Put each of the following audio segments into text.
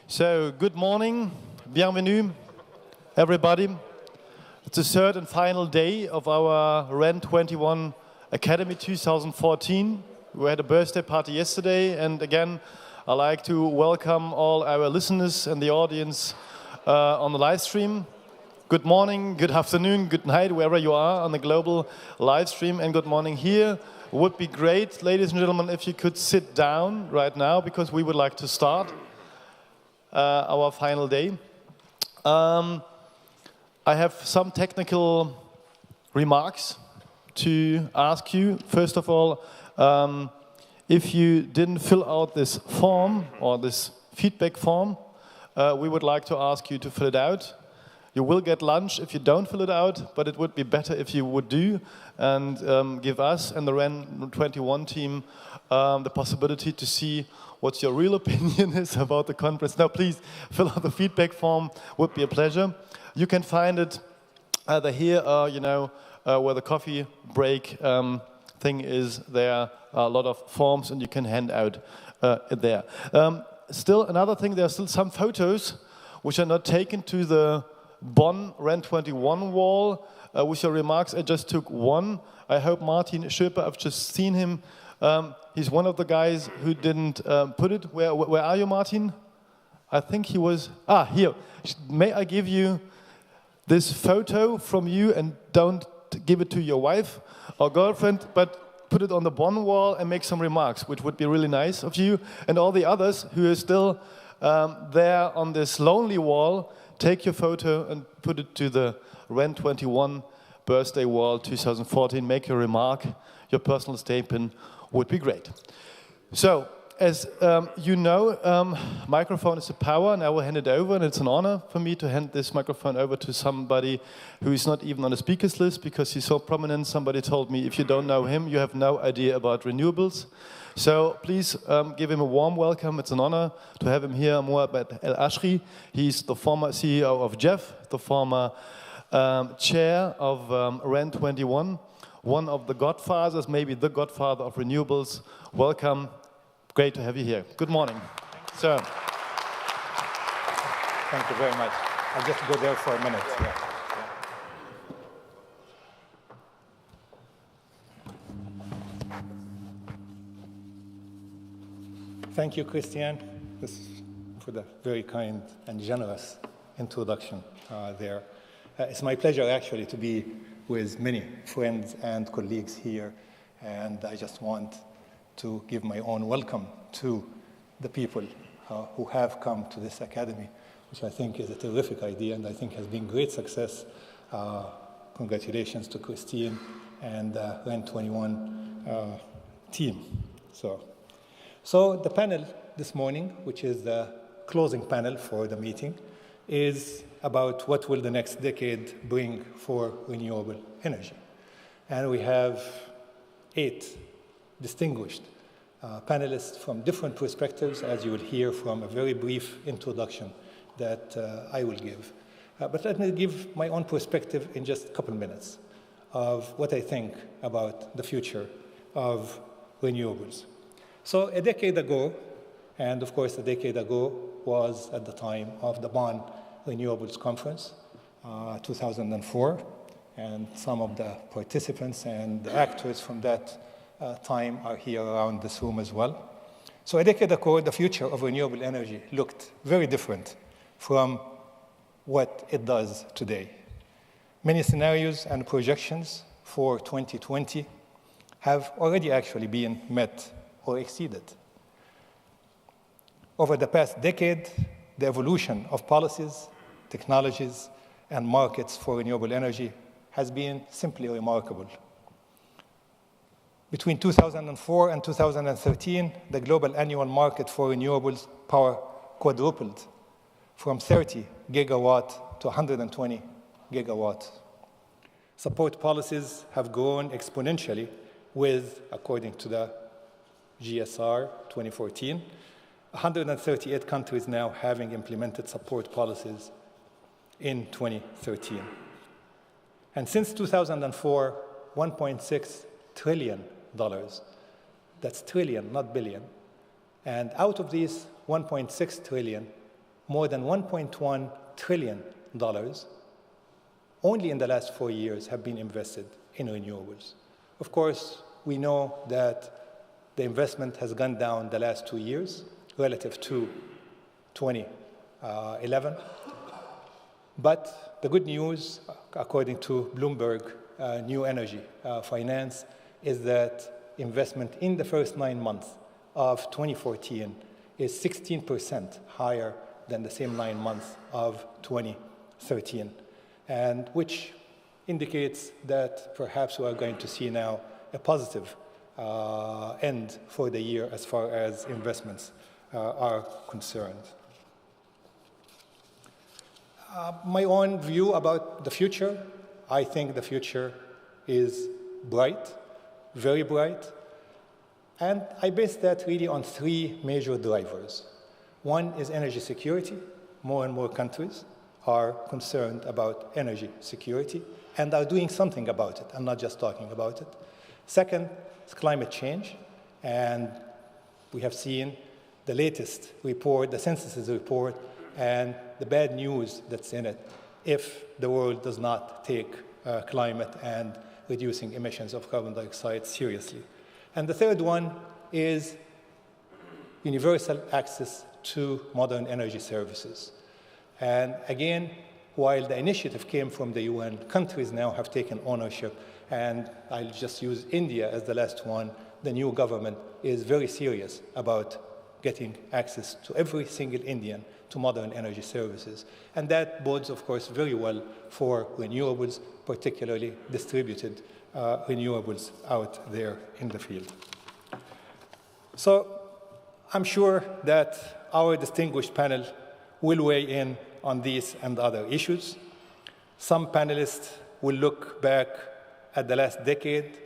So, good morning, bienvenue, everybody. It's the third and final day of our REN21 Academy 2014. We had a birthday party yesterday, and again, I'd like to welcome all our listeners and the audience on the live stream. Good morning, good afternoon, good night, wherever you are on the global live stream, and good morning here. Would be great, ladies and gentlemen, if you could sit down right now, because we would like to start our final day. I have some technical remarks to ask you. First of all, if you didn't fill out this form or this feedback form, we would like to ask you to fill it out. You will get lunch if you don't fill it out, but it would be better if you would do and give us and the REN21 team the possibility to see what your real opinion is about the conference. Now, please fill out the feedback form. Would be a pleasure. You can find it either here, where the coffee break thing is. There are a lot of forms, and you can hand out there. Still, another thing, there are still some photos which are not taken to the Bonn REN21 wall. With your remarks, I just took one. I hope Martin Schöper, I've just seen him. He's one of the guys who didn't put it. Where are you, Martin? I think he was... here. May I give you this photo from you, and don't give it to your wife or girlfriend, but put it on the Bonn wall and make some remarks, which would be really nice of you. And all the others who are still there on this lonely wall, take your photo and put it to the REN21 birthday wall 2014. Make your remark, your personal statement would be great. So, as you know, microphone is the power, and I will hand it over, and it's an honor for me to hand this microphone over to somebody who is not even on the speakers list because he's so prominent. Somebody told me, if you don't know him, you have no idea about renewables. So please give him a warm welcome. It's an honor to have him here, Mohamed El Ashri. He's the former CEO of Jeff, the former chair of REN21, one of the godfathers, maybe the godfather of renewables. Welcome. Great to have you here. Good morning. Sir. Thank you very much. I'll just go there for a minute. Yeah. Thank you, Christian, for the very kind and generous introduction there. It's my pleasure, actually, to be with many friends and colleagues here, and I just want to give my own welcome to the people who have come to this academy, which I think is a terrific idea and I think has been great success. Congratulations to Christine and the REN21 team. So the panel this morning, which is the closing panel for the meeting, is about what will the next decade bring for renewable energy. And we have 8 distinguished panelists from different perspectives, as you will hear from a very brief introduction that I will give. But let me give my own perspective in just a couple minutes of what I think about the future of renewables. So a decade ago, and of course a decade ago was at the time of the Bonn Renewables Conference, 2004, and some of the participants and the actors from that time are here around this room as well. So a decade ago, the future of renewable energy looked very different from what it does today. Many scenarios and projections for 2020 have already actually been met or exceeded. Over the past decade, the evolution of policies, technologies, and markets for renewable energy has been simply remarkable. Between 2004 and 2013, the global annual market for renewables power quadrupled from 30 gigawatt to 120 gigawatt. Support policies have grown exponentially with, according to the GSR 2014, 138 countries now having implemented support policies in 2013. And since 2004, $1.6 trillion, that's trillion, not billion, and out of these 1.6 trillion, more than $1.1 trillion only in the last 4 years have been invested in renewables. Of course, we know that the investment has gone down the last 2 years relative to 2011. But the good news, according to Bloomberg New Energy Finance, is that investment in the first 9 months of 2014 is 16% higher than the same 9 months of 2013, and which indicates that perhaps we are going to see now a positive end for the year as far as investments are concerned. My own view about the future, I think the future is bright, very bright, and I base that really on 3 major drivers. One is energy security. More and more countries are concerned about energy security and are doing something about it and not just talking about it. Second is climate change, and we have seen the latest report, the census report, and the bad news that's in it if the world does not take climate and reducing emissions of carbon dioxide seriously. And the third one is universal access to modern energy services. And again, while the initiative came from the UN, countries now have taken ownership, and I'll just use India as the last one. The new government is very serious about getting access to every single Indian to modern energy services. And that bodes, of course, very well for renewables, particularly distributed renewables out there in the field. So I'm sure that our distinguished panel will weigh in on these and other issues. Some panelists will look back at the last decade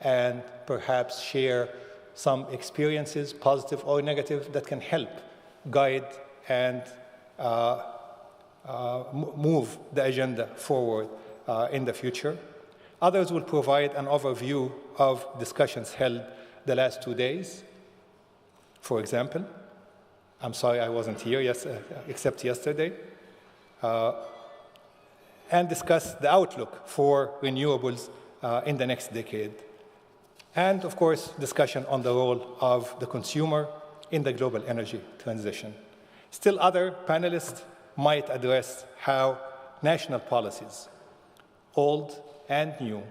and perhaps share some experiences, positive or negative, that can help guide and move the agenda forward in the future. Others will provide an overview of discussions held the last 2 days. For example, I'm sorry I wasn't here except yesterday, and discuss the outlook for renewables in the next decade. And of course, discussion on the role of the consumer in the global energy transition. Still, other panelists might address how national policies, old and new,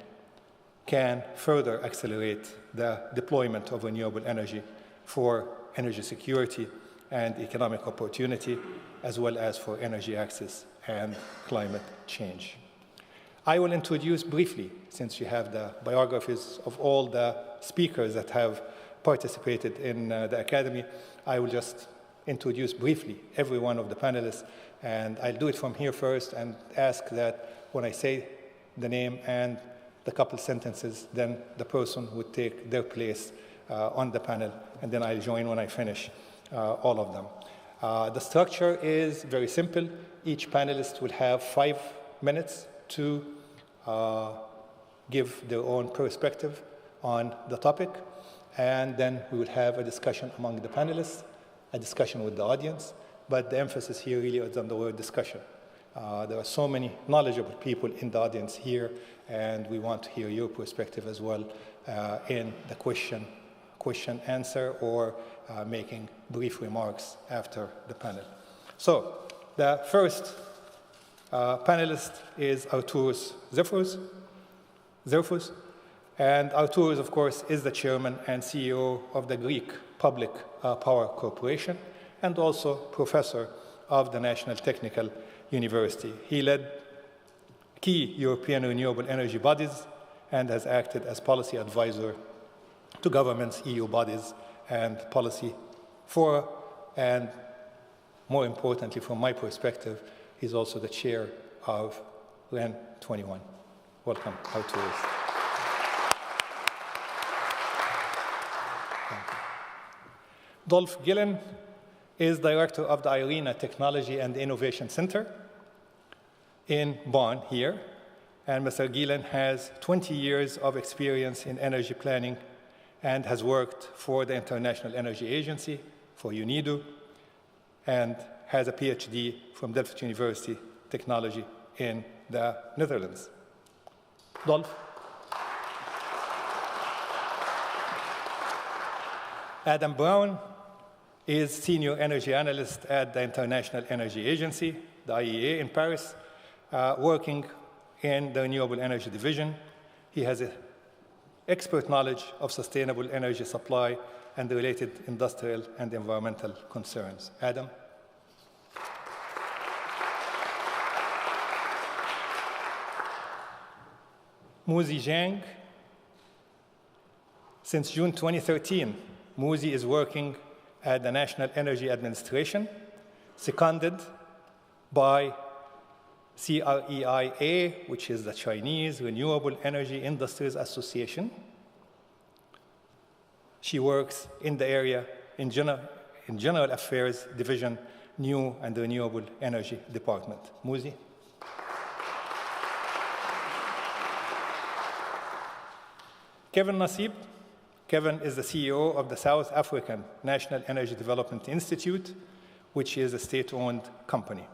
can further accelerate the deployment of renewable energy for energy security and economic opportunity, as well as for energy access and climate change. I will introduce briefly, since you have the biographies of all the speakers that have participated in the Academy, I will just introduce briefly every one of the panelists, and I'll do it from here first and ask that when I say the name and the couple sentences, then the person would take their place on the panel, and then I'll join when I finish all of them. The structure is very simple. Each panelist will have 5 minutes to give their own perspective on the topic, and then we will have a discussion among the panelists, a discussion with the audience, but the emphasis here really is on the word discussion. There are so many knowledgeable people in the audience here, and we want to hear your perspective as well in the question answer or making brief remarks after the panel. So the first panelist is Arturos Zerfos. And Arturos, of course, is the chairman and CEO of the Greek Public Power Corporation and also professor of the National Technical University. He led key European renewable energy bodies and has acted as policy advisor to governments, EU bodies, and policy fora. And more importantly, from my perspective, he's also the chair of REN21. Welcome, Arturos. Dolph Gillen is director of the IRENA Technology and Innovation Center in Bonn here. And Mr. Gillen has 20 years of experience in energy planning and has worked for the International Energy Agency, for UNIDO, and has a PhD from Delft University, Technology in the Netherlands. Dolph. Adam Brown is Senior Energy Analyst at the International Energy Agency, the IEA in Paris, working in the Renewable Energy Division. He has an expert knowledge of sustainable energy supply and the related industrial and environmental concerns. Adam. Muzi Zhang. Since June 2013, Muzi is working at the National Energy Administration, seconded by CREIA, which is the Chinese Renewable Energy Industries Association. She works in the area in General Affairs Division, New and Renewable Energy Department. Muzi. Kevin Nassib. Kevin is the CEO of the South African National Energy Development Institute, which is a state-owned company.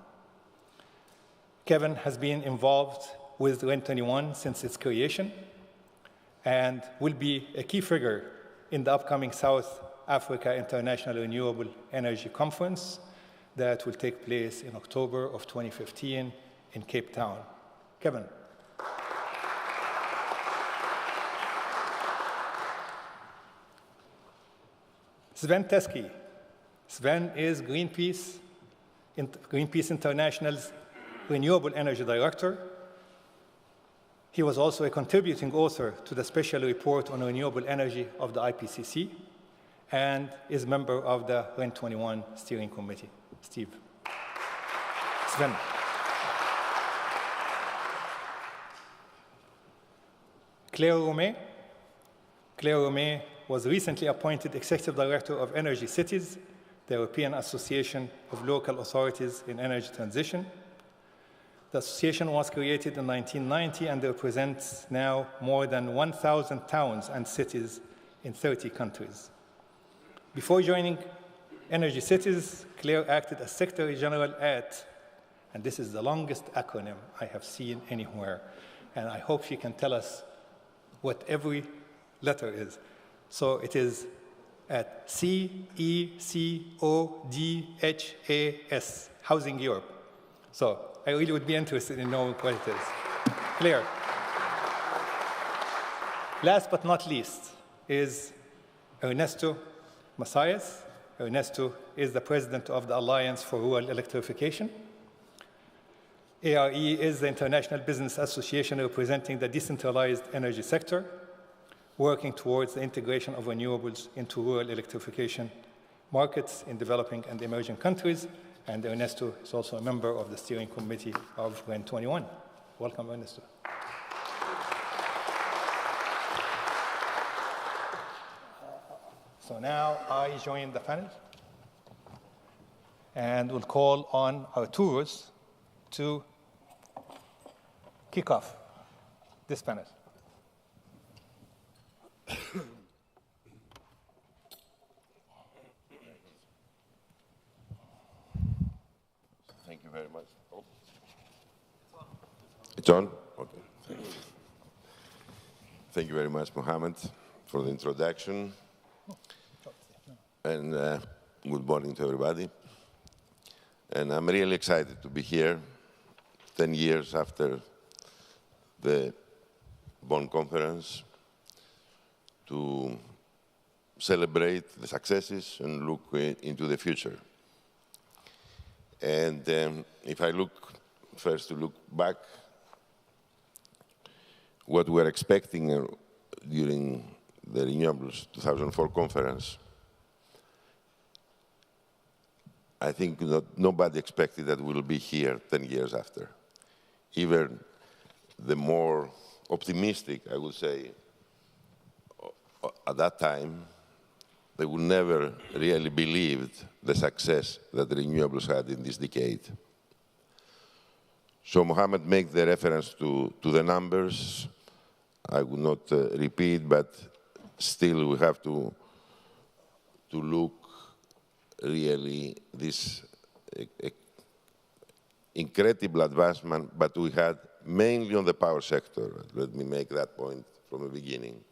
Kevin has been involved with REN21 since its creation and will be a key figure in the upcoming South Africa International Renewable Energy Conference that will take place in October of 2015 in Cape Town. Kevin. Sven Teske. Sven is Greenpeace International's Renewable Energy Director. He was also a contributing author to the special report on renewable energy of the IPCC and is member of the REN21 steering committee. Steve. Sven. Claire Romé. Claire Romé was recently appointed Executive Director of Energy Cities, the European Association of Local Authorities in Energy Transition. The association was created in 1990 and represents now more than 1,000 towns and cities in 30 countries. Before joining Energy Cities, Claire acted as Secretary General at, and this is the longest acronym I have seen anywhere, and I hope she can tell us what every letter is. So it is at CECODHAS, Housing Europe. So I really would be interested in knowing what it is. Claire. Last but not least is Ernesto Macias. Ernesto is the president of the Alliance for Rural Electrification. ARE is the International Business Association representing the decentralized energy sector, working towards the integration of renewables into rural electrification markets in developing and emerging countries. And Ernesto is also a member of the steering committee of REN21. Welcome, Ernesto. So now I join the panel and will call on Arturos to kick off this panel. Thank you very much. Oh. It's on? Okay. Thank you very much, Mohammed, for the introduction. And good morning to everybody. And I'm really excited to be here 10 years after the Bonn conference to celebrate the successes and look into the future. And if I look first to look back, what we're expecting during the Renewables 2004 conference, I think nobody expected that we'll be here 10 years after. Even the more optimistic, I would say, at that time, they would never really believed the success that the renewables had in this decade. So Mohammed made the reference to the numbers. I will not repeat, but still we have to look really this incredible advancement, but we had mainly on the power sector. Let me make that point from the beginning.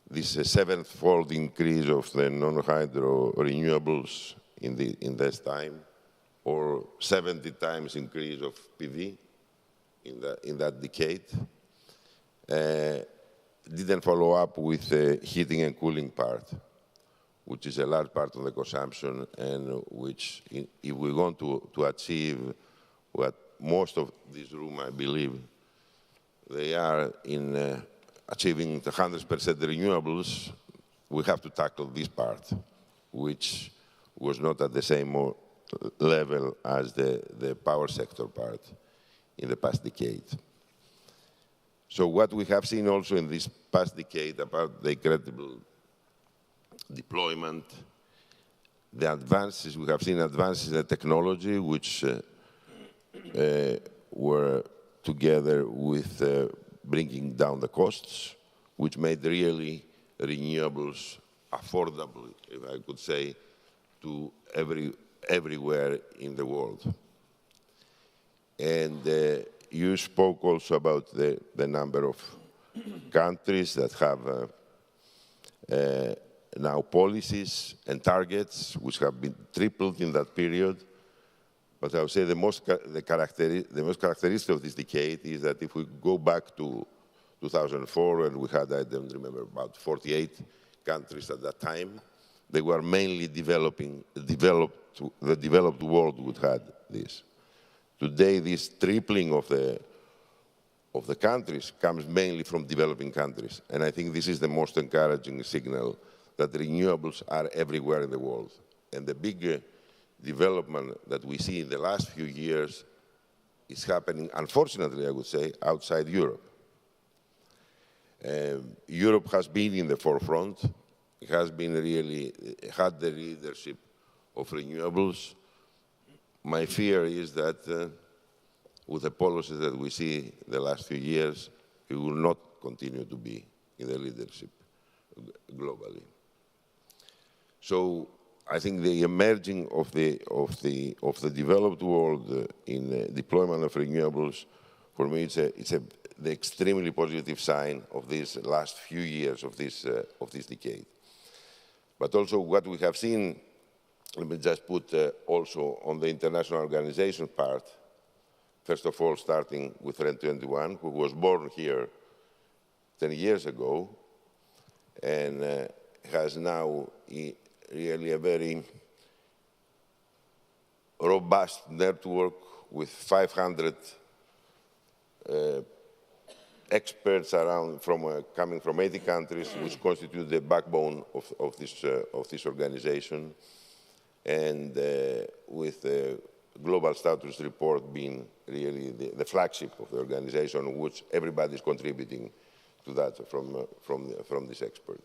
This seventh-fold increase of the non-hydro renewables in this time, or 70 times increase of PV in that decade, didn't follow up with the heating and cooling part, which is a large part of the consumption, and which, if we want to achieve what most of this room, I believe, they are in achieving the 100% renewables, we have to tackle this part, which was not at the same level as the power sector part in the past decade. So what we have seen also in this past decade about the incredible deployment, the advances, we have seen advances in the technology which were together with bringing down the costs, which made really renewables affordable, if I could say, to everywhere in the world. And you spoke also about the number of countries that have now policies and targets which have been tripled in that period. But I would say the most characteristic of this decade is that if we go back to 2004, and we had, I don't remember, about 48 countries at that time, they were mainly the developed world would had this. Today, this tripling of the countries comes mainly from developing countries. And I think this is the most encouraging signal that renewables are everywhere in the world. And the big development that we see in the last few years is happening, unfortunately, I would say, outside Europe. Europe has been in the forefront. It has been really, had the leadership of renewables. My fear is that with the policies that we see the last few years, it will not continue to be in the leadership globally. So I think the emerging of the developed world in the deployment of renewables, for me, it's the extremely positive sign of these last few years of this decade. But also what we have seen, let me just put also on the international organization part, first of all, starting with REN21, who was born here 10 years ago, and has now really a very robust network with 500 experts around coming from 80 countries, which constitute the backbone of this organization, and with the Global Status Report being really the flagship of the organization, which everybody is contributing to that from this expert.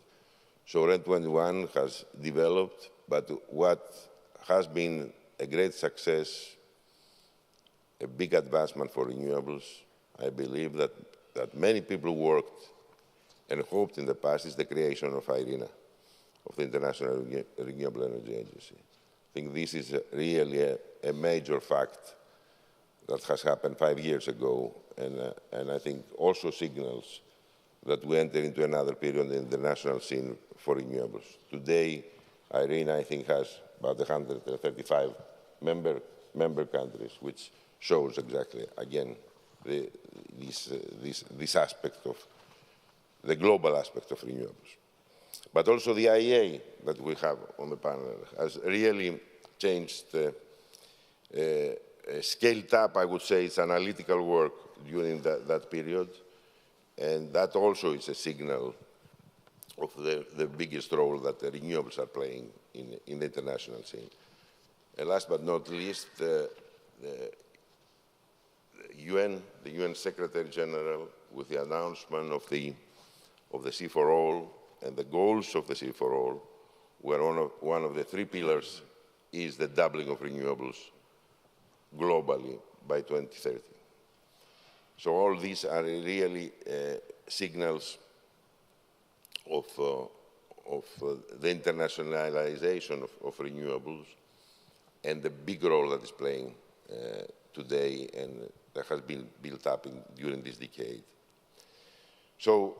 So REN21 has developed, but what has been a great success, a big advancement for renewables, I believe that many people worked and hoped in the past is the creation of IRENA, of the International Renewable Energy Agency. I think this is really a major fact that has happened 5 years ago, and I think also signals that we enter into another period in the international scene for renewables. Today, IRENA, I think, has about 135 member countries, which shows exactly, again, this aspect of the global aspect of renewables. But also the IEA that we have on the panel has really changed, scaled up, I would say, its analytical work during that period. And that also is a signal of the biggest role that the renewables are playing in the international scene. And last but not least, the UN Secretary General, with the announcement of the Sea for All and the goals of the Sea for All, where one of the 3 pillars is the doubling of renewables globally by 2030. So all these are really signals of the internationalization of renewables, and the big role that it's playing today and that has been built up during this decade. So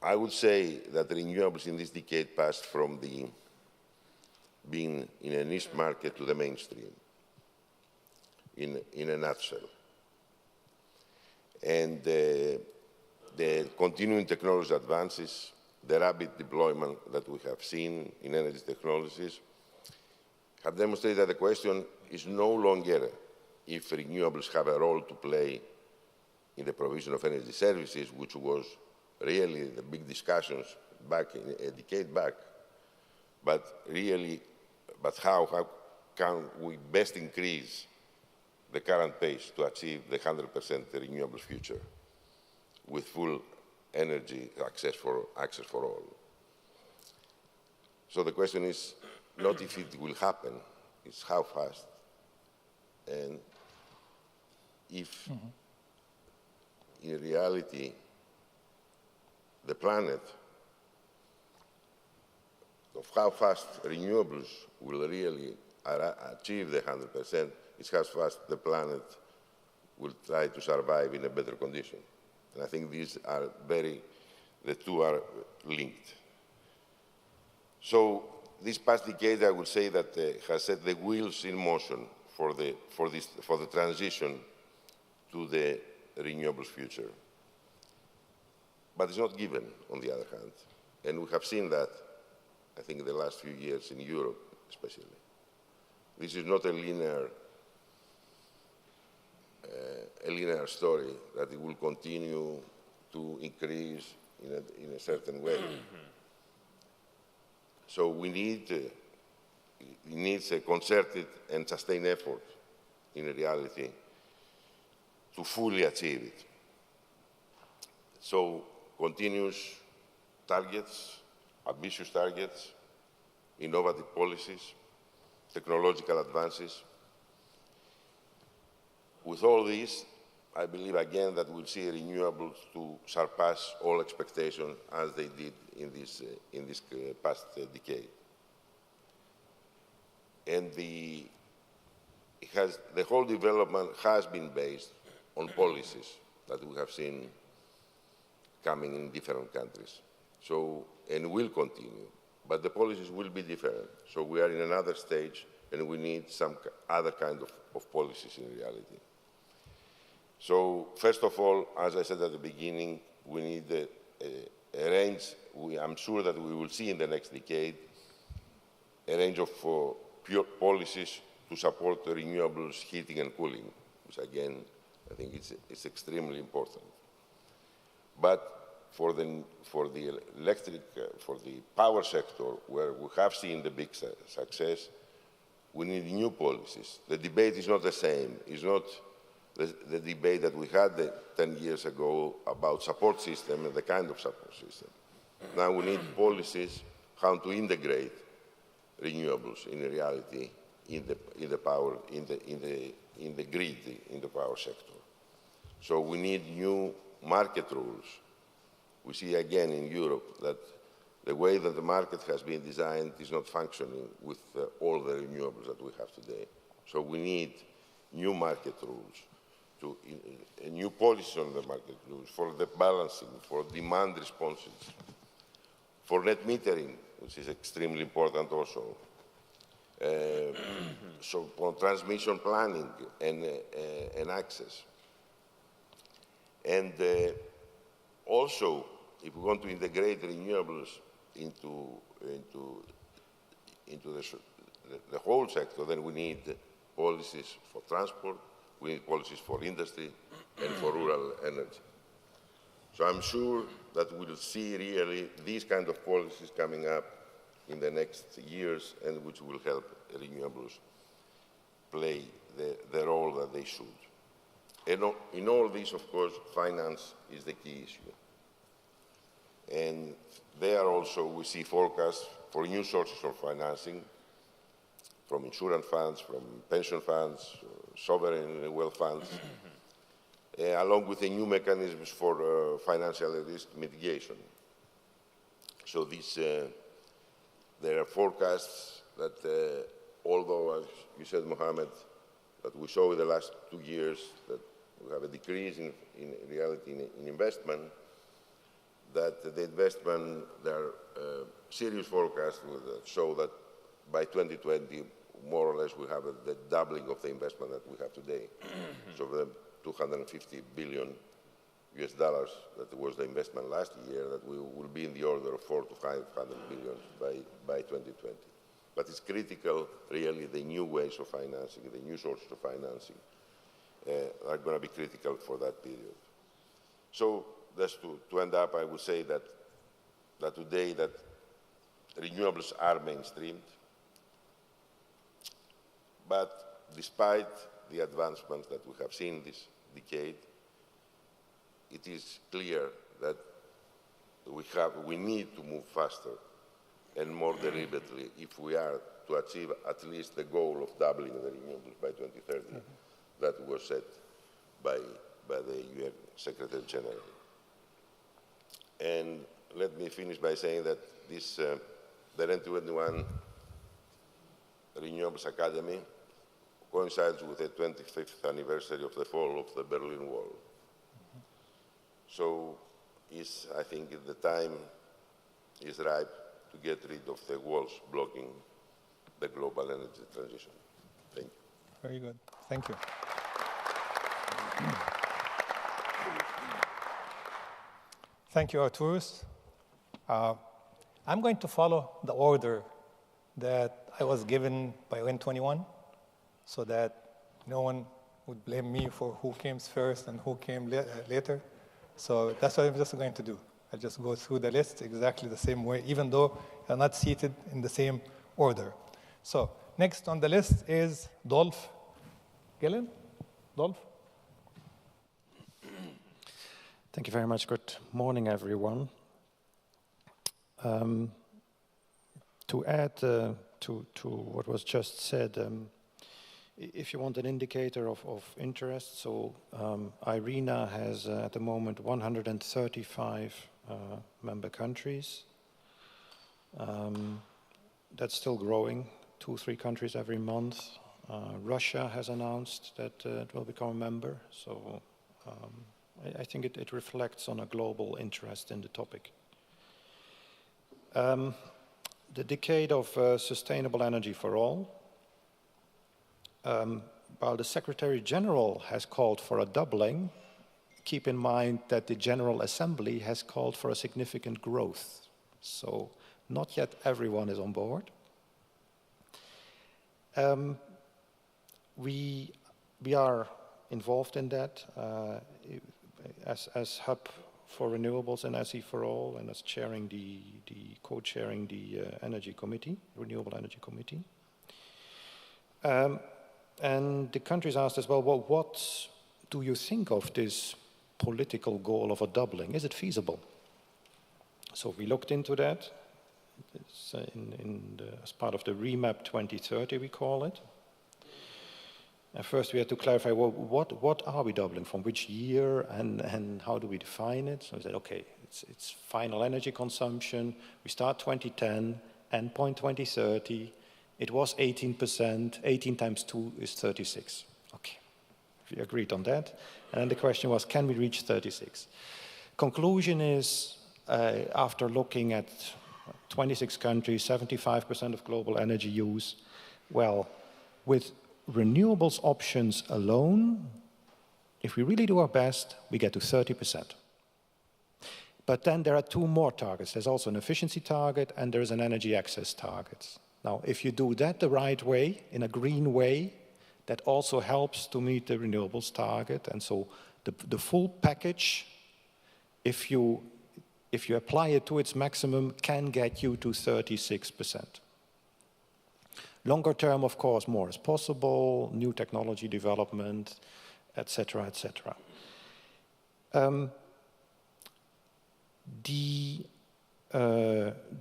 I would say that renewables in this decade passed from being in a niche market to the mainstream, in a nutshell. And the continuing technology advances, the rapid deployment that we have seen in energy technologies, have demonstrated that the question is no longer if renewables have a role to play in the provision of energy services, which was really the big discussions back a decade back, but how can we best increase the current pace to achieve the 100% renewable future with full energy access for all. So the question is not if it will happen, it's how fast. And if in reality the planet of how fast renewables will really achieve the 100%, is how fast the planet will try to survive in a better condition. And I think these are the two are linked. So this past decade, I would say that has set the wheels in motion for the transition to the renewables future. But it's not given, on the other hand. And we have seen that, I think, in the last few years in Europe, especially. This is not a linear story, that it will continue to increase in a certain way. So it needs a concerted and sustained effort in reality to fully achieve it. So continuous targets, ambitious targets, innovative policies, technological advances. With all this, I believe again that we'll see renewables to surpass all expectations as they did in this past decade. And the whole development has been based on policies that we have seen coming in different countries. So, and will continue, but the policies will be different. So we are in another stage, and we need some other kind of policies in reality. So first of all, as I said at the beginning, we need a range. I'm sure that we will see in the next decade a range of pure policies to support renewables, heating and cooling, which again, I think it's extremely important. But for the power sector, where we have seen the big success, we need new policies. The debate is not the same. It's not the debate that we had 10 years ago about support system and the kind of support system. Now we need policies how to integrate renewables in reality in the power in the grid in the power sector. So we need new market rules. We see again in Europe that the way that the market has been designed is not functioning with all the renewables that we have today. So we need new market rules, new policies on the market rules for the balancing, for demand responses, for net metering, which is extremely important also. So for transmission planning and access. And also, if we want to integrate renewables into the whole sector, then we need policies for transport, we need policies for industry, and for rural energy. So I'm sure that we'll see really these kind of policies coming up in the next years, and which will help renewables play the role that they should. And in all this, of course, finance is the key issue. And there also we see forecasts for new sources of financing, from insurance funds, from pension funds, sovereign wealth funds, along with the new mechanisms for financial risk mitigation. So there are forecasts that although, as you said, Mohammed, that we saw in the last 2 years that we have a decrease in reality in investment, that the investment, there are serious forecasts that show that by 2020, more or less, we have the doubling of the investment that we have today. So the 250 billion US dollars that was the investment last year, that we will be in the order of 400 to 500 billion by 2020. But it's critical, really, the new ways of financing, the new sources of financing are going to be critical for that period. So just to end up, I would say that today that renewables are mainstreamed, but despite the advancements that we have seen this decade, it is clear that we need to move faster and more deliberately if we are to achieve at least the goal of doubling the renewables by 2030 that was set by the UN Secretary General. And let me finish by saying that this, the REN21 Renewables Academy coincides with the 25th anniversary of the fall of the Berlin Wall. So I think the time is ripe to get rid of the walls blocking the global energy transition. Thank you. Very good. Thank you. Thank you, Arturus. I'm going to follow the order that I was given by REN21 so that no one would blame me for who came first and who came later. So that's what I'm just going to do. I'll just go through the list exactly the same way, even though they're not seated in the same order. So next on the list is Dolph Gillen. Dolph? Thank you very much. Good morning, everyone. To add to what was just said, if you want an indicator of interest, so IRENA has at the moment 135 member countries. That's still growing, 2-3 countries every month. Russia has announced that it will become a member, so I think it reflects on a global interest in the topic. The decade of sustainable energy for all. While the Secretary General has called for a doubling, keep in mind that the General Assembly has called for a significant growth. So not yet everyone is on board. We are involved in that as hub for renewables and SE for all, and as chairing co-chairing the Energy Committee, Renewable Energy Committee. And the countries asked as well, what do you think of this political goal of a doubling? Is it feasible? So we looked into that. It's as part of the Remap 2030, we call it. And first we had to clarify, well, what are we doubling from, which year, and how do we define it? So we said, okay, it's final energy consumption. We start 2010, endpoint 2030. It was 18%, 18 times 2 is 36. Okay, we agreed on that. And the question was, can we reach 36? Conclusion is, after looking at 26 countries, 75% of global energy use, well, with renewables options alone, if we really do our best, we get to 30%. But then there are 2 more targets. There's also an efficiency target and there's an energy access target. Now, if you do that the right way, in a green way, that also helps to meet the renewables target. And so the full package, if you apply it to its maximum, can get you to 36%. Longer term, of course, more is possible, new technology development, et cetera, et cetera. The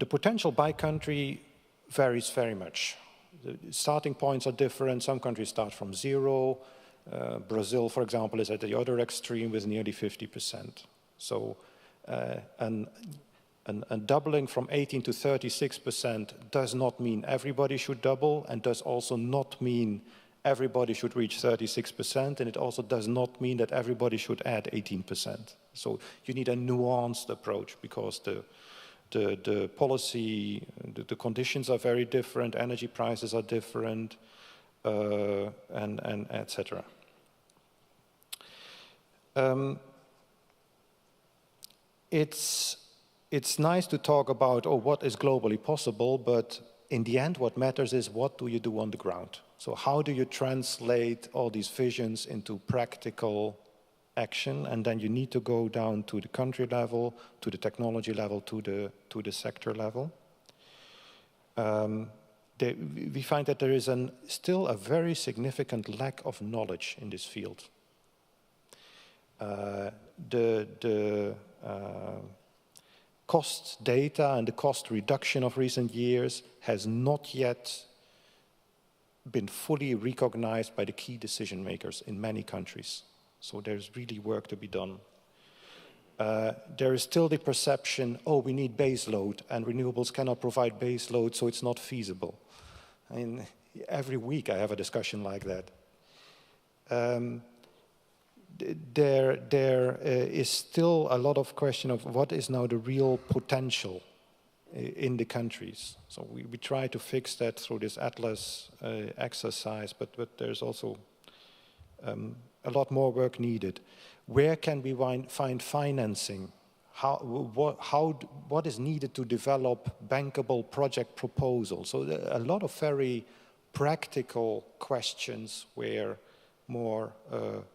potential by country varies very much. The starting points are different. Some countries start from 0. Brazil, for example, is at the other extreme with nearly 50%. So, and And doubling from 18 to 36% does not mean everybody should double, and does also not mean everybody should reach 36%, and it also does not mean that everybody should add 18%. So you need a nuanced approach, because the policy, the conditions are very different, energy prices are different, and etc. It's nice to talk about, oh, what is globally possible, but in the end, what matters is what do you do on the ground? So how do you translate all these visions into practical action? And then you need to go down to the country level, to the technology level, to the sector level. We find that there is still a very significant lack of knowledge in this field. The cost data and the cost reduction of recent years has not yet been fully recognized by the key decision makers in many countries. So there's really work to be done. There is still the perception, oh, we need base load, and renewables cannot provide base load, so it's not feasible. I mean, every week I have a discussion like that. There is still a lot of question of what is now the real potential in the countries. So we try to fix that through this Atlas exercise, but there's also a lot more work needed. Where can we find financing? What is needed to develop bankable project proposals? So a lot of very practical questions where more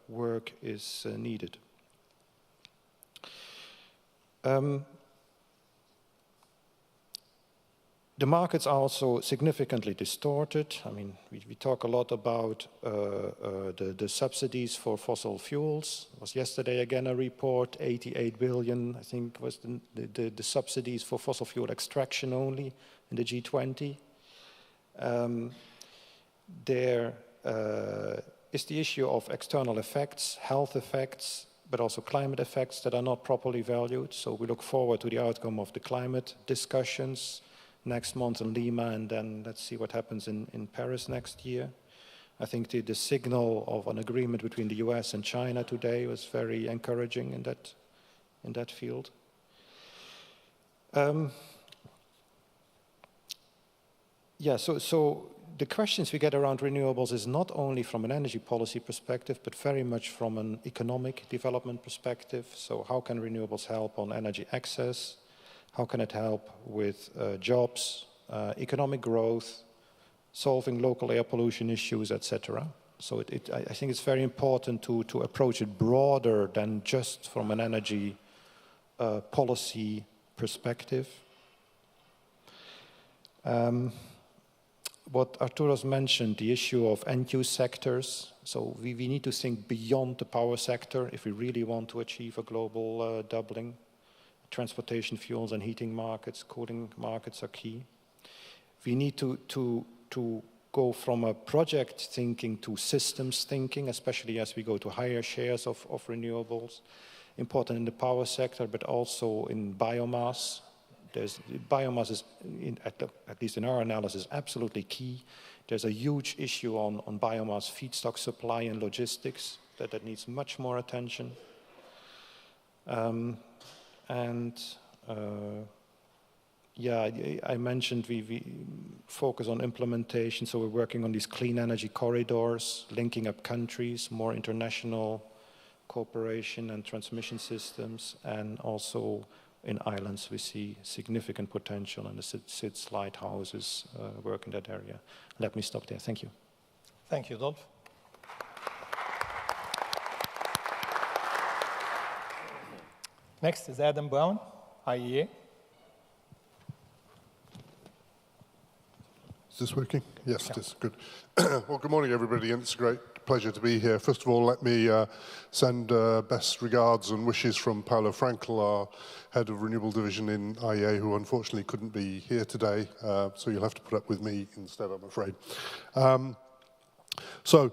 work is needed. The markets are also significantly distorted. I mean, we talk a lot about the subsidies for fossil fuels. It was yesterday again a report, 88 billion, I think, was the subsidies for fossil fuel extraction only in the G20. There is the issue of external effects, health effects, but also climate effects that are not properly valued. So we look forward to the outcome of the climate discussions next month in Lima, and then let's see what happens in Paris next year. I think the signal of an agreement between the US and China today was very encouraging in that field. So the questions we get around renewables is not only from an energy policy perspective, but very much from an economic development perspective. So how can renewables help on energy access? How can it help with jobs, economic growth, solving local air pollution issues, etc.? So I think it's very important to approach it broader than just from an energy policy perspective. What Arturo's mentioned, the issue of end-use sectors. So we need to think beyond the power sector if we really want to achieve a global doubling. Transportation fuels and heating markets, cooling markets are key. We need to go from a project thinking to systems thinking, especially as we go to higher shares of renewables. Important in the power sector, but also in biomass. Biomass is, at least in our analysis, absolutely key. There's a huge issue on biomass feedstock supply and logistics that needs much more attention. I mentioned we focus on implementation, so we're working on these clean energy corridors, linking up countries, more international cooperation and transmission systems, and also in islands we see significant potential, and the SIDS lighthouses work in that area. Let me stop there. Thank you. Thank you, Dolf. Next is Adam Brown, IEA. Is this working? Yes, it is. Good. Well, good morning, everybody, and it's a great pleasure to be here. First of all, let me send best regards and wishes from Paolo Frankel, our head of Renewable Division in IEA, who unfortunately couldn't be here today, so you'll have to put up with me instead, I'm afraid. So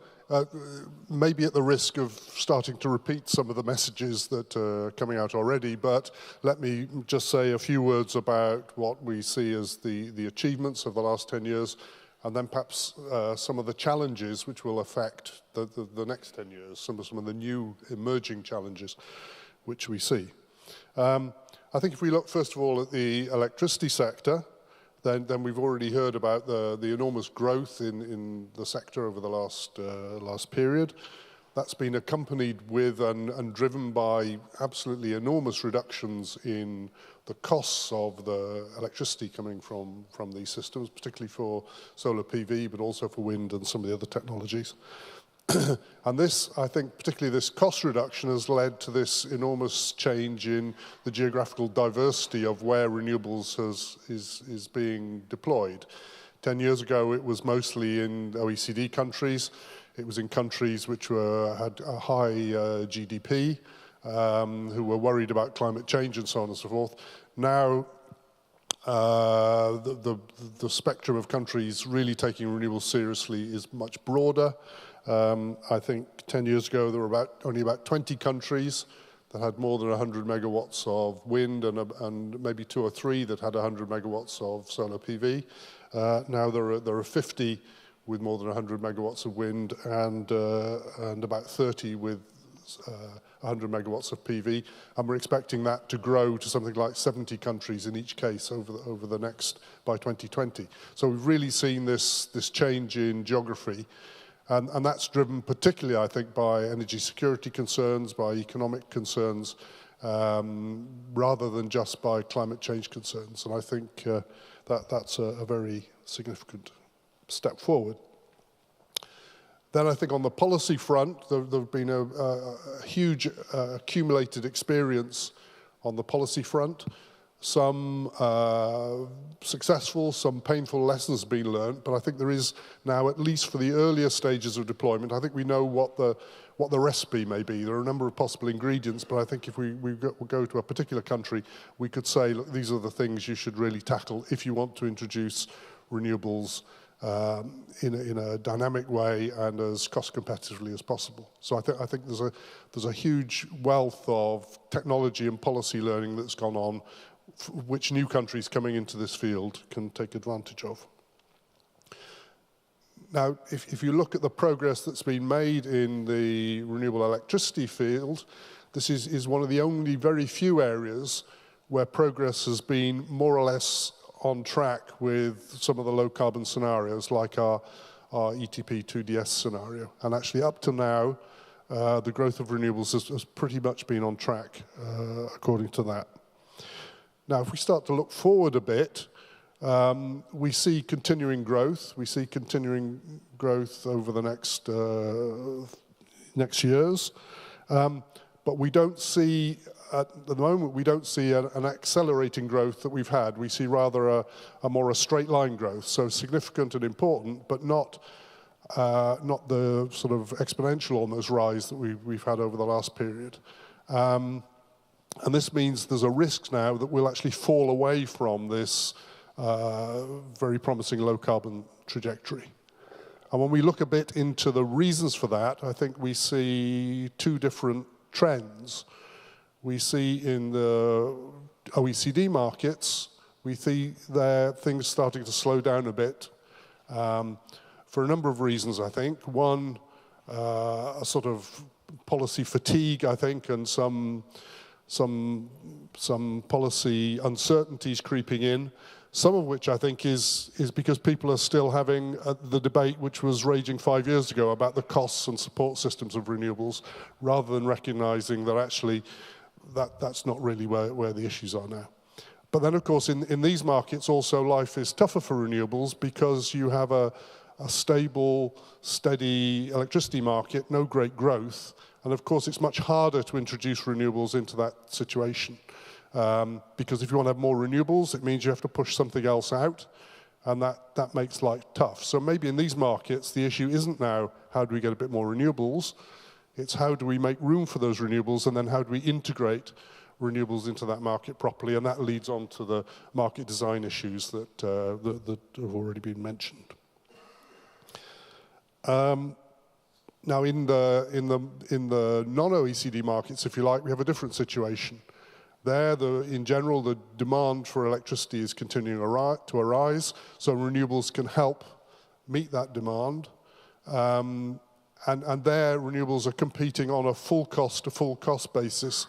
maybe at the risk of starting to repeat some of the messages that are coming out already, but let me just say a few words about what we see as the achievements of the last 10 years, and then perhaps some of the challenges which will affect the next 10 years, some of the new emerging challenges which we see. I think if we look first of all at the electricity sector, then we've already heard about the enormous growth in the sector over the last period. That's been accompanied with and driven by absolutely enormous reductions in the costs of the electricity coming from these systems, particularly for solar PV, but also for wind and some of the other technologies. And this, I think, particularly this cost reduction has led to this enormous change in the geographical diversity of where renewables is being deployed. 10 years ago, it was mostly in OECD countries. It was in countries which had a high GDP, who were worried about climate change and so on and so forth. Now, the spectrum of countries really taking renewables seriously is much broader. I think 10 years ago there were only about 20 countries that had more than 100 megawatts of wind and maybe 2 or 3 that had 100 megawatts of solar PV. Now there are 50 with more than 100 megawatts of wind and about 30 with 100 megawatts of PV, and we're expecting that to grow to something like 70 countries in each case over the next by 2020. So we've really seen this change in geography. And that's driven particularly, I think, by energy security concerns, by economic concerns, rather than just by climate change concerns. And I think that's a very significant step forward. Then I think on the policy front, there have been a huge accumulated experience on the policy front. Some successful, some painful lessons being learned, but I think there is now, at least for the earlier stages of deployment, I think we know what the recipe may be. There are a number of possible ingredients, but I think if we go to a particular country, we could say, look, these are the things you should really tackle if you want to introduce renewables in a dynamic way and as cost competitively as possible. So I think there's a huge wealth of technology and policy learning that's gone on, which new countries coming into this field can take advantage of. Now, if you look at the progress that's been made in the renewable electricity field, this is one of the only very few areas where progress has been more or less on track with some of the low carbon scenarios, like our ETP 2DS scenario. And actually up to now, the growth of renewables has pretty much been on track according to that. Now, if we start to look forward a bit, we see continuing growth. We see continuing growth over the next years. But we don't see, at the moment, we don't see an accelerating growth that we've had. We see rather a more straight line growth, so significant and important, but not the sort of exponential almost rise that we've had over the last period. And this means there's a risk now that we'll actually fall away from this very promising low carbon trajectory. And when we look a bit into the reasons for that, I think we see 2 different trends. We see in the OECD markets, we see there things starting to slow down a bit for a number of reasons, I think. One, a sort of policy fatigue, I think, and some policy uncertainties creeping in, some of which I think is because people are still having the debate which was raging 5 years ago about the costs and support systems of renewables, rather than recognizing that actually that's not really where the issues are now. But then, of course, in these markets also life is tougher for renewables because you have a stable, steady electricity market, no great growth, and of course it's much harder to introduce renewables into that situation. Because if you want to have more renewables, it means you have to push something else out, and that makes life tough. So maybe in these markets, the issue isn't now how do we get a bit more renewables, it's how do we make room for those renewables, and then how do we integrate renewables into that market properly, and that leads on to the market design issues that have already been mentioned. Now, in the non-OECD markets, if you like, we have a different situation. There, in general, the demand for electricity is continuing to arise, so renewables can help meet that demand. And there, renewables are competing on a full cost basis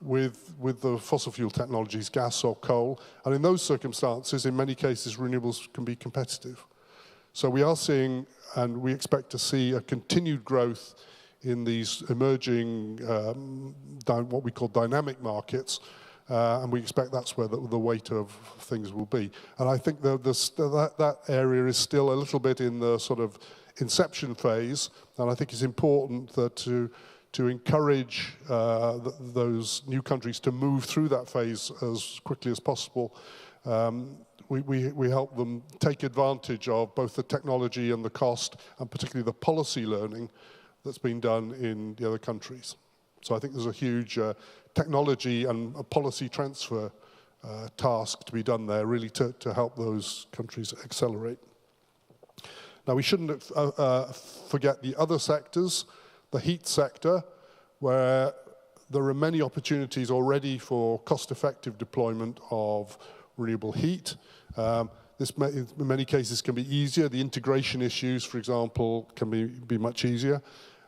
with the fossil fuel technologies, gas or coal. And in those circumstances, in many cases, renewables can be competitive. So we are seeing, and we expect to see, a continued growth in these emerging, what we call dynamic markets, and we expect that's where the weight of things will be. And I think that area is still a little bit in the sort of inception phase, and I think it's important that to encourage those new countries to move through that phase as quickly as possible. We help them take advantage of both the technology and the cost, and particularly the policy learning that's been done in the other countries. So I think there's a huge technology and a policy transfer task to be done there, really to help those countries accelerate. Now, we shouldn't forget the other sectors, the heat sector, where there are many opportunities already for cost-effective deployment of renewable heat. This, in many cases, can be easier. The integration issues, for example, can be much easier.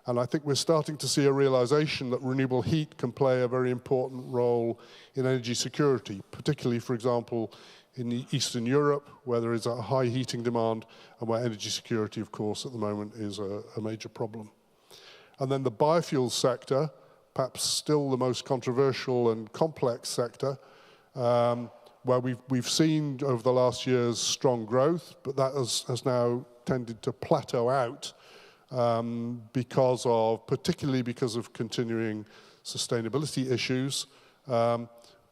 And I think we're starting to see a realization that renewable heat can play a very important role in energy security, particularly, for example, in Eastern Europe, where there is a high heating demand, and where energy security, of course, at the moment is a major problem. And then the biofuels sector, perhaps still the most controversial and complex sector, where we've seen over the last years strong growth, but that has now tended to plateau out particularly because of continuing sustainability issues, but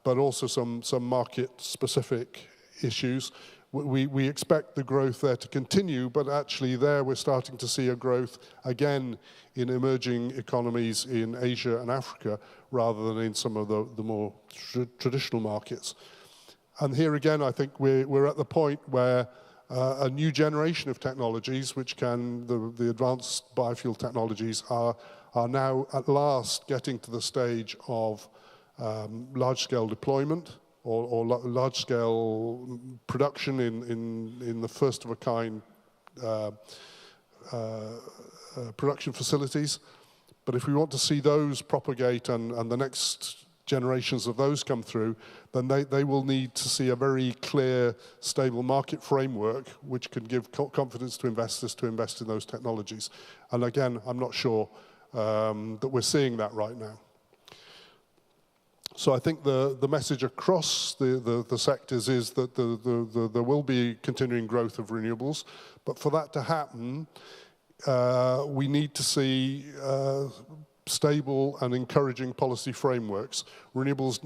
also some market-specific issues. We expect the growth there to continue, but actually there we're starting to see a growth again in emerging economies in Asia and Africa, rather than in some of the more traditional markets. And here again, I think we're at the point where a new generation of technologies, which the advanced biofuel technologies are now at last getting to the stage of large-scale deployment or large-scale production in the first-of-a-kind production facilities. But if we want to see those propagate and the next generations of those come through, then they will need to see a very clear, stable market framework which can give confidence to investors to invest in those technologies. And again, I'm not sure that we're seeing that right now. So I think the message across the sectors is that there will be continuing growth of renewables, but for that to happen, we need to see stable and encouraging policy frameworks. Renewables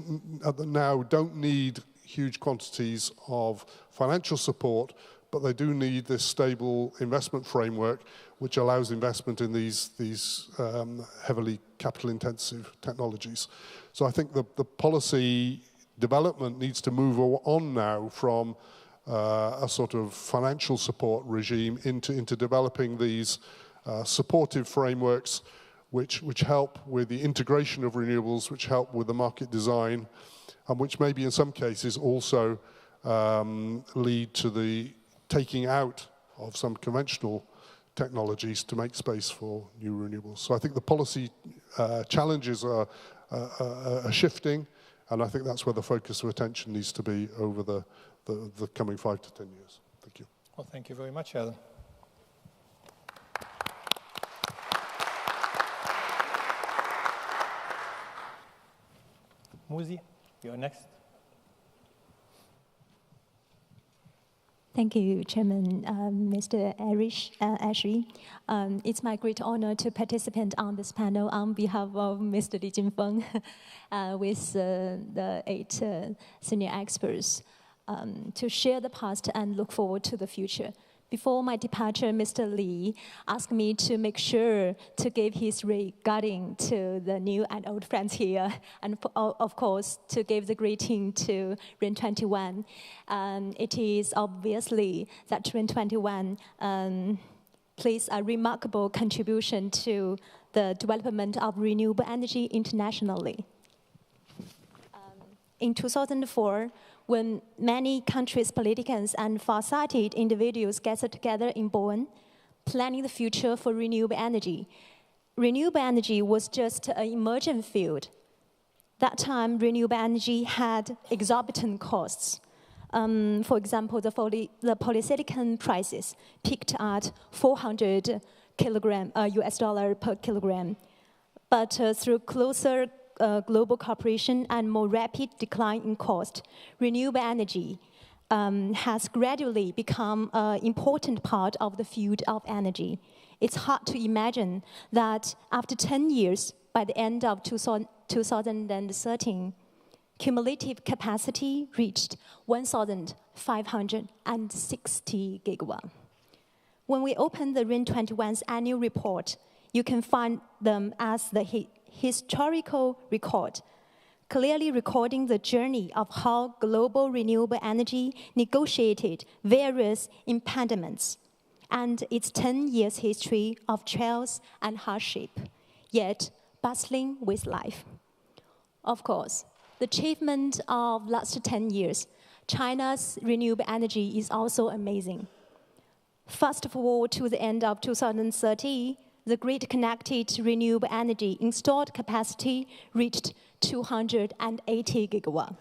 now don't need huge quantities of financial support, but they do need this stable investment framework which allows investment in these heavily capital-intensive technologies. So I think the policy development needs to move on now from a sort of financial support regime into developing these supportive frameworks which help with the integration of renewables, which help with the market design, and which maybe in some cases also lead to the taking out of some conventional technologies to make space for new renewables. So I think the policy challenges are shifting, and I think that's where the focus of attention needs to be over the coming 5 to 10 years. Thank you. Well, thank you very much, Alan. Muzi, you're next. Thank you, Chairman, Mr. Ashley. It's my great honor to participate on this panel on behalf of Mr. Li Jinfeng with the 8 senior experts to share the past and look forward to the future. Before my departure, Mr. Li asked me to make sure to give his regarding to the new and old friends here, and of course, to give the greeting to REN21. It is obviously that REN21 plays a remarkable contribution to the development of renewable energy internationally. In 2004, when many countries' politicians and far-sighted individuals gathered together in Bonn, planning the future for renewable energy was just an emerging field. That time, renewable energy had exorbitant costs. For example, the polysilicon prices peaked at 400 US dollar per kilogram. But through closer global cooperation and more rapid decline in cost, renewable energy has gradually become an important part of the field of energy. It's hard to imagine that after 10 years, by the end of 2013, cumulative capacity reached 1,560 gigawatts. When we open the REN21's annual report, you can find them as the historical record, clearly recording the journey of how global renewable energy negotiated various impediments and its 10 years history of trials and hardship, yet bustling with life. Of course, the achievement of last 10 years, China's renewable energy is also amazing. Fast forward to the end of 2030, the grid-connected renewable energy installed capacity reached 280 gigawatts,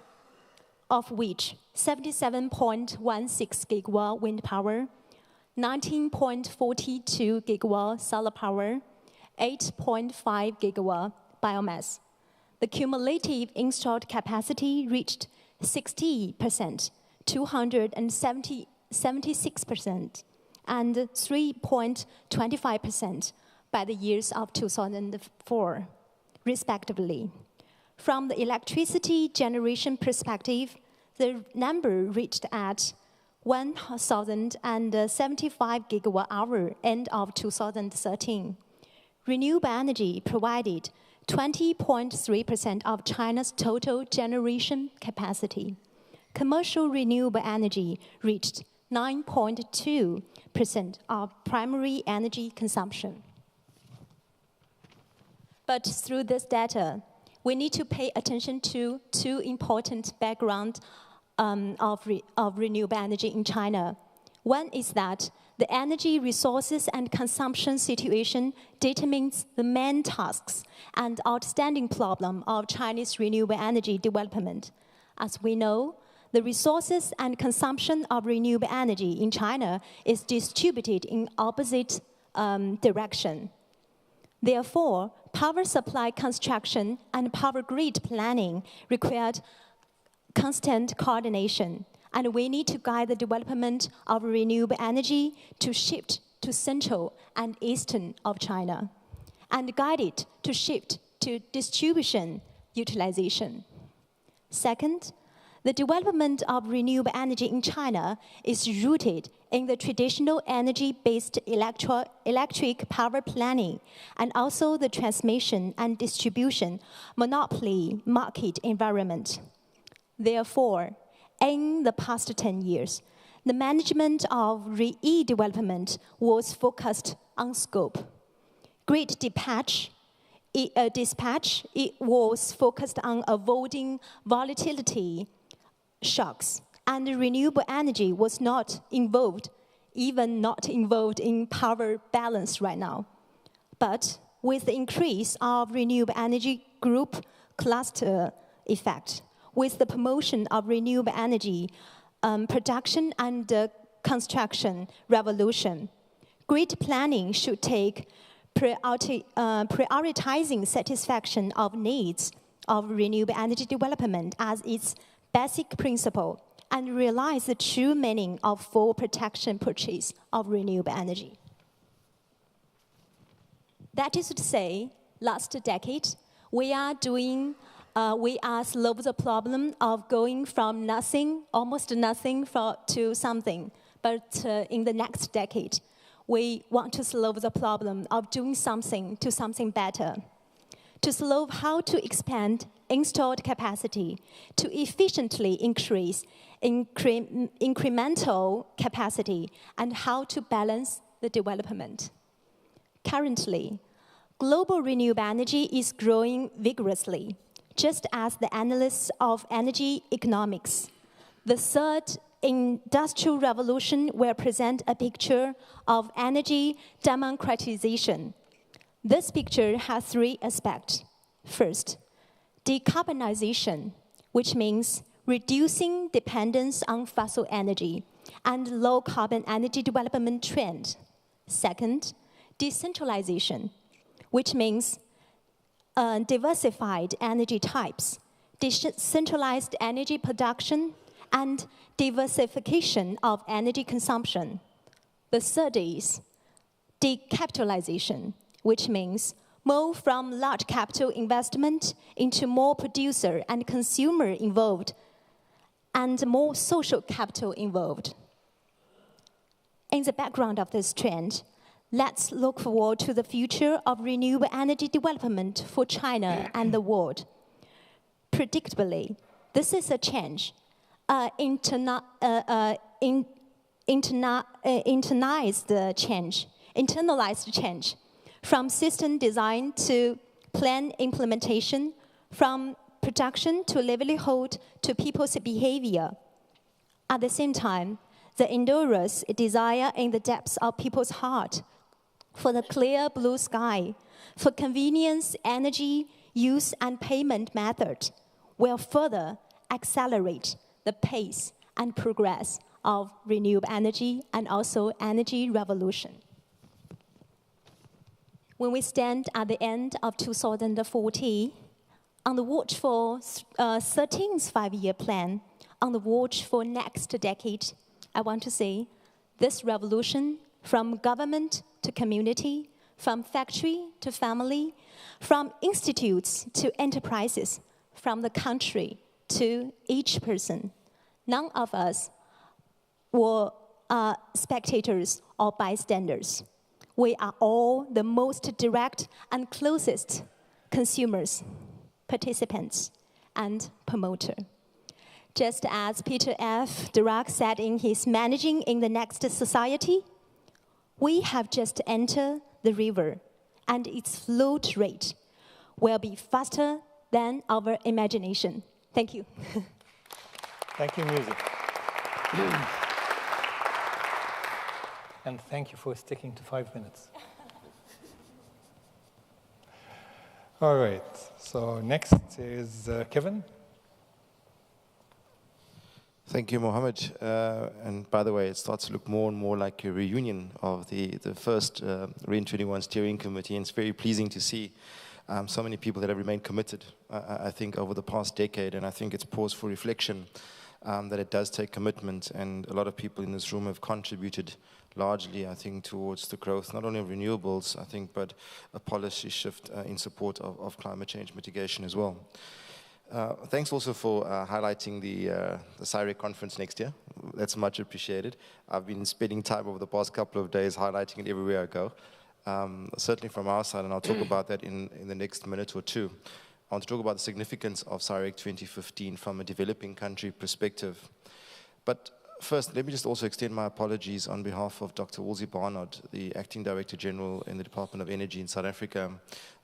of which 77.16 gigawatt wind power, 19.42 gigawatt solar power, 8.5 gigawatt biomass. The cumulative installed capacity reached 60%, 276%, and 3.25% by the years of 2004, respectively. From the electricity generation perspective, the number reached at 1,075 gigawatt-hour end of 2013. Renewable energy provided 20.3% of China's total generation capacity. Commercial renewable energy reached 9.2% of primary energy consumption. But through this data, we need to pay attention to two important backgrounds of renewable energy in China. One is that the energy resources and consumption situation determines the main tasks and outstanding problem of Chinese renewable energy development. As we know, the resources and consumption of renewable energy in China is distributed in opposite direction. Therefore, power supply construction and power grid planning required constant coordination, and we need to guide the development of renewable energy to shift to central and eastern of China, and guide it to shift to distribution utilization. Second, the development of renewable energy in China is rooted in the traditional energy-based electric power planning and also the transmission and distribution monopoly market environment. Therefore, in the past 10 years, the management of e-development was focused on scope. Grid dispatch, it was focused on avoiding volatility shocks, and renewable energy was not involved, even not involved in power balance right now. But with the increase of renewable energy group cluster effect, with the promotion of renewable energy production and construction revolution, grid planning should take prioritizing satisfaction of needs of renewable energy development as its basic principle and realize the true meaning of full protection purchase of renewable energy. That is to say, last decade, we are solving the problem of going from nothing, almost nothing, to something. But in the next decade, we want to solve the problem of doing something to something better. To solve how to expand installed capacity, to efficiently increase incremental capacity, and how to balance the development. Currently, global renewable energy is growing vigorously, just as the analysts of energy economics. The third industrial revolution will present a picture of energy democratization. This picture has three aspects. First, decarbonization, which means reducing dependence on fossil energy and low-carbon energy development trend. Second, decentralization, which means diversified energy types, decentralized energy production, and diversification of energy consumption. The third is decapitalization, which means move from large capital investment into more producer and consumer involved and more social capital involved. In the background of this trend, let's look forward to the future of renewable energy development for China and the world. Predictably, this is a change, internalized change, from system design to plan implementation, from production to livelihood to people's behavior. At the same time, the endurance desire in the depths of people's heart for the clear blue sky, for convenience, energy, use, and payment method will further accelerate the pace and progress of renewable energy and also energy revolution. When we stand at the end of 2040, on the watch for 13th five-year plan, on the watch for next decade, I want to say this revolution from government to community, from factory to family, from institutes to enterprises, from the country to each person. None of us were spectators or bystanders. We are all the most direct and closest consumers, participants, and promoter. Just as Peter F. Dirac said in his Managing in the Next Society, we have just entered the river, and its float rate will be faster than our imagination. Thank you. Thank you, Music. And thank you for sticking to 5 minutes. All right, so next is Kevin. Thank you, Mohammed. And by the way, it starts to look more and more like a reunion of the first REN21 steering committee, and it's very pleasing to see so many people that have remained committed, I think, over the past decade, and I think it's pause for reflection that it does take commitment, and a lot of people in this room have contributed largely, I think, towards the growth, not only of renewables, I think, but a policy shift in support of climate change mitigation as well. Thanks also for highlighting the CIREC conference next year. That's much appreciated. I've been spending time over the past couple of days highlighting it everywhere I go. Certainly from our side, and I'll talk about that in the next minute or two. I want to talk about the significance of CIREC 2015 from a developing country perspective. But first, let me just also extend my apologies on behalf of Dr. Wolsey Barnard, the Acting Director General in the Department of Energy in South Africa,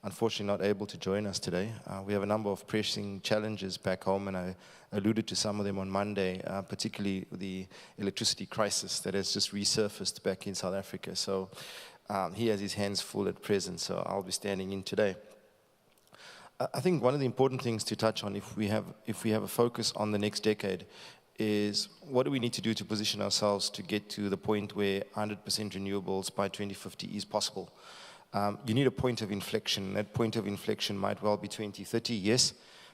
unfortunately not able to join us today. We have a number of pressing challenges back home, and I alluded to some of them on Monday, particularly the electricity crisis that has just resurfaced back in South Africa. So he has his hands full at present, so I'll be standing in today. I think one of the important things to touch on if we have a focus on the next decade is what do we need to do to position ourselves to get to the point where 100% renewables by 2050 is possible. You need a point of inflection. That point of inflection might well be 2030, yes,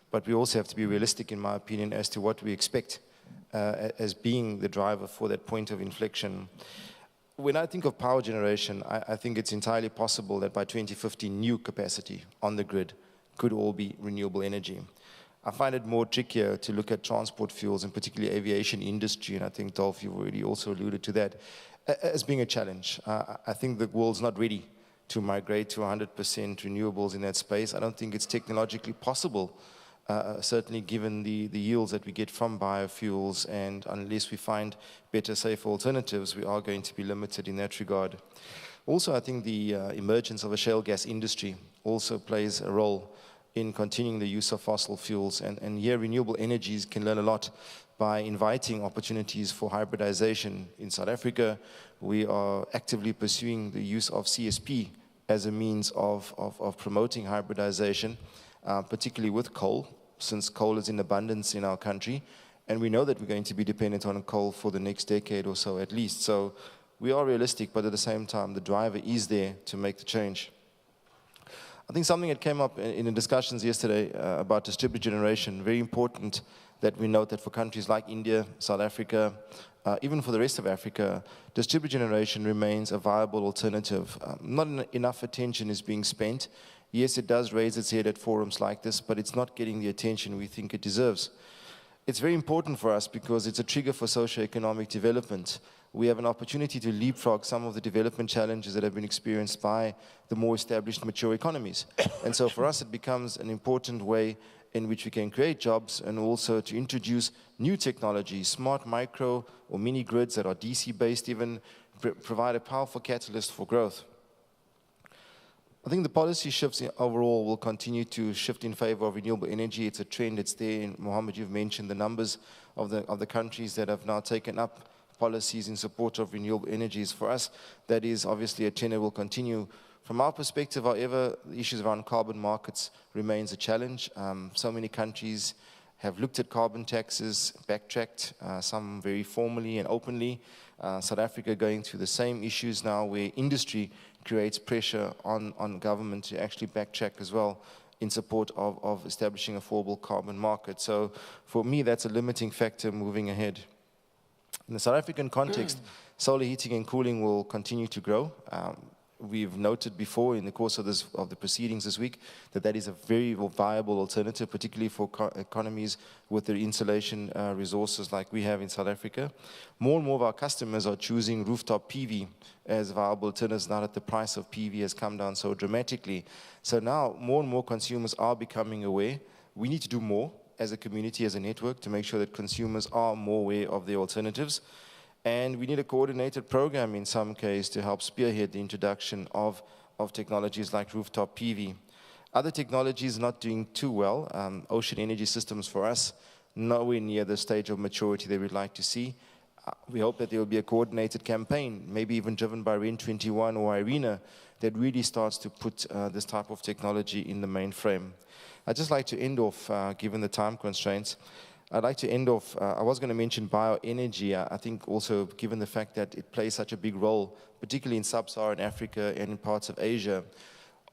but we also have to be realistic, in my opinion, as to what we expect as being the driver for that point of inflection. When I think of power generation, I think it's entirely possible that by 2050, new capacity on the grid could all be renewable energy. I find it more trickier to look at transport fuels, and particularly aviation industry, and I think, Dolph, you've already also alluded to that, as being a challenge. I think the world's not ready to migrate to 100% renewables in that space. I don't think it's technologically possible certainly given the yields that we get from biofuels, and unless we find better, safer alternatives, we are going to be limited in that regard. Also, I think the emergence of a shale gas industry also plays a role in continuing the use of fossil fuels, and here renewable energies can learn a lot by inviting opportunities for hybridization. In South Africa, we are actively pursuing the use of CSP as a means of promoting hybridization, particularly with coal, since coal is in abundance in our country, and we know that we're going to be dependent on coal for the next decade or so at least. So we are realistic, but at the same time, the driver is there to make the change. I think something that came up in the discussions yesterday about distributed generation, very important that we note that for countries like India, South Africa, even for the rest of Africa, distributed generation remains a viable alternative. Not enough attention is being spent. Yes, it does raise its head at forums like this, but it's not getting the attention we think it deserves. It's very important for us because it's a trigger for socio-economic development. We have an opportunity to leapfrog some of the development challenges that have been experienced by the more established, mature economies. And so for us, it becomes an important way in which we can create jobs and also to introduce new technologies, smart micro or mini grids that are DC-based even, provide a powerful catalyst for growth. I think the policy shifts overall will continue to shift in favor of renewable energy. It's a trend that's there. And Mohammed, you've mentioned the numbers of the countries that have now taken up policies in support of renewable energies. For us, that is obviously a trend that will continue. From our perspective, however, the issues around carbon markets remains a challenge. So many countries have looked at carbon taxes, backtracked, some very formally and openly. South Africa going through the same issues now where industry creates pressure on government to actually backtrack as well in support of establishing a affordable carbon market. So for me, that's a limiting factor moving ahead. In the South African context, solar heating and cooling will continue to grow. We've noted before in the course of the proceedings this week that is a very viable alternative, particularly for economies with their insulation resources like we have in South Africa. More and more of our customers are choosing rooftop PV as viable alternatives now that the price of PV has come down so dramatically. So now more and more consumers are becoming aware. We need to do more as a community, as a network, to make sure that consumers are more aware of the alternatives. And we need a coordinated program in some case to help spearhead the introduction of technologies like rooftop PV. Other technologies not doing too well. Ocean energy systems for us, nowhere near the stage of maturity that we'd like to see. We hope that there will be a coordinated campaign, maybe even driven by REN21 or IRENA, that really starts to put this type of technology in the mainframe. I'd just like to end off, given the time constraints, I'd like to end off, I was going to mention bioenergy. I think also given the fact that it plays such a big role, particularly in sub-Saharan Africa and in parts of Asia,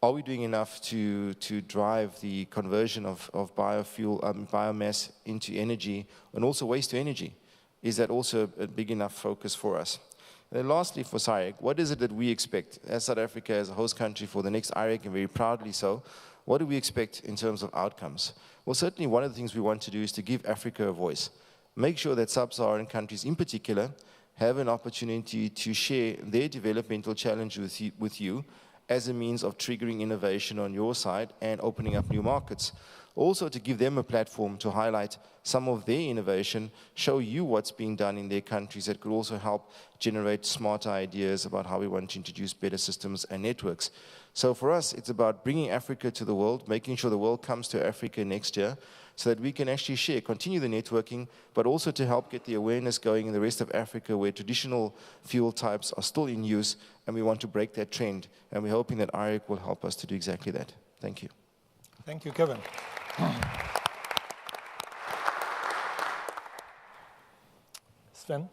are we doing enough to drive the conversion of biofuel, biomass into energy and also waste to energy? Is that also a big enough focus for us? And then lastly, for SAIREC, what is it that we expect as South Africa, as a host country for the next IREC, and very proudly so? What do we expect in terms of outcomes? Well, certainly one of the things we want to do is to give Africa a voice. Make sure that sub-Saharan countries in particular have an opportunity to share their developmental challenge with you as a means of triggering innovation on your side and opening up new markets. Also to give them a platform to highlight some of their innovation, show you what's being done in their countries that could also help generate smarter ideas about how we want to introduce better systems and networks. So for us, it's about bringing Africa to the world, making sure the world comes to Africa next year so that we can actually share, continue the networking, but also to help get the awareness going in the rest of Africa where traditional fuel types are still in use, and we want to break that trend. And we're hoping that IREC will help us to do exactly that. Thank you. Thank you, Kevin. Sven?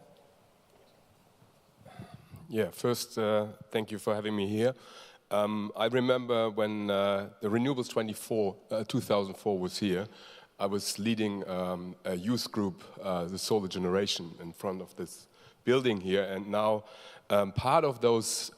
Yeah, first, thank you for having me here. I remember when the Renewables 2004 was here, I was leading a youth group, the Solar Generation, in front of this building here, and now part of those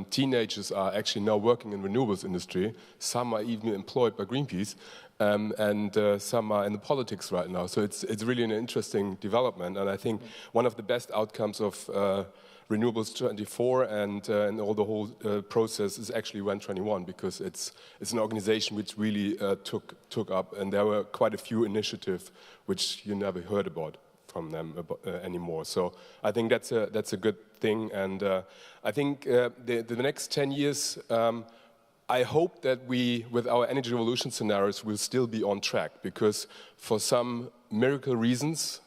teenagers are actually now working in renewables industry. Some are even employed by Greenpeace, and some are in the politics right now. So it's really an interesting development, and I think one of the best outcomes of Renewables 24 and all the whole process is actually REN21, because it's an organization which really took up, and there were quite a few initiatives which you never heard about from them anymore. So I think that's a good thing, and I think the next 10 years, I hope that we, with our energy revolution scenarios, will still be on track, because for some miracle reasons,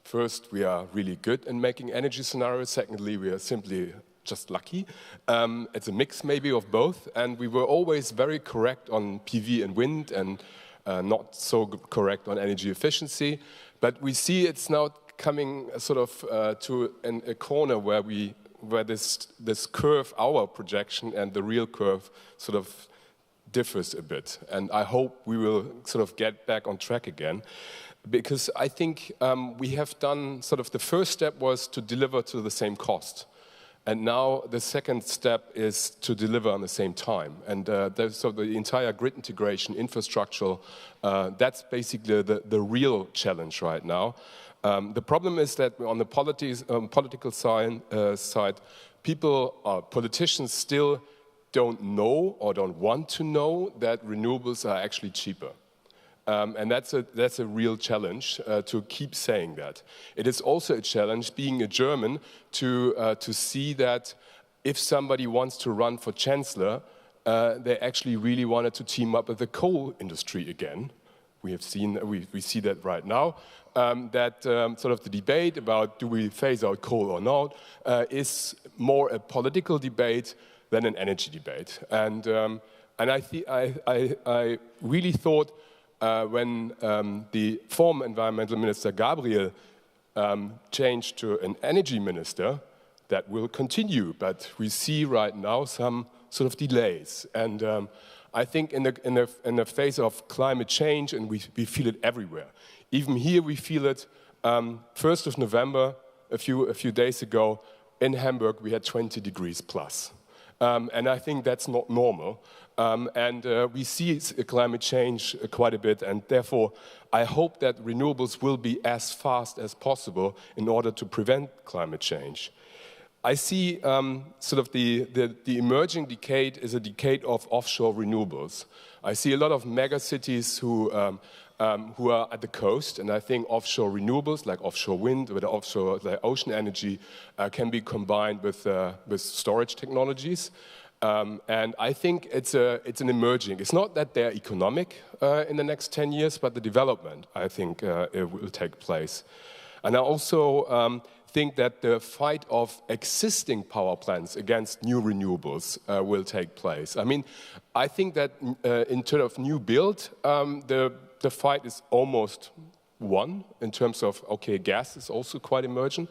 first, we are really good in making energy scenarios. Secondly, we are simply just lucky. It's a mix maybe of both, and we were always very correct on PV and wind, and not so correct on energy efficiency. But we see it's now coming sort of to a corner where this curve, our projection, and the real curve sort of differs a bit. And I hope we will sort of get back on track again, because I think we have done sort of the first step was to deliver to the same cost. And now the second step is to deliver on the same time. And so the entire grid integration, infrastructural, that's basically the real challenge right now. The problem is that on the political side, politicians still don't know or don't want to know that renewables are actually cheaper. And that's a real challenge to keep saying that. It is also a challenge, being a German, to see that if somebody wants to run for chancellor, they actually really wanted to team up with the coal industry again. We see that right now. That sort of the debate about do we phase out coal or not is more a political debate than an energy debate. And I really thought. When the former environmental minister Gabriel changed to an energy minister, that will continue. But we see right now some sort of delays. And I think in the face of climate change, and we feel it everywhere. Even here we feel it. 1st of November, a few days ago, in Hamburg we had 20 degrees plus. And I think that's not normal. We see climate change quite a bit, and therefore I hope that renewables will be as fast as possible in order to prevent climate change. I see sort of the emerging decade is a decade of offshore renewables. I see a lot of mega cities who are at the coast, and I think offshore renewables, like offshore wind or offshore ocean energy, can be combined with storage technologies. And I think it's an emerging. It's not that they're economic in the next 10 years, but the development, I think, it will take place. And I also think that the fight of existing power plants against new renewables will take place. I mean, I think that in terms of new build, the fight is almost won in terms of, okay, gas is also quite emergent,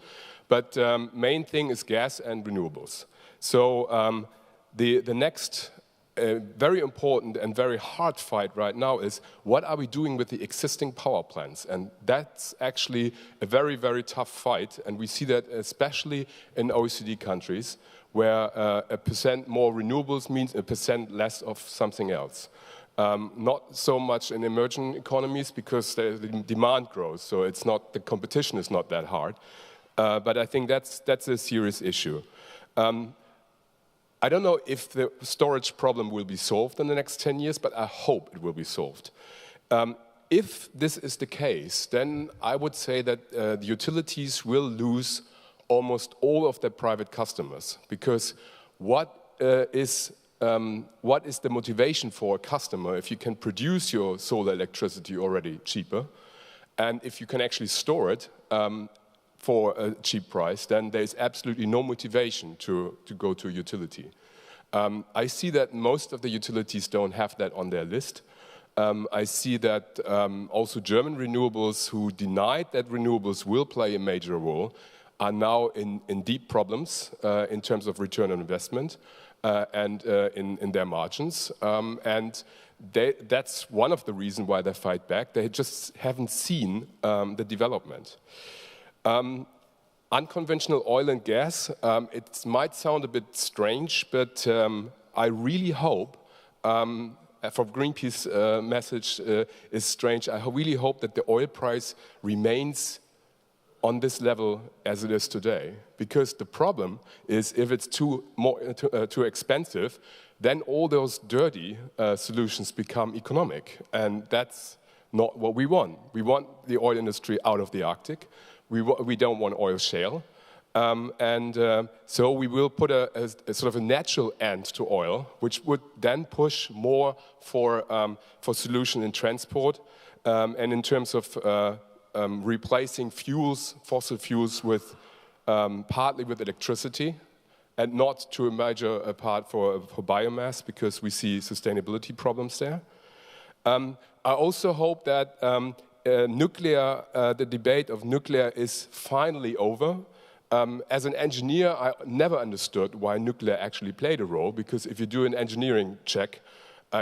but main thing is gas and renewables. So the next very important and very hard fight right now is what are we doing with the existing power plants? And that's actually a very, very tough fight. And we see that especially in OECD countries, where 1% more renewables means 1% less of something else. Not so much in emerging economies because the demand grows, so it's not, the competition is not that hard. But I think that's a serious issue. I don't know if the storage problem will be solved in the next 10 years, but I hope it will be solved. If this is the case, then I would say that the utilities will lose almost all of their private customers, because what is the motivation for a customer if you can produce your solar electricity already cheaper, and if you can actually store it for a cheap price, then there's absolutely no motivation to go to a utility. I see that most of the utilities don't have that on their list. I see that also German renewables who denied that renewables will play a major role are now in deep problems in terms of return on investment and in their margins. And that's one of the reasons why they fight back. They just haven't seen the development. Unconventional oil and gas, it might sound a bit strange, but I really hope, from Greenpeace message is strange, I really hope that the oil price remains on this level as it is today. Because the problem is if it's too expensive, then all those dirty solutions become economic. And that's not what we want. We want the oil industry out of the Arctic. We don't want oil shale. So we will put a sort of a natural end to oil, which would then push more for solution in transport and in terms of replacing fuels, fossil fuels, with partly with electricity, and not to a major part for biomass, because we see sustainability problems there. I also hope that nuclear, the debate of nuclear is finally over. As an engineer, I never understood why nuclear actually played a role, because if you do an engineering check,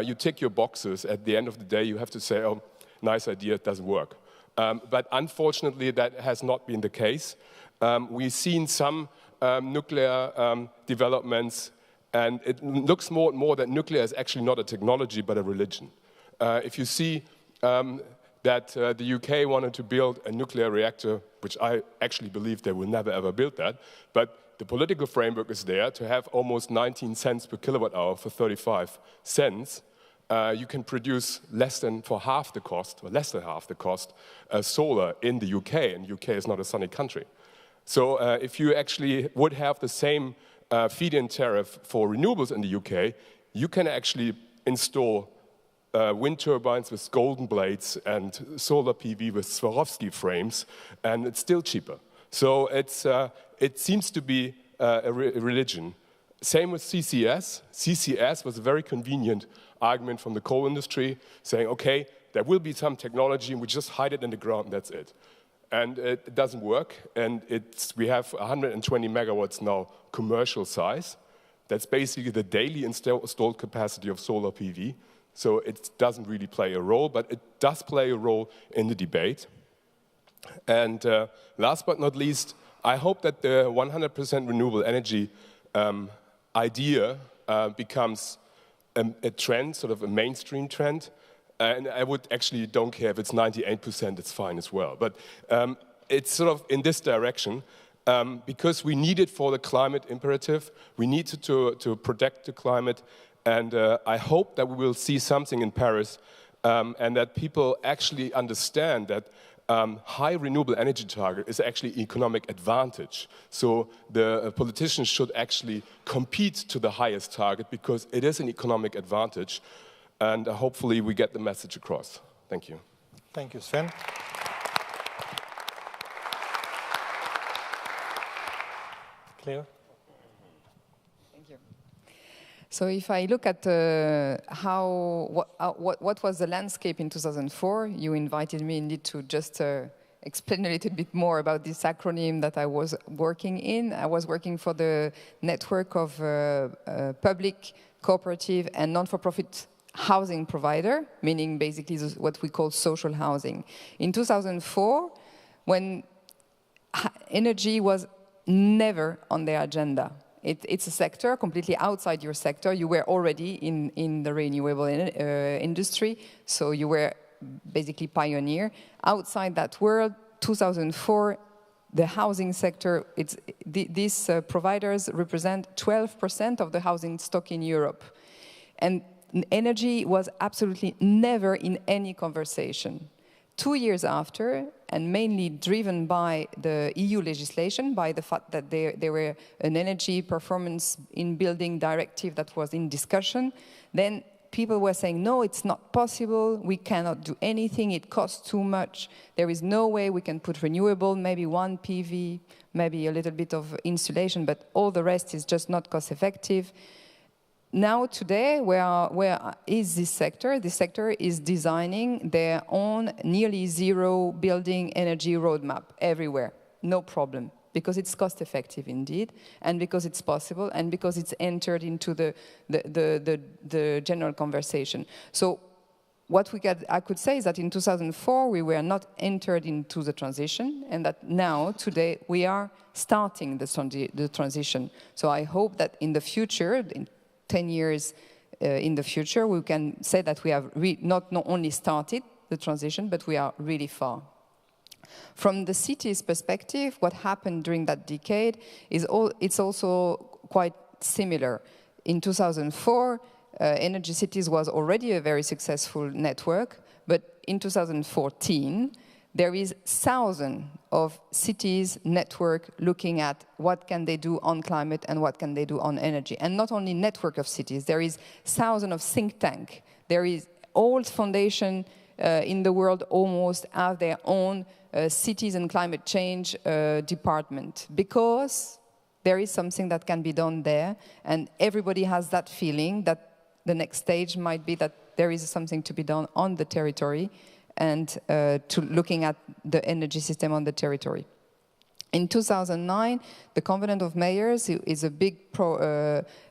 you tick your boxes. At the end of the day, you have to say, oh, nice idea, it doesn't work. But unfortunately, that has not been the case. We've seen some nuclear developments, and it looks more and more that nuclear is actually not a technology, but a religion. If you see that the UK wanted to build a nuclear reactor, which I actually believe they will never ever build that, but the political framework is there to have almost 19 cents per kilowatt hour for 35 cents. You can produce less than half the cost solar in the UK, and the UK is not a sunny country. So if you actually would have the same feed-in tariff for renewables in the UK, you can actually install wind turbines with golden blades and solar PV with Swarovski frames, and it's still cheaper. So it seems to be a religion. Same with CCS. CCS was a very convenient argument from the coal industry, saying, okay, there will be some technology, and we just hide it in the ground, and that's it. And it doesn't work, and we have 120 megawatts now commercial size. That's basically the daily installed capacity of solar PV. So it doesn't really play a role, but it does play a role in the debate. And last but not least, I hope that the 100% renewable energy idea becomes a trend, sort of a mainstream trend. And I would actually don't care if it's 98%, it's fine as well. But it's sort of in this direction, because we need it for the climate imperative. We need to protect the climate. And I hope that we will see something in Paris, and that people actually understand that high renewable energy target is actually economic advantage. So the politicians should actually compete to the highest target, because it is an economic advantage. And hopefully we get the message across. Thank you. Thank you, Sven. Claire? So if I look at what was the landscape in 2004, you invited me indeed to just explain a little bit more about this acronym that I was working in. I was working for the network of public, cooperative, and non-for-profit housing provider, meaning basically what we call social housing. In 2004, when energy was never on their agenda. It's a sector completely outside your sector. You were already in the renewable industry, so you were basically pioneer. Outside that world, 2004, the housing sector, these providers represent 12% of the housing stock in Europe. And energy was absolutely never in any conversation. 2 years after, and mainly driven by the EU legislation, by the fact that there were an energy performance in building directive that was in discussion, then people were saying, no, it's not possible, we cannot do anything, it costs too much, there is no way we can put renewable, maybe one PV, maybe a little bit of insulation, but all the rest is just not cost effective. Now, today, where is this sector? This sector is designing their own nearly zero building energy roadmap everywhere. No problem, because it's cost effective indeed, and because it's possible, and because it's entered into the general conversation. So what I could say is that in 2004, we were not entered into the transition, and that now, today, we are starting the transition. So I hope that in the future, 10 years in the future, we can say that we have not only started the transition, but we are really far. From the city's perspective, what happened during that decade is it's also quite similar. In 2004, Energy Cities was already a very successful network, but in 2014, there is thousands of cities network looking at what can they do on climate and what can they do on energy. And not only network of cities, there is thousands of think tank. There is all foundation in the world almost have their own cities and climate change department, because there is something that can be done there, and everybody has that feeling that the next stage might be that there is something to be done on the territory and to looking at the energy system on the territory. In 2009, the Covenant of Mayors is a big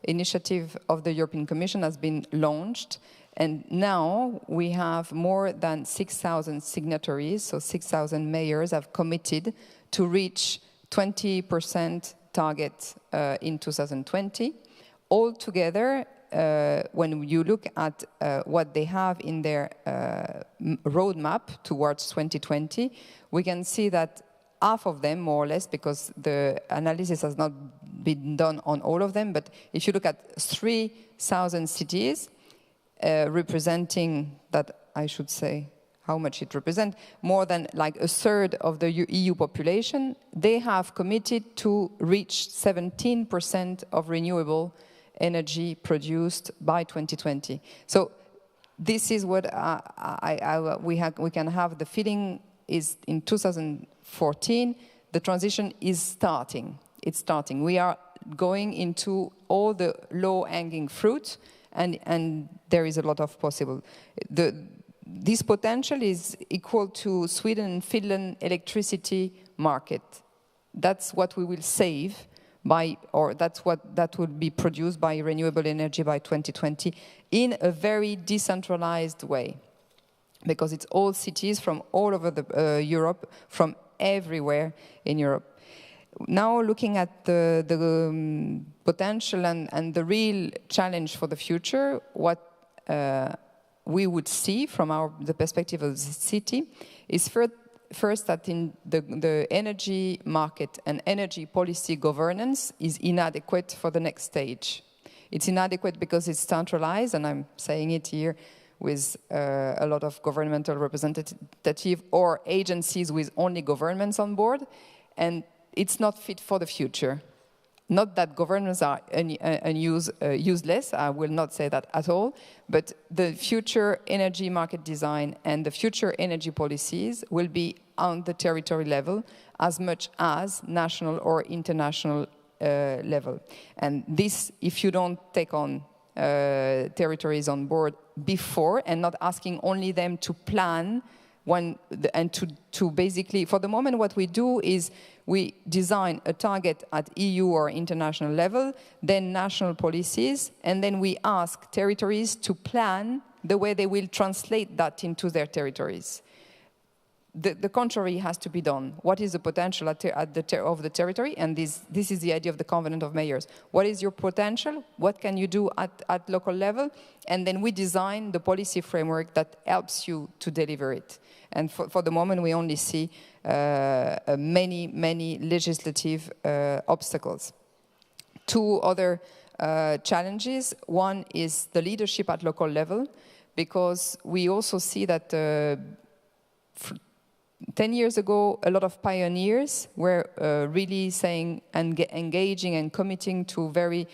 initiative of the European Commission, has been launched. And now we have more than 6,000 signatories, so 6,000 mayors have committed to reach 20% target in 2020. Altogether, when you look at what they have in their roadmap towards 2020, we can see that half of them, more or less, because the analysis has not been done on all of them, but if you look at 3,000 cities, representing that, I should say, how much it represents, more than like a third of the EU population, they have committed to reach 17% of renewable energy produced by 2020. So this is what we can have the feeling is in 2014, the transition is starting. It's starting. We are going into all the low-hanging fruit, and there is a lot of possible. This potential is equal to Sweden and Finland electricity market. That's what we will save by, or that will be produced by renewable energy by 2020 in a very decentralized way, because it's all cities from all over Europe, from everywhere in Europe. Now looking at the potential and the real challenge for the future, what we would see from the perspective of the city is first that in the energy market and energy policy governance is inadequate for the next stage. It's inadequate because it's centralized, and I'm saying it here with a lot of governmental representative or agencies with only governments on board, and it's not fit for the future. Not that governments are useless, I will not say that at all, but the future energy market design and the future energy policies will be on the territory level as much as national or international level. And this, if you don't take on territories on board before and not asking only them to plan and to basically, for the moment, what we do is we design a target at EU or international level, then national policies, and then we ask territories to plan the way they will translate that into their territories. The contrary has to be done. What is the potential of the territory? And this is the idea of the Covenant of Mayors. What is your potential? What can you do at local level? And then we design the policy framework that helps you to deliver it. And for the moment, we only see many legislative obstacles. Two other challenges. One is the leadership at local level, because we also see that 10 years ago, a lot of pioneers were really saying and engaging and committing to very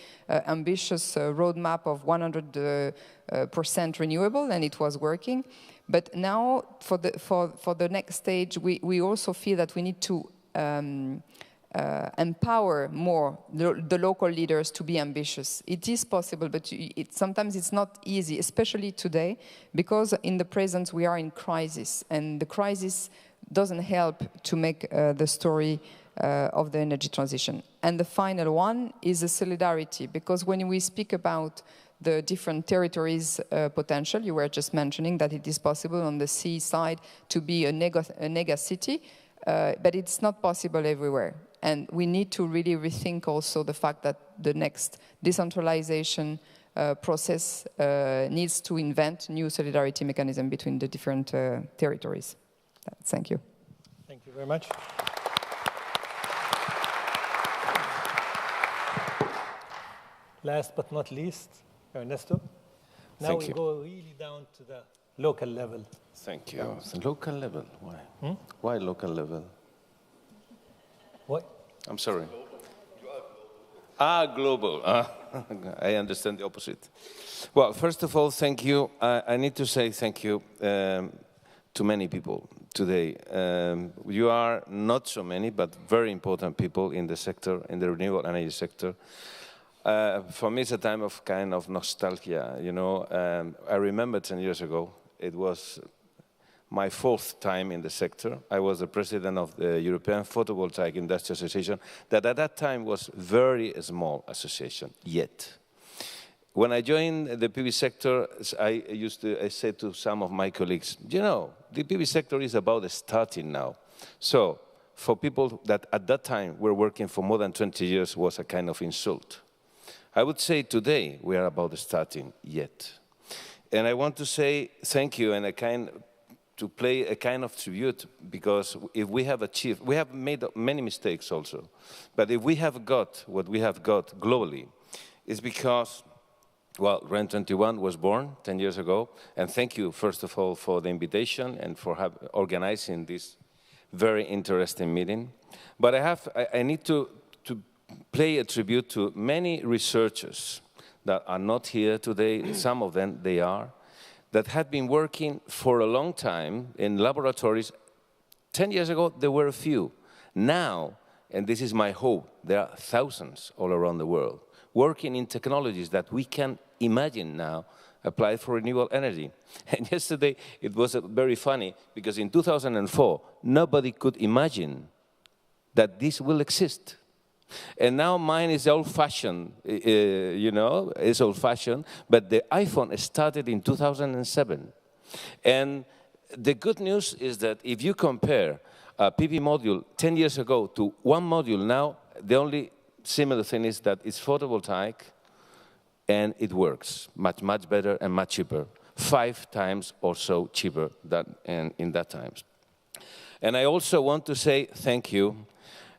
ambitious roadmap of 100% renewable, and it was working. But now, for the next stage, we also feel that we need to empower more the local leaders to be ambitious. It is possible, but sometimes it's not easy, especially today, because in the present we are in crisis, and the crisis doesn't help to make the story of the energy transition. And the final one is the solidarity, because when we speak about the different territories' potential, you were just mentioning that it is possible on the sea side to be a mega city, but it's not possible everywhere. And we need to really rethink also the fact that the next decentralization process needs to invent new solidarity mechanism between the different territories. Thank you. Thank you. you very much. Last but not least, Ernesto. Now we go really down to the local level. Thank you. The local level, why? Why local level? What? I'm sorry. Global. I understand the opposite. Well, first of all, thank you. I need to say thank you to many people today. You are not so many, but very important people in the sector, in the renewable energy sector. For me, it's a time of kind of nostalgia, you know. I remember 10 years ago, it was my 4th time in the sector. I was the president of the European Photovoltaic Industry Association, that at that time was very small association, yet. When I joined the PV sector, I said to some of my colleagues, you know, the PV sector is about starting now. So for people that at that time were working for more than 20 years was a kind of insult. I would say today we are about starting yet. And I want to say thank you and to play a kind of tribute, because if we have achieved, we have made many mistakes also, but if we have got what we have got globally, it's because, well, REN21 was born 10 years ago, and thank you, first of all, for the invitation and for organizing this very interesting meeting. But I need to pay a tribute to many researchers that are not here today, some of them they are, that had been working for a long time in laboratories. 10 years ago, there were a few. Now, and this is my hope, there are thousands all around the world working in technologies that we can imagine now applied for renewable energy. And yesterday, it was very funny, because in 2004, nobody could imagine that this will exist. And now mine is old-fashioned, you know, it's old-fashioned, but the iPhone started in 2007. And the good news is that if you compare a PV module 10 years ago to one module now, the only similar thing is that it's photovoltaic and it works much, much better and much cheaper, 5 times or so cheaper than in that times. And I also want to say thank you,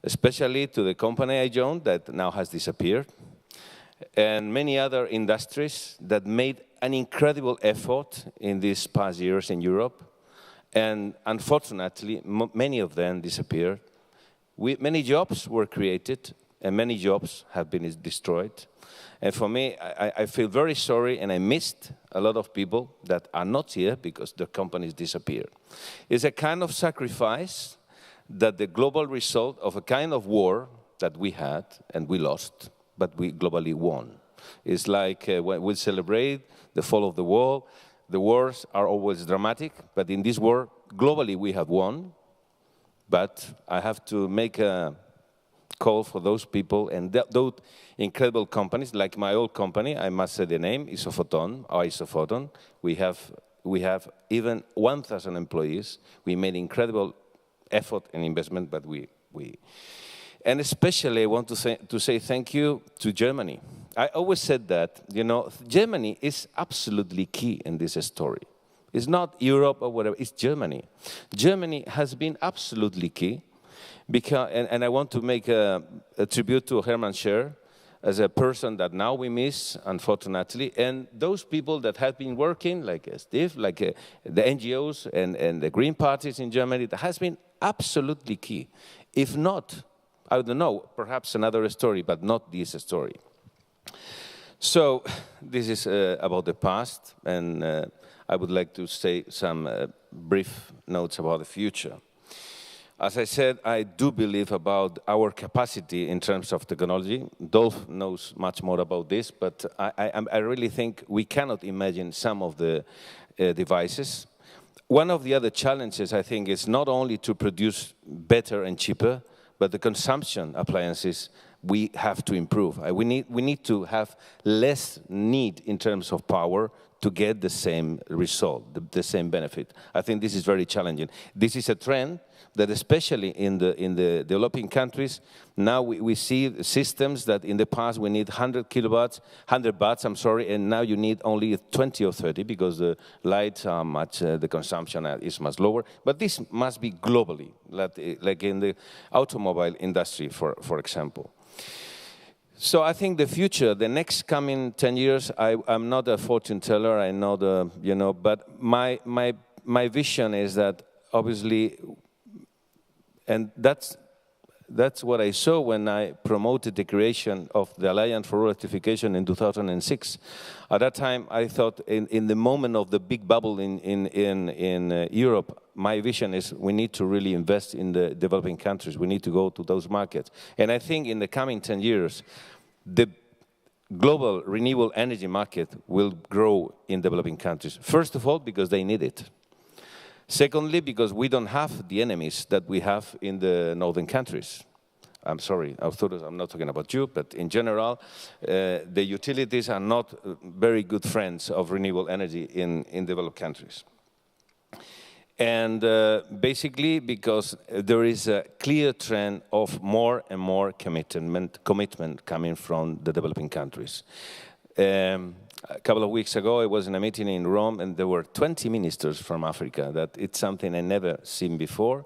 especially to the company I joined that now has disappeared, and many other industries that made an incredible effort in these past years in Europe. And unfortunately, many of them disappeared. Many jobs were created, and many jobs have been destroyed. And for me, I feel very sorry, and I missed a lot of people that are not here because their companies disappeared. It's a kind of sacrifice that the global result of a kind of war that we had and we lost, but we globally won. It's like when we celebrate the fall of the wall, the wars are always dramatic, but in this war, globally we have won. But I have to make a call for those people and those incredible companies, like my old company, I must say the name, Isophoton. We have even 1,000 employees. We made incredible effort and investment, but and especially I want to say thank you to Germany. I always said that, you know, Germany is absolutely key in this story. It's not Europe or whatever, it's Germany. Germany has been absolutely key, because, and I want to make a tribute to Hermann Scher as a person that now we miss, unfortunately, and those people that have been working, like Steve, like the NGOs and the Green parties in Germany, that has been absolutely key. If not, I don't know, perhaps another story, but not this story. So this is about the past, and I would like to say some brief notes about the future. As I said, I do believe about our capacity in terms of technology. Dolph knows much more about this, but I really think we cannot imagine some of the devices. One of the other challenges, I think, is not only to produce better and cheaper, but the consumption appliances we have to improve. We need to have less need in terms of power to get the same result, the same benefit. I think this is very challenging. This is a trend that especially in the developing countries, now we see systems that in the past we need 100 watts, and now you need only 20 or 30 because the lights are much, the consumption is much lower. But this must be globally, like in the automobile industry, for example. So I think the future, the next coming 10 years, I'm not a fortune teller, I know but my vision is that obviously, and that's what I saw when I promoted the creation of the Alliance for Rural Electrification in 2006. At that time, I thought in the moment of the big bubble in Europe, my vision is we need to really invest in the developing countries. We need to go to those markets. And I think in the coming 10 years, the global renewable energy market will grow in developing countries. First of all, because they need it. Secondly, because we don't have the enemies that we have in the northern countries. I'm sorry, I'm not talking about you, but in general, the utilities are not very good friends of renewable energy in developed countries. And basically because there is a clear trend of more and more commitment coming from the developing countries. A couple of weeks ago, I was in a meeting in Rome, and there were 20 ministers from Africa. That it's something I never seen before.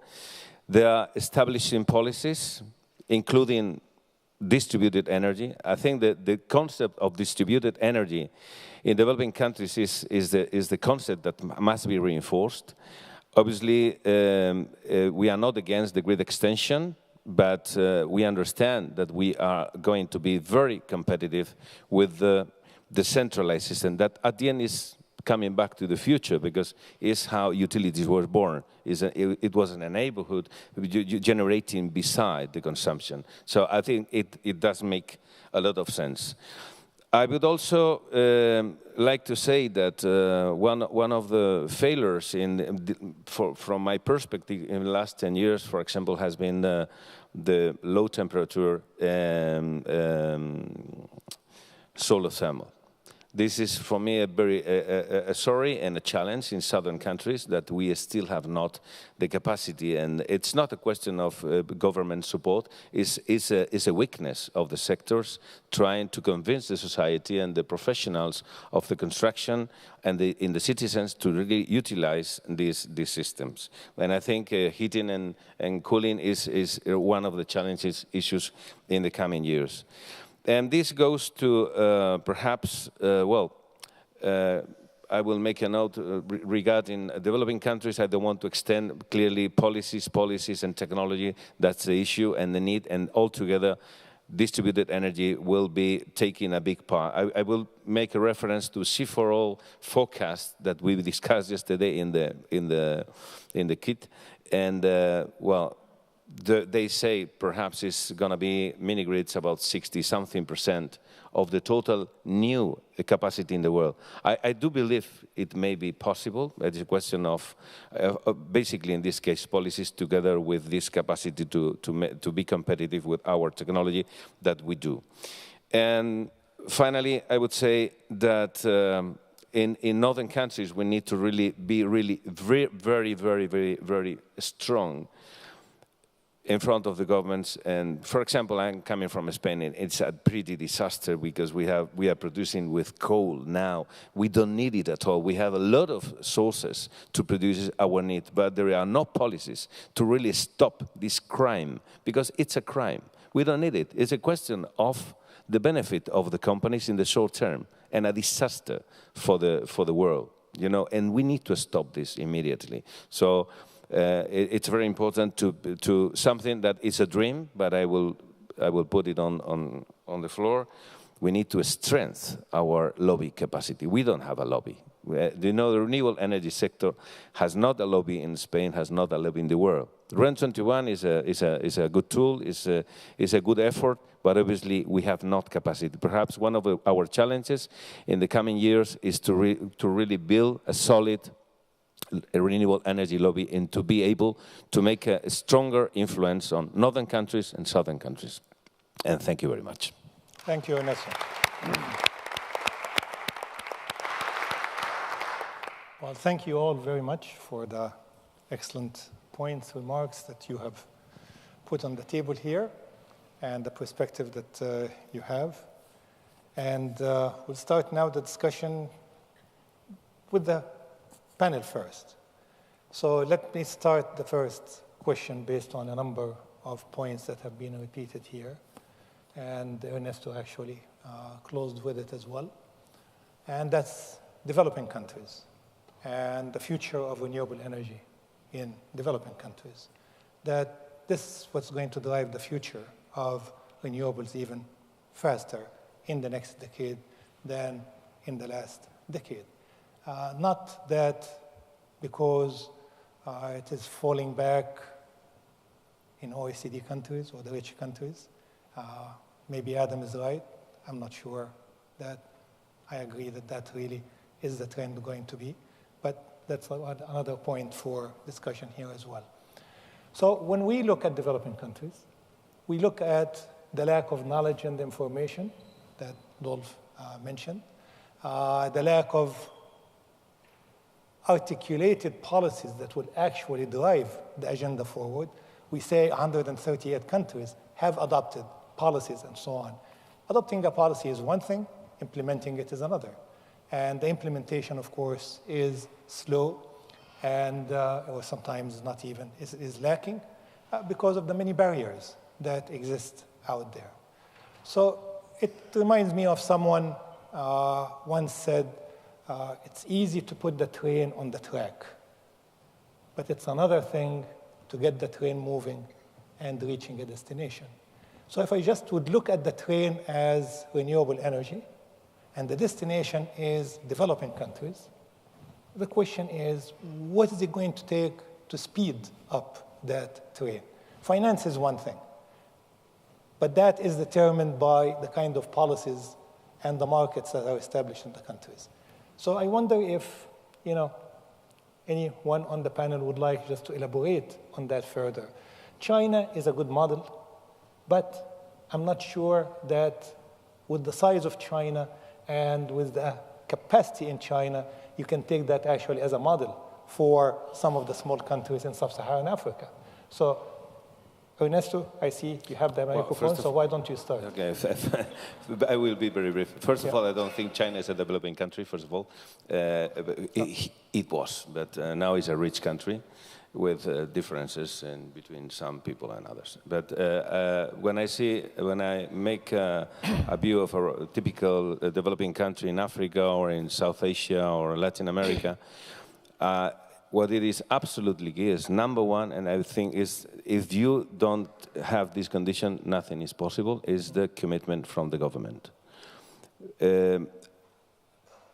They are establishing policies, including distributed energy. I think that the concept of distributed energy in developing countries is the concept that must be reinforced. Obviously, we are not against the grid extension, but we understand that we are going to be very competitive with the centralized system that at the end is coming back to the future because it's how utilities were born. It was in a neighborhood generating beside the consumption. So I think it does make a lot of sense. I would also like to say that one of the failures from my perspective in the last 10 years, for example, has been the low temperature solar thermal. This is, for me, a sorry and a challenge in southern countries that we still have not the capacity. And it's not a question of government support. It's a weakness of the sectors trying to convince the society and the professionals of the construction and the citizens to really utilize these systems. And I think heating and cooling is one of the challenges issues in the coming years. And this goes to perhaps, I will make a note regarding developing countries. I don't want to extend clearly policies and technology. That's the issue and the need. And altogether, distributed energy will be taking a big part. I will make a reference to C4All forecast that we discussed yesterday in the kit. And they say perhaps it's going to be mini-grids about 60-something% of the total new capacity in the world. I do believe it may be possible. It's a question of, basically in this case, policies together with this capacity to be competitive with our technology that we do. And finally, I would say that in northern countries, we need to really be very strong in front of the governments. And for example, I'm coming from Spain, and it's a pretty disaster because we are producing with coal now. We don't need it at all. We have a lot of sources to produce our need, but there are no policies to really stop this crime because it's a crime. We don't need it. It's a question of the benefit of the companies in the short term and a disaster for the world, and we need to stop this immediately. So it's very important to something that is a dream, but I will put it on the floor. We need to strengthen our lobby capacity. We don't have a lobby. The renewable energy sector has not a lobby in Spain, has not a lobby in the world. REN21 is a good tool, is a good effort, but obviously we have not capacity. Perhaps one of our challenges in the coming years is to really build a solid renewable energy lobby and to be able to make a stronger influence on northern countries and southern countries. And thank you very much. Thank you, Ernesto. Well, thank you all very much for the excellent points, remarks that you have put on the table here and the perspective that you have. And we'll start now the discussion with the panel first. So let me start the first question based on a number of points that have been repeated here. And Ernesto actually closed with it as well. And that's developing countries and the future of renewable energy in developing countries. That this is what's going to drive the future of renewables even faster in the next decade than in the last decade. Not that because it is falling back in OECD countries or the rich countries. Maybe Adam is right. I'm not sure that I agree that that really is the trend going to be. But that's another point for discussion here as well. So when we look at developing countries, we look at the lack of knowledge and information that Dolph mentioned, the lack of articulated policies that would actually drive the agenda forward. We say 138 countries have adopted policies and so on. Adopting a policy is one thing, implementing it is another. And the implementation, of course, is slow and or sometimes not even, is lacking because of the many barriers that exist out there. So it reminds me of someone once said, it's easy to put the train on the track, but it's another thing to get the train moving and reaching a destination. So if I just would look at the train as renewable energy, and the destination is developing countries, the question is, what is it going to take to speed up that train? Finance is one thing, but that is determined by the kind of policies and the markets that are established in the countries. So I wonder if, anyone on the panel would like just to elaborate on that further. China is a good model, but I'm not sure that with the size of China and with the capacity in China, you can take that actually as a model for some of the small countries in sub-Saharan Africa. So, Ernesto, I see you have the microphone, so why don't you start? Okay, I will be very brief. First of all, I don't think China is a developing country, first of all. It was, but now it's a rich country with differences in between some people and others. But when I make a view of a typical developing country in Africa or in South Asia or Latin America, what it is absolutely is, number one, and I think is, if you don't have this condition, nothing is possible, is the commitment from the government.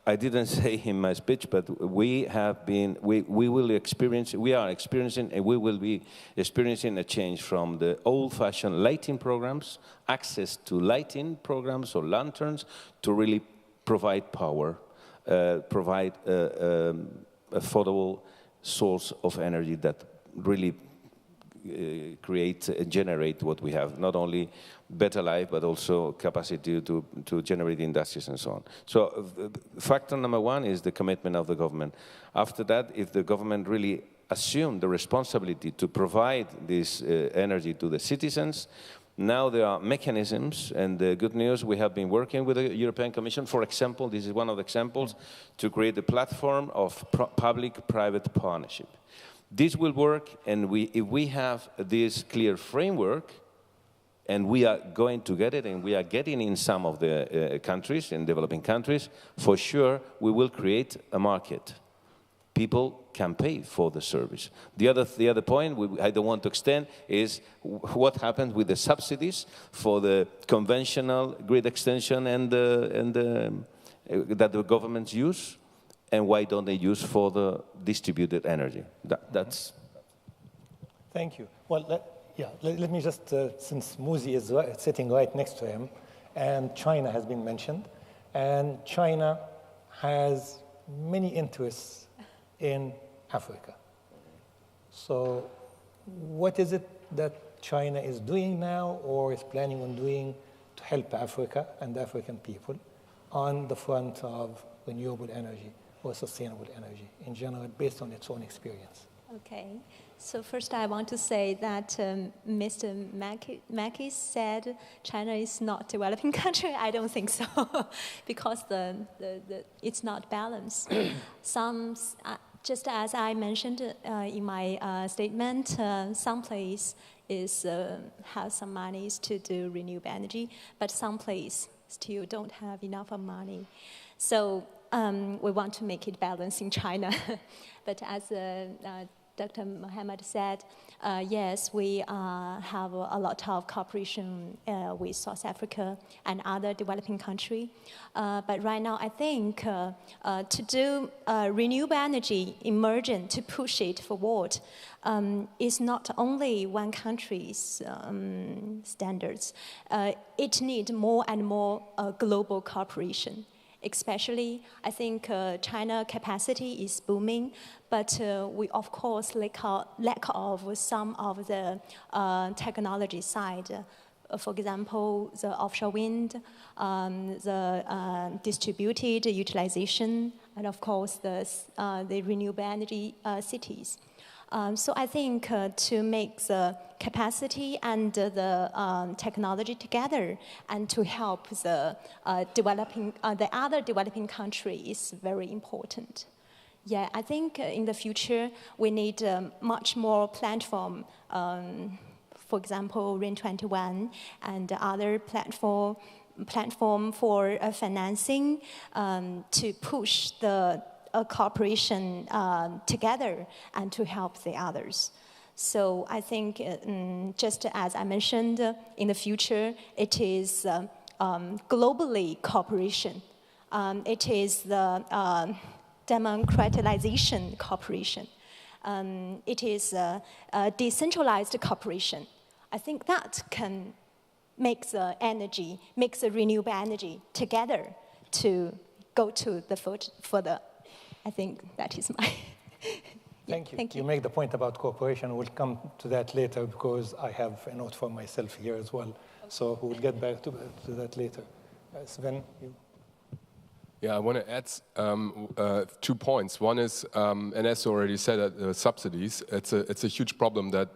I didn't say in my speech, but we are experiencing, and we will be experiencing a change from the old-fashioned lighting programs, access to lighting programs or lanterns, to really provide power, provide affordable source of energy that really generate what we have, not only better life, but also capacity to generate industries and so on. So factor number one is the commitment of the government. After that, if the government really assume the responsibility to provide this energy to the citizens, now there are mechanisms, and the good news, we have been working with the European Commission, for example, this is one of the examples, to create a platform of public-private partnership. This will work, and if we have this clear framework, and we are going to get it, and we are getting in some of the countries, in developing countries, for sure we will create a market. People can pay for the service. The other point I don't want to extend is what happens with the subsidies for the conventional grid extension and that the governments use, and why don't they use for the distributed energy? That's. Thank you. Well, let me just, since Muzi is sitting right next to him, and China has been mentioned, and China has many interests in Africa. So what is it that China is doing now or is planning on doing to help Africa and African people on the front of renewable energy? or sustainable energy in general based on its own experience? Okay. So first I want to say that Mr. Mackey said China is not a developing country. I don't think so, because it's not balanced. Just as I mentioned in my statement, some place have some monies to do renewable energy, but some place still don't have enough money. So we want to make it balanced in China. But as Dr. Mohammed said, yes, we have a lot of cooperation with South Africa and other developing countries. But right now, I think to do renewable energy emergent, to push it forward, is not only one country's standards. It needs more and more global cooperation. Especially, I think China capacity is booming, but we of course lack of some of the technology side. For example, the offshore wind, the distributed utilization, and of course the renewable energy cities. So I think to make the capacity and the technology together and to help the other developing countries is very important. Yeah, I think in the future we need much more platform. For example, REN21 and other platform for financing to push the cooperation together and to help the others. So I think just as I mentioned, in the future, it is globally cooperation. It is the democratization cooperation. It is decentralized cooperation. I think that can make the energy, make the renewable energy together to go to the further. I think that is my... Thank you. Thank you. You make the point about cooperation. We'll come to that later because I have a note for myself here as well. So we'll get back to that later. Sven, you? Yeah, I want to add 2 points. One is, and as already said, subsidies. It's a huge problem that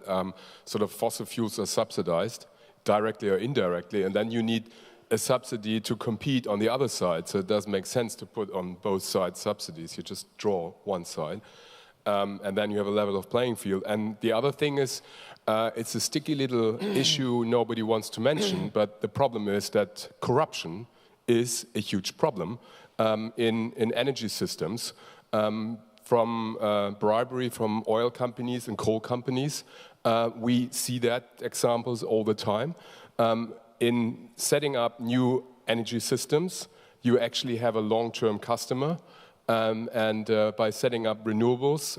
sort of fossil fuels are subsidized directly or indirectly, and then you need a subsidy to compete on the other side. So it doesn't make sense to put on both sides subsidies. You just draw one side, and then you have a level of playing field. And the other thing is, it's a sticky little issue nobody wants to mention, but the problem is that corruption is a huge problem in energy systems, from bribery from oil companies and coal companies. We see that examples all the time. In setting up new energy systems, you actually have a long-term customer, and by setting up renewables,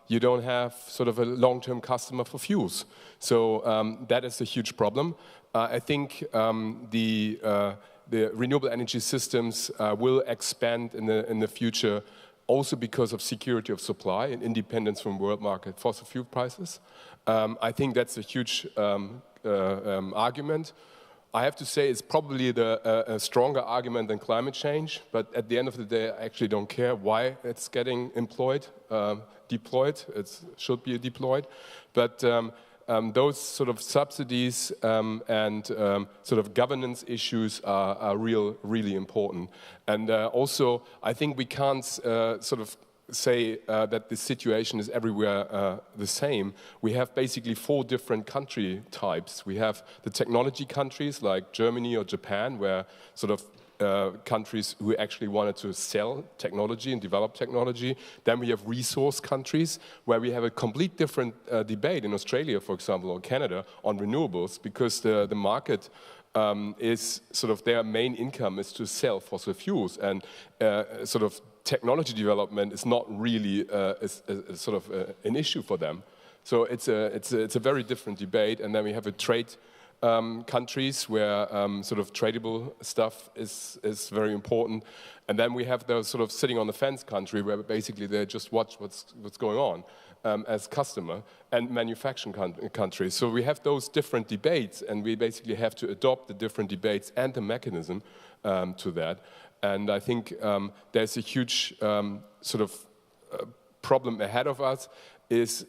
you don't have sort of a long-term customer for fuels. So that is a huge problem. I think the renewable energy systems will expand in the future, also because of security of supply and independence from world market fossil fuel prices. I think that's a huge argument. I have to say it's probably a stronger argument than climate change, but at the end of the day, I actually don't care why it's getting deployed. It should be deployed. But those sort of subsidies and sort of governance issues are really important. And also, I think we can't sort of say that the situation is everywhere the same. We have basically 4 different country types. We have the technology countries like Germany or Japan, where sort of countries who actually wanted to sell technology and develop technology. Then we have resource countries, where we have a complete different debate in Australia, for example, or Canada, on renewables, because the market is sort of their main income is to sell fossil fuels, and sort of technology development is not really sort of an issue for them. So it's a very different debate. And then we have a trade countries where sort of tradable stuff is very important. And then we have the sort of sitting on the fence country, where basically they just watch what's going on as customer, and manufacturing countries. So we have those different debates, and we basically have to adopt the different debates and the mechanism to that. And I think there's a huge sort of problem ahead of us is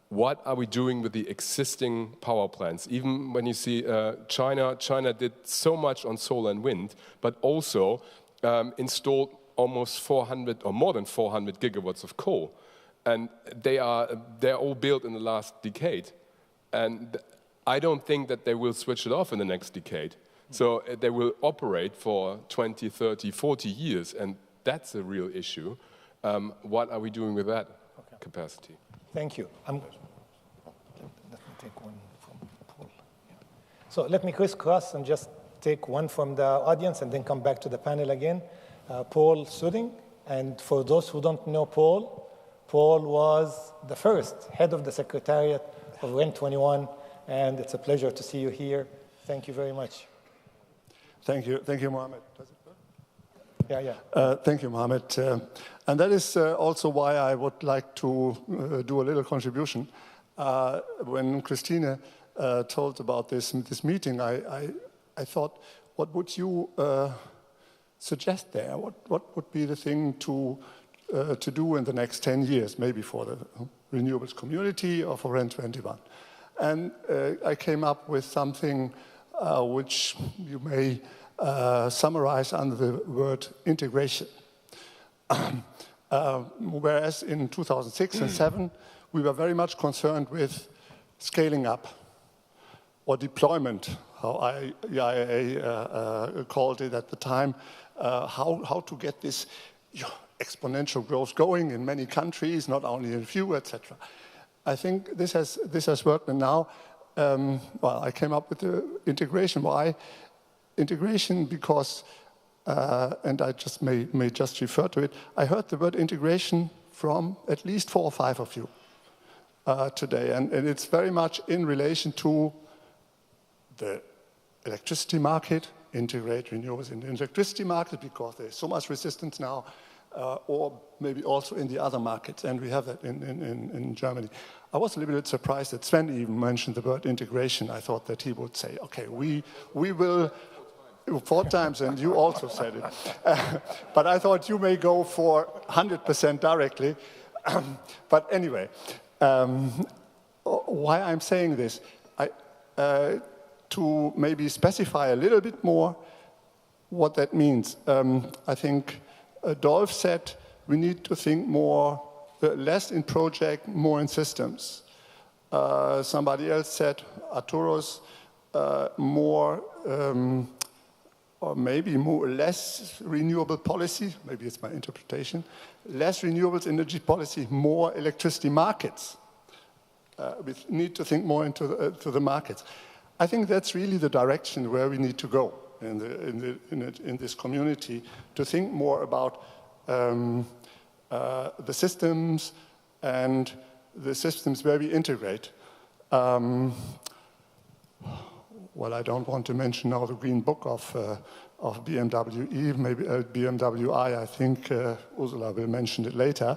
what are we doing with the existing power plants? Even when you see China did so much on solar and wind, but also installed almost 400 or more than 400 gigawatts of coal. And they're all built in the last decade. And I don't think that they will switch it off in the next decade. So they will operate for 20, 30, 40 years, and that's a real issue. What are we doing with that capacity? Thank you. Let me take one from Paul. Yeah. So let me crisscross and just take one from the audience and then come back to the panel again. Paul Sudding. And for those who don't know Paul, Paul was the first head of the Secretariat of REN21, and it's a pleasure to see you here. Thank you very much. Thank you, Mohammed. Does it work? Yeah. Thank you, Mohammed. And that is also why I would like to do a little contribution. When Christine told about this meeting, I thought, what would you suggest there? What would be the thing to do in the next 10 years, maybe for the renewables community or for REN21? And I came up with something which you may summarize under the word integration. Whereas in 2006 and 2007, we were very much concerned with scaling up or deployment, how IEA called it at the time, how to get this exponential growth going in many countries, not only in a few, etc. I think this has worked, and now, well, I came up with the integration. Why integration? Because, and I just may just refer to it. I heard the word integration from at least 4 or 5 of you today, and it's very much in relation to the electricity market, integrate renewables in the electricity market because there's so much resistance now, or maybe also in the other markets, and we have that in Germany. I was a little bit surprised that Sven even mentioned the word integration. I thought that he would say, okay, we will, 4 times, and you also said it. But I thought you may go for 100% directly. But anyway, why I'm saying this, to maybe specify a little bit more what that means. I think Dolph said we need to think more, less in project, more in systems. Somebody else said, Arturos, more, or maybe less renewable policy, maybe it's my interpretation, less renewables energy policy, more electricity markets. We need to think more into the markets. I think that's really the direction where we need to go in this community, to think more about the systems and the systems where we integrate. Well, I don't want to mention now the Green Book of BMW, maybe BMW I think Ursula will mention it later.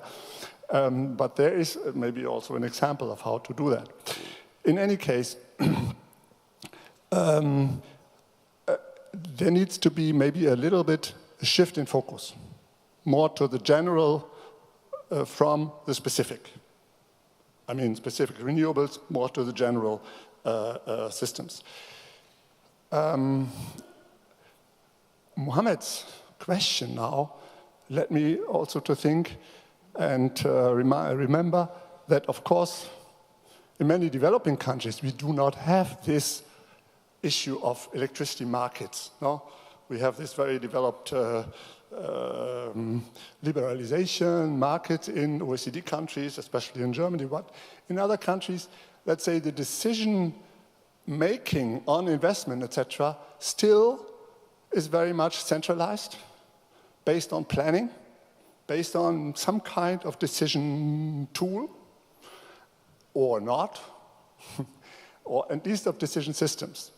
But there is maybe also an example of how to do that. In any case, there needs to be maybe a little bit a shift in focus, more to the general from the specific. I mean, specific renewables, more to the general systems. Mohammed's question now led me also to think and remember that, of course, in many developing countries, we do not have this issue of electricity markets. No? We have this very developed liberalization market in OECD countries, especially in Germany. But in other countries, let's say the decision making on investment, etc., still is very much centralized, based on planning, based on some kind of decision tool, or not, or at least of decision systems.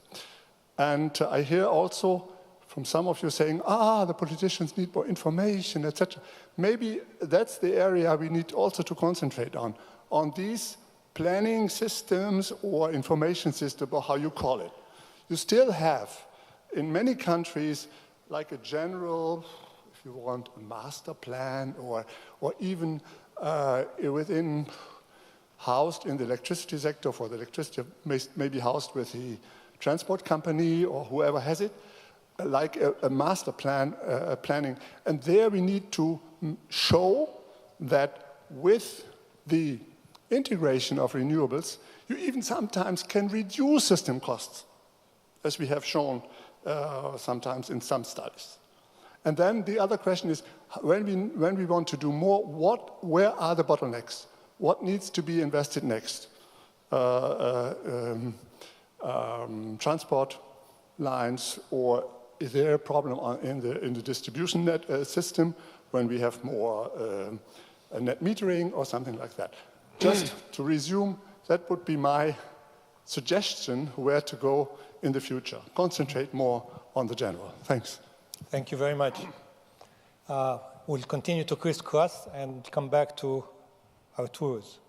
And I hear also from some of you saying, the politicians need more information, etc. Maybe that's the area we need also to concentrate on these planning systems or information system, or how you call it. You still have, in many countries, like a general, if you want, a master plan, or even within housed in the electricity sector for the electricity, maybe housed with the transport company or whoever has it, like a master plan planning. And there we need to show that with the integration of renewables, you even sometimes can reduce system costs, as we have shown sometimes in some studies. And then the other question is, when we want to do more, where are the bottlenecks? What needs to be invested next? Transport lines, or is there a problem in the distribution net system when we have more net metering or something like that? Just to resume, that would be my suggestion where to go in the future. Concentrate more on the general. Thanks. Thank you very much. We'll continue to crisscross and come back to our tours.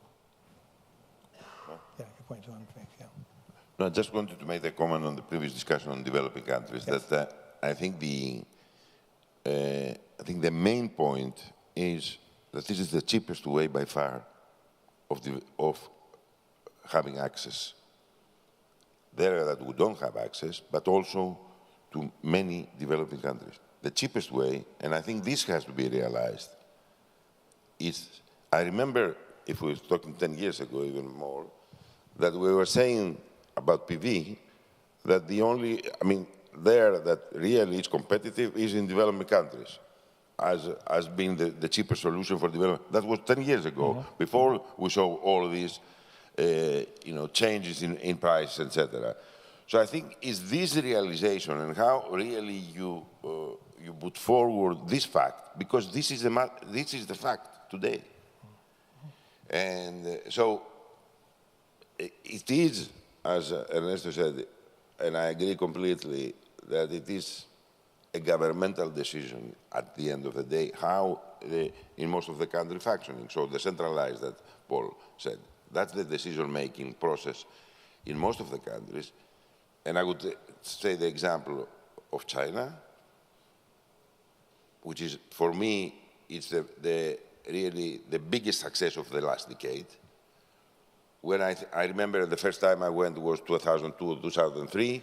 Yeah, you point to one thing, yeah. No, I just wanted to make a comment on the previous discussion on developing countries. Yes. That I think the main point is that this is the cheapest way by far of having access. There that we don't have access, but also to many developing countries. The cheapest way, and I think this has to be realized, is, I remember, if we were talking 10 years ago, even more, that we were saying about PV, that the only, there that really is competitive is in developing countries, as being the cheapest solution for development. That was 10 years ago, before we saw all these changes in price, etc. So I think it's this realization and how really you put forward this fact, because this is the fact today. And so it is, as Ernesto said, and I agree completely, that it is a governmental decision at the end of the day, how in most of the country functioning. So decentralized, that Paul said. That's the decision-making process in most of the countries. And I would say the example of China, which is, for me, it's really the biggest success of the last decade. When I remember the first time I went was 2002, 2003.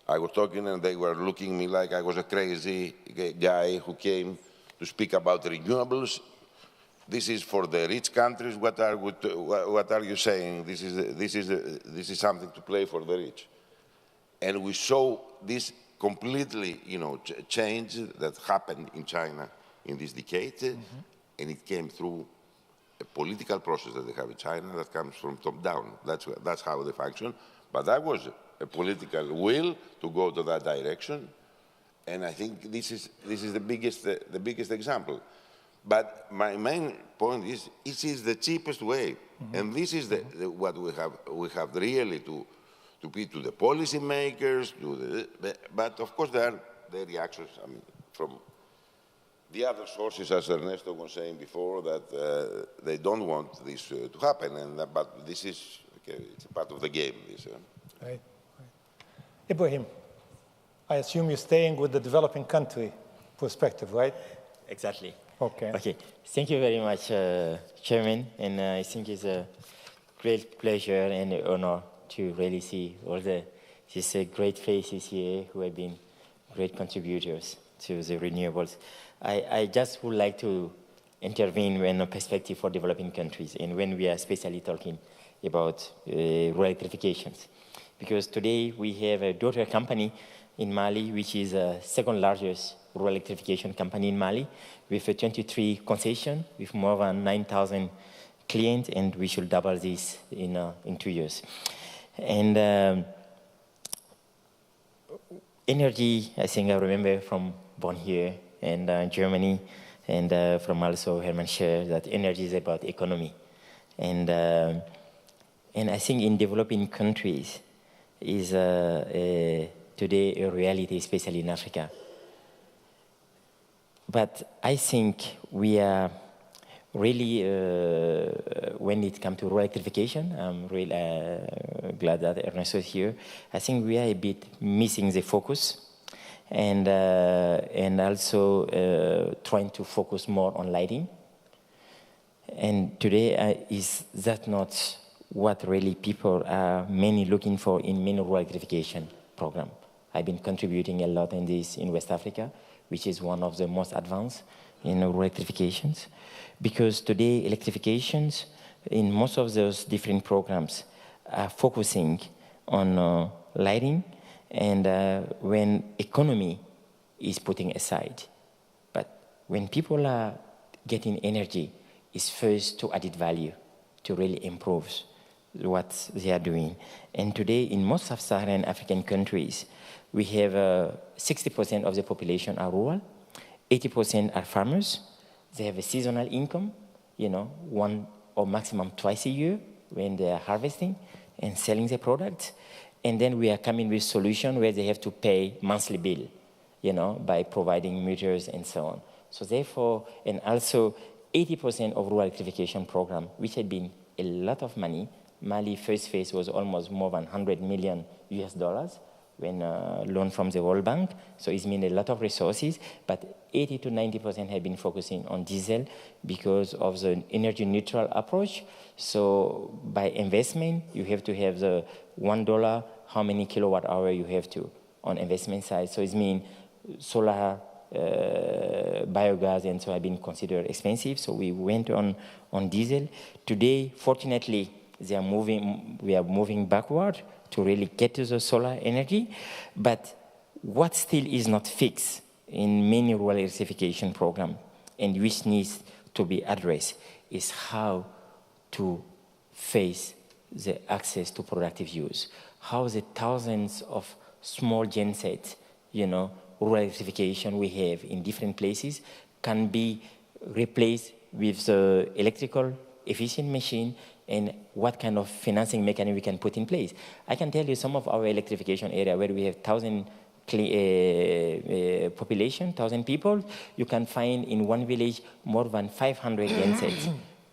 I was talking and they were looking at me like I was a crazy guy who came to speak about renewables. This is for the rich countries. What are you saying? This is something to play for the rich. And we saw this completely, change that happened in China in this decade, and it came through a political process that they have in China that comes from top down. That's how they function. But that was a political will to go to that direction, and I think this is the biggest example. But my main point is, it is the cheapest way, and this is what we have really to be to the policymakers, but of course there are the reactions from the other sources, as Ernesto was saying before, that they don't want this to happen, but this is it's a part of the game. Right. Ibrahim, I assume you're staying with the developing country perspective, right? Exactly. Okay. Okay. Thank you very much, Chairman. And I think it's a great pleasure and honor to really see all these great faces here who have been great contributors to the renewables. I just would like to intervene in a perspective for developing countries, and when we are especially talking about rural electrifications. Because today we have a daughter company in Mali, which is the second largest rural electrification company in Mali, with a 23 concession, with more than 9,000 clients, and we should double this in 2 years. And energy, I think I remember from born here and Germany, and from also Herman Scher, that energy is about economy. And I think in developing countries is today a reality, especially in Africa. But I think we are really, when it comes to rural electrification, I'm really glad that Ernesto is here. I think we are a bit missing the focus. and also trying to focus more on lighting. And today, is that not what really people are mainly looking for in mineral electrification program? I've been contributing a lot in this in West Africa, which is one of the most advanced in electrifications. Because today, electrifications in most of those different programs are focusing on lighting and when economy is putting aside. But when people are getting energy, it's first to added value, to really improve what they are doing. And today, in most of Saharan African countries, we have 60% of the population are rural, 80% are farmers. They have a seasonal income, you know, one or maximum twice a year when they are harvesting and selling the products. And then we are coming with solutions where they have to pay monthly bill, you know, by providing meters and so on. So therefore, and also 80% of rural electrification program, which had been a lot of money. Mali first phase was almost more than $100 million when loan from the World Bank. So it's mean a lot of resources, but 80 to 90% have been focusing on diesel because of the energy neutral approach. So by investment, you have to have the $1, how many kilowatt hour you have to on investment side. So it's mean solar, biogas, and so have been considered expensive. So we went on diesel. Today, fortunately, we are moving backward to really get to the solar energy. But what still is not fixed in many rural electrification programs and which needs to be addressed is how to face the access to productive use. How the thousands of small gensets, you know, rural electrification we have in different places can be replaced with the electrical efficient machine, and what kind of financing mechanism we can put in place. I can tell you some of our electrification area where we have 1,000 population, 1,000 people, you can find in one village more than 500 gensets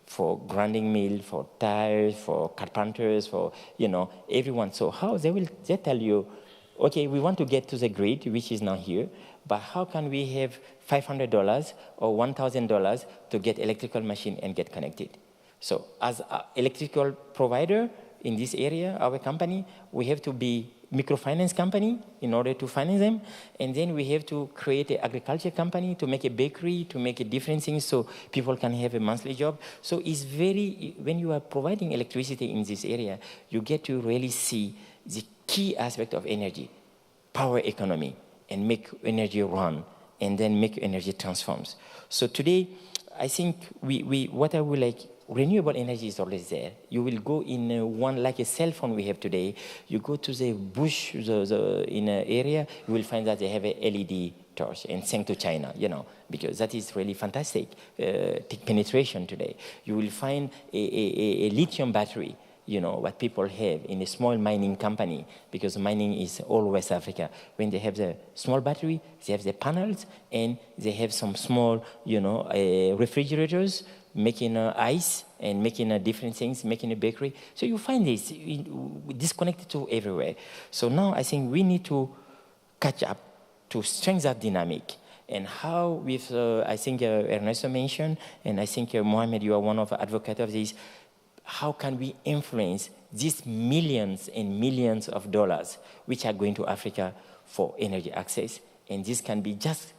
for grinding mill, for tires, for carpenters, for, you know, everyone. So how they tell you, okay, we want to get to the grid, which is now here, but how can we have $500 or $1,000 to get electrical machine and get connected? So as an electrical provider in this area, our company, we have to be microfinance company in order to finance them. And then we have to create an agriculture company to make a bakery, to make a different things so people can have a monthly job. So it's very, when you are providing electricity in this area, you get to really see the key aspect of energy, power economy, and make energy run, and then make energy transforms. So today, I think what I would like, renewable energy is always there. You will go in one, like a cell phone we have today, you go to the bush in an area, you will find that they have a LED torch, and sent to China, you know, because that is really fantastic penetration today. You will find a lithium battery, you know, what people have in a small mining company, because mining is all West Africa. When they have the small battery, they have the panels, and they have some small, you know, refrigerators, making ice and making different things, making a bakery. So you find this disconnected to everywhere. So now I think we need to catch up to strengthen that dynamic. And how with, I think Ernesto mentioned, and I think Mohamed, you are one of the advocates of this, how can we influence these millions and millions of dollars which are going to Africa for energy access? And this can be just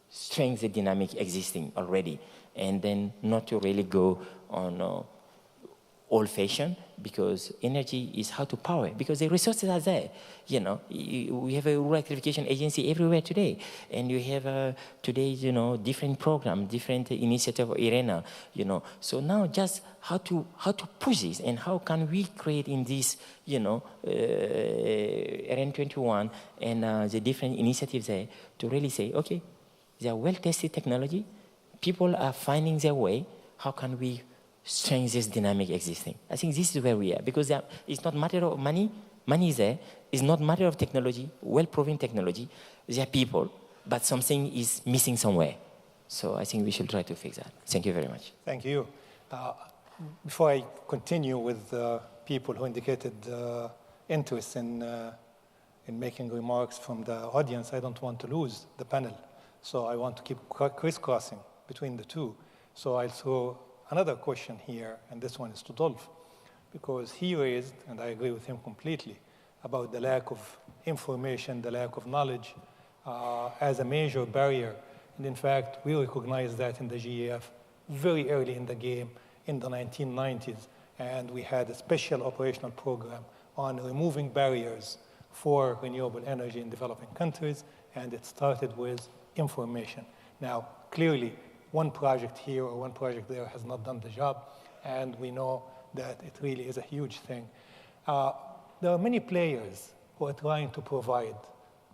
strengthen the dynamic existing already, and then not to really go on old-fashioned, because energy is how to power, because the resources are there. You know, we have a rural electrification agency everywhere today, and you have today, you know, different program, different initiative of IRENA, you know. So now just how to push this, and how can we create in this, you know, REN21 and the different initiatives there to really say, okay, they are well-tested technology, people are finding their way, how can we strengthen this dynamic existing? I think this is where we are, because it's not a matter of money, money is there, it's not a matter of technology, well-proven technology, there are people, but something is missing somewhere. So I think we should try to fix that. Thank you very much. Thank you. Before I continue with people who indicated interest in in making remarks from the audience, I don't want to lose the panel. So I want to keep crisscrossing between the two. So I'll throw another question here, and this one is to Dolph, because he raised, and I agree with him completely, about the lack of information, the lack of knowledge as a major barrier. And in fact, we recognize that in the GEF very early in the game, in the 1990s, and we had a special operational program on removing barriers for renewable energy in developing countries, and it started with information. Now, clearly, one project here or one project there has not done the job, and we know that it really is a huge thing. There are many players who are trying to provide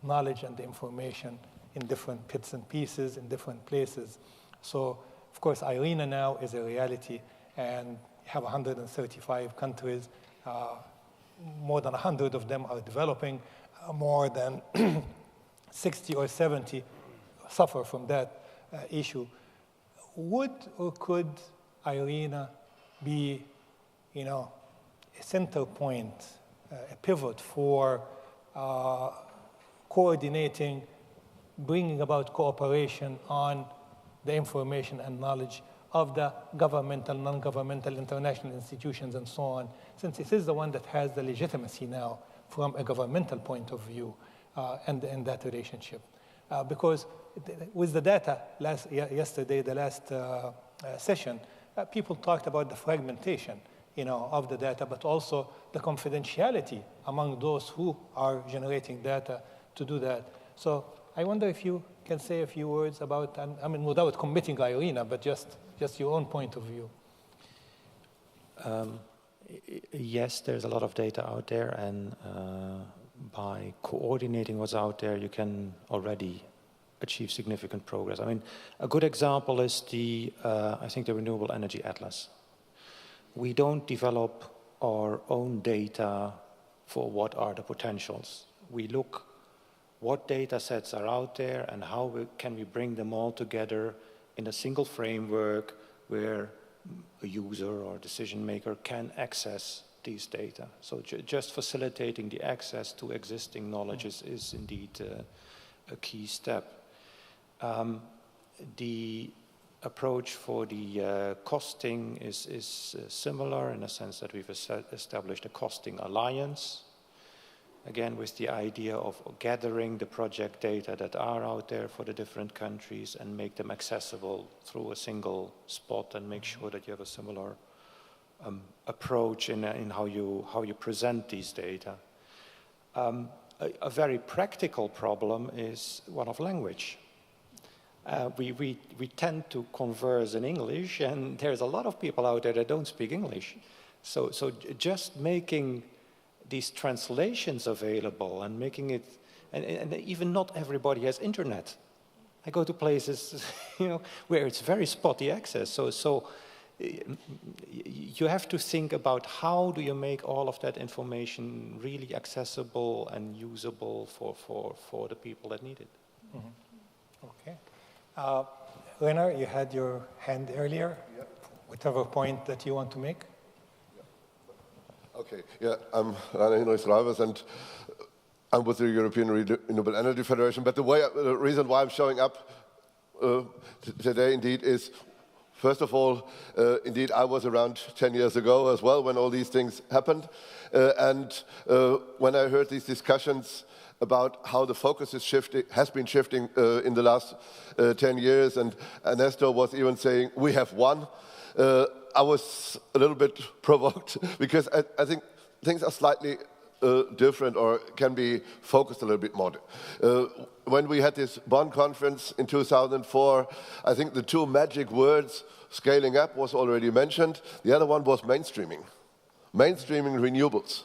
knowledge and information in different bits and pieces, in different places. So, of course, IRENA now is a reality, and you have 135 countries. More than 100 of them are developing. More than 60 or 70 suffer from that issue. Would or could IRENA be, a center point, a pivot for coordinating, bringing about cooperation on the information and knowledge of the governmental, non-governmental, international institutions, and so on, since it is the one that has the legitimacy now from a governmental point of view and in that relationship? Because with the data yesterday, the last session, people talked about the fragmentation of the data, but also the confidentiality among those who are generating data to do that. So I wonder if you can say a few words about, I mean, without committing IRENA, but just your own point of view. Yes, there's a lot of data out there, and by coordinating what's out there, you can already achieve significant progress. I mean, a good example is I think the Renewable Energy Atlas. We don't develop our own data for what are the potentials. We look what data sets are out there and how can we bring them all together in a single framework where a user or decision maker can access these data. So just facilitating the access to existing knowledge is indeed a key step. The approach for the costing is similar in the sense that we've established a costing alliance, again with the idea of gathering the project data that are out there for the different countries and make them accessible through a single spot and make sure that you have a similar approach in how you present these data. A very practical problem is one of language. We tend to converse in English, and there's a lot of people out there that don't speak English. So just making these translations available and making it, and even not everybody has internet. I go to places, where it's very spotty access. So you have to think about how do you make all of that information really accessible and usable for the people that need it. Mm-hmm. Okay. Renar, you had your hand earlier. Yep. Whatever point that you want to make. Okay, yeah, I'm Rainer Hinrichs-Reivers, and I'm with the European Renewable Energy Federation. But the reason why I'm showing up today, indeed, is, first of all, indeed, I was around 10 years ago as well when all these things happened. And when I heard these discussions about how the focus has been shifting in the last 10 years, and Ernesto was even saying, we have won. I was a little bit provoked because I think things are slightly different or can be focused a little bit more. When we had this Bonn conference in 2004, I think the two magic words, scaling up was already mentioned. The other one was mainstreaming. Mainstreaming renewables.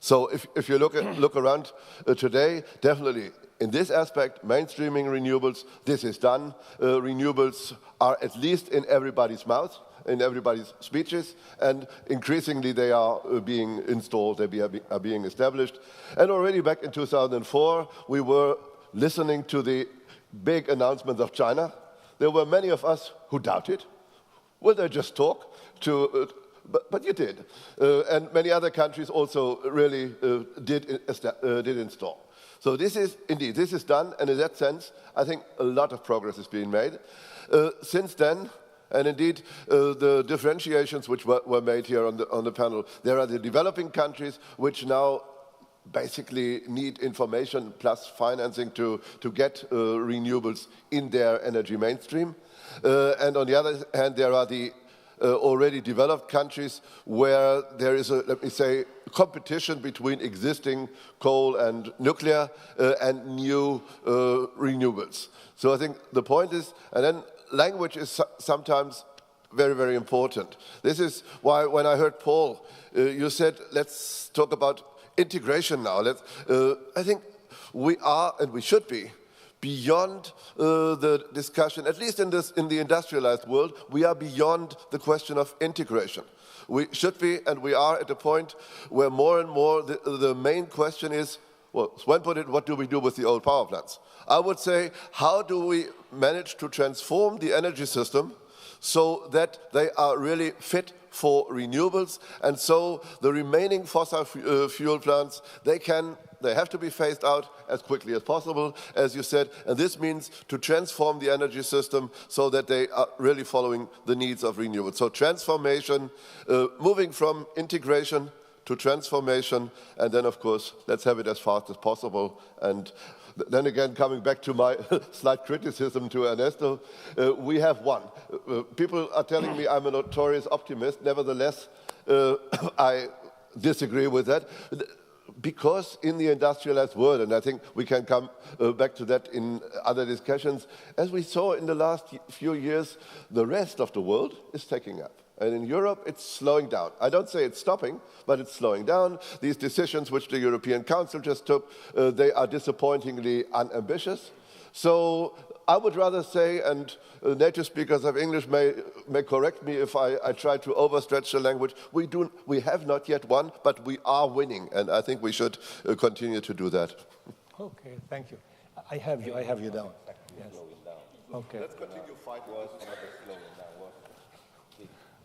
So if you look around today, definitely in this aspect, mainstreaming renewables, this is done. Renewables are at least in everybody's mouth, in everybody's speeches, and increasingly they are being installed, they are being established. And already back in 2004, we were listening to the big announcements of China. There were many of us who doubted. Will they just talk to... But you did, and many other countries also really did install. So this is, indeed, this is done, and in that sense, I think a lot of progress is being made. Since then, and indeed, the differentiations which were made here on the panel, there are the developing countries which now basically need information plus financing to get renewables in their energy mainstream. And on the other hand, there are the already developed countries where there is a, let me say, competition between existing coal and nuclear and new renewables. So I think the point is, and then language is sometimes very, very important. This is why when I heard Paul, you said, let's talk about integration now. I think we are, and we should be, beyond the discussion, at least in the industrialized world, we are beyond the question of integration. We should be, and we are at a point where more and more the main question is, well, Sven put it, what do we do with the old power plants? I would say, how do we manage to transform the energy system so that they are really fit for renewables, and so the remaining fossil fuel plants, they have to be phased out as quickly as possible, as you said, and this means to transform the energy system so that they are really following the needs of renewables. So transformation, moving from integration to transformation, and then of course, let's have it as fast as possible. And then again, coming back to my slight criticism to Ernesto, we have won. People are telling me I'm a notorious optimist. Nevertheless, I disagree with that. Because in the industrialized world, and I think we can come back to that in other discussions, as we saw in the last few years, the rest of the world is taking up. And in Europe, it's slowing down. I don't say it's stopping, but it's slowing down. These decisions which the European Council just took, they are disappointingly unambitious. So I would rather say, and native speakers of English may correct me if I try to overstretch the language, we have not yet won, but we are winning, and I think we should continue to do that. Okay, thank you. I have you down. Yes. Okay. Let's continue fighting.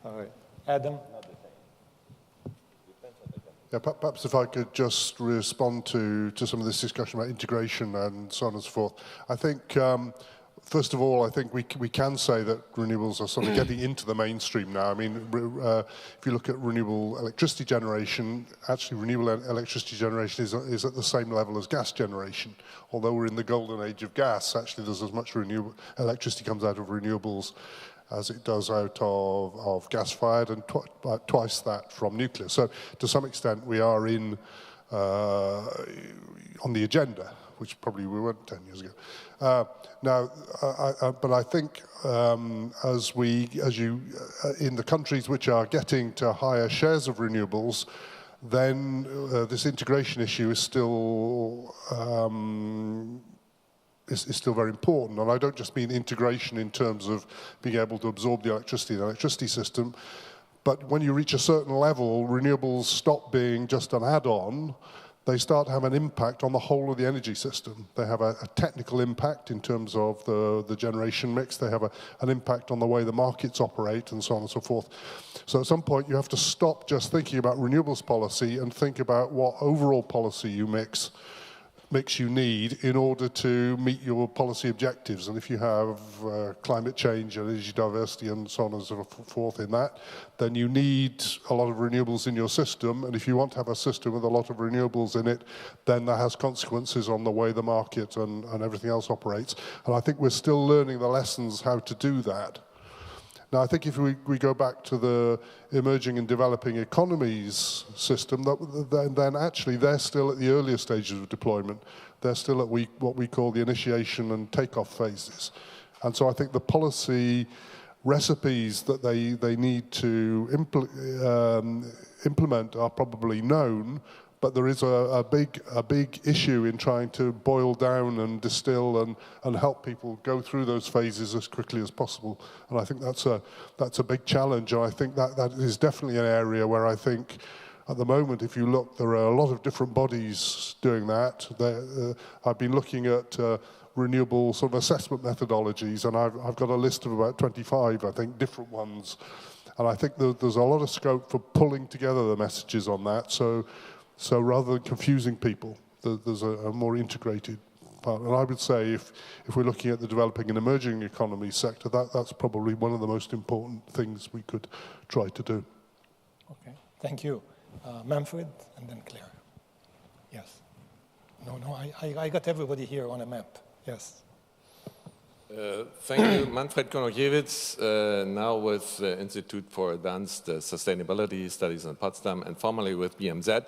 All right. Adam? Yeah, perhaps if I could just respond to some of this discussion about integration and so on and so forth. I think, first of all, I think we can say that renewables are sort of getting into the mainstream now. I mean, if you look at renewable electricity generation, actually renewable electricity generation is at the same level as gas generation. Although we're in the golden age of gas, actually there's as much renewable electricity comes out of renewables as it does out of gas-fired, and twice that from nuclear. So to some extent we are in on the agenda, which probably we weren't 10 years ago. But I think in the countries which are getting to higher shares of renewables, then this integration issue is still is still very important. And I don't just mean integration in terms of being able to absorb the electricity system, but when you reach a certain level, renewables stop being just an add-on. They start to have an impact on the whole of the energy system. They have a technical impact in terms of the generation mix. They have an impact on the way the markets operate and so on and so forth. So at some point you have to stop just thinking about renewables policy and think about what overall policy mix you need in order to meet your policy objectives. And if you have climate change and energy diversity and so on and so forth in that, then you need a lot of renewables in your system. And if you want to have a system with a lot of renewables in it, then that has consequences on the way the market and everything else operates. And I think we're still learning the lessons how to do that. Now, I think if we go back to the emerging and developing economies system, then actually they're still at the earlier stages of deployment. They're still at what we call the initiation and takeoff phases. And so I think the policy recipes that they need to implement are probably known, but there is a big issue in trying to boil down and distill and help people go through those phases as quickly as possible. And I think that's a big challenge. And I think that is definitely an area where I think at the moment, if you look, there are a lot of different bodies doing that. I've been looking at renewable sort of assessment methodologies, and I've got a list of about 25, I think, different ones. And I think there's a lot of scope for pulling together the messages on that. So rather than confusing people, there's a more integrated part. And I would say if we're looking at the developing and emerging economy sector, that's probably one of the most important things we could try to do. Okay, thank you. Manfred, and then Claire. Yes. No, I got everybody here on a map. Yes. Thank you. Manfred Konokiewicz, now with the Institute for Advanced Sustainability Studies in Potsdam and formerly with BMZ.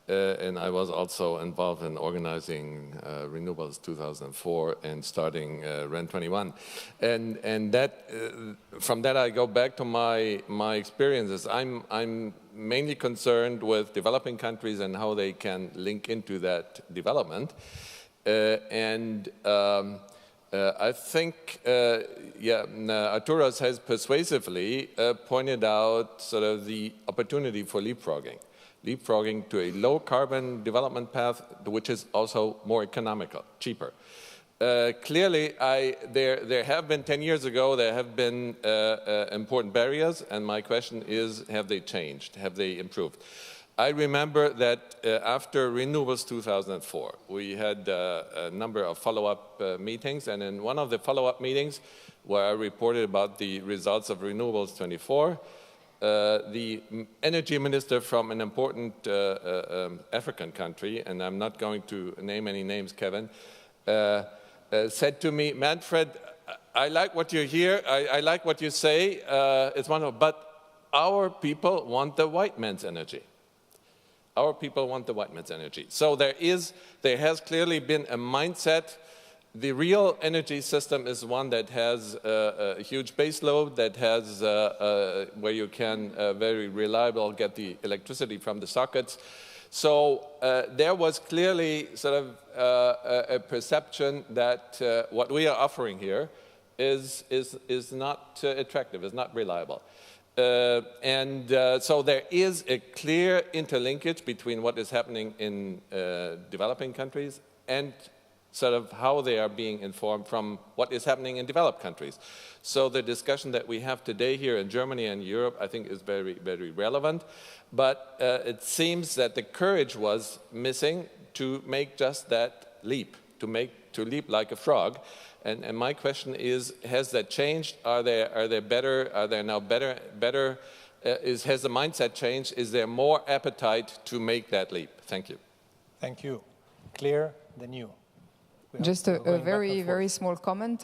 And I was also involved in organizing Renewables 2004 and starting REN21. And that, from that I go back to my experiences. I'm mainly concerned with developing countries and how they can link into that development. I think, Arturas has persuasively pointed out sort of the opportunity for leapfrogging to a low-carbon development path, which is also more economical, cheaper. Clearly, there have been, 10 years ago, there have been important barriers, and my question is, have they changed? Have they improved? I remember that after Renewables 2004, we had a number of follow-up meetings, and in one of the follow-up meetings where I reported about the results of Renewables 24, the energy minister from an important African country, and I'm not going to name any names, Kevin, said to me, Manfred, I like what you hear, I like what you say, it's wonderful, but our people want the white man's energy. Our people want the white man's energy. So there has clearly been a mindset. The real energy system is one that has a huge base load, that has where you can very reliable get the electricity from the sockets. So there was clearly sort of a perception that what we are offering here is not attractive, is not reliable. So there is a clear interlinkage between what is happening in developing countries and sort of how they are being informed from what is happening in developed countries. So the discussion that we have today here in Germany and Europe, I think, is very, very relevant. But it seems that the courage was missing to make just that leap, to leap like a frog. And my question is, has that changed? Are they better? Are they now better? Has the mindset changed? Is there more appetite to make that leap? Thank you. Thank you. Claire, then you. Just a very, very small comment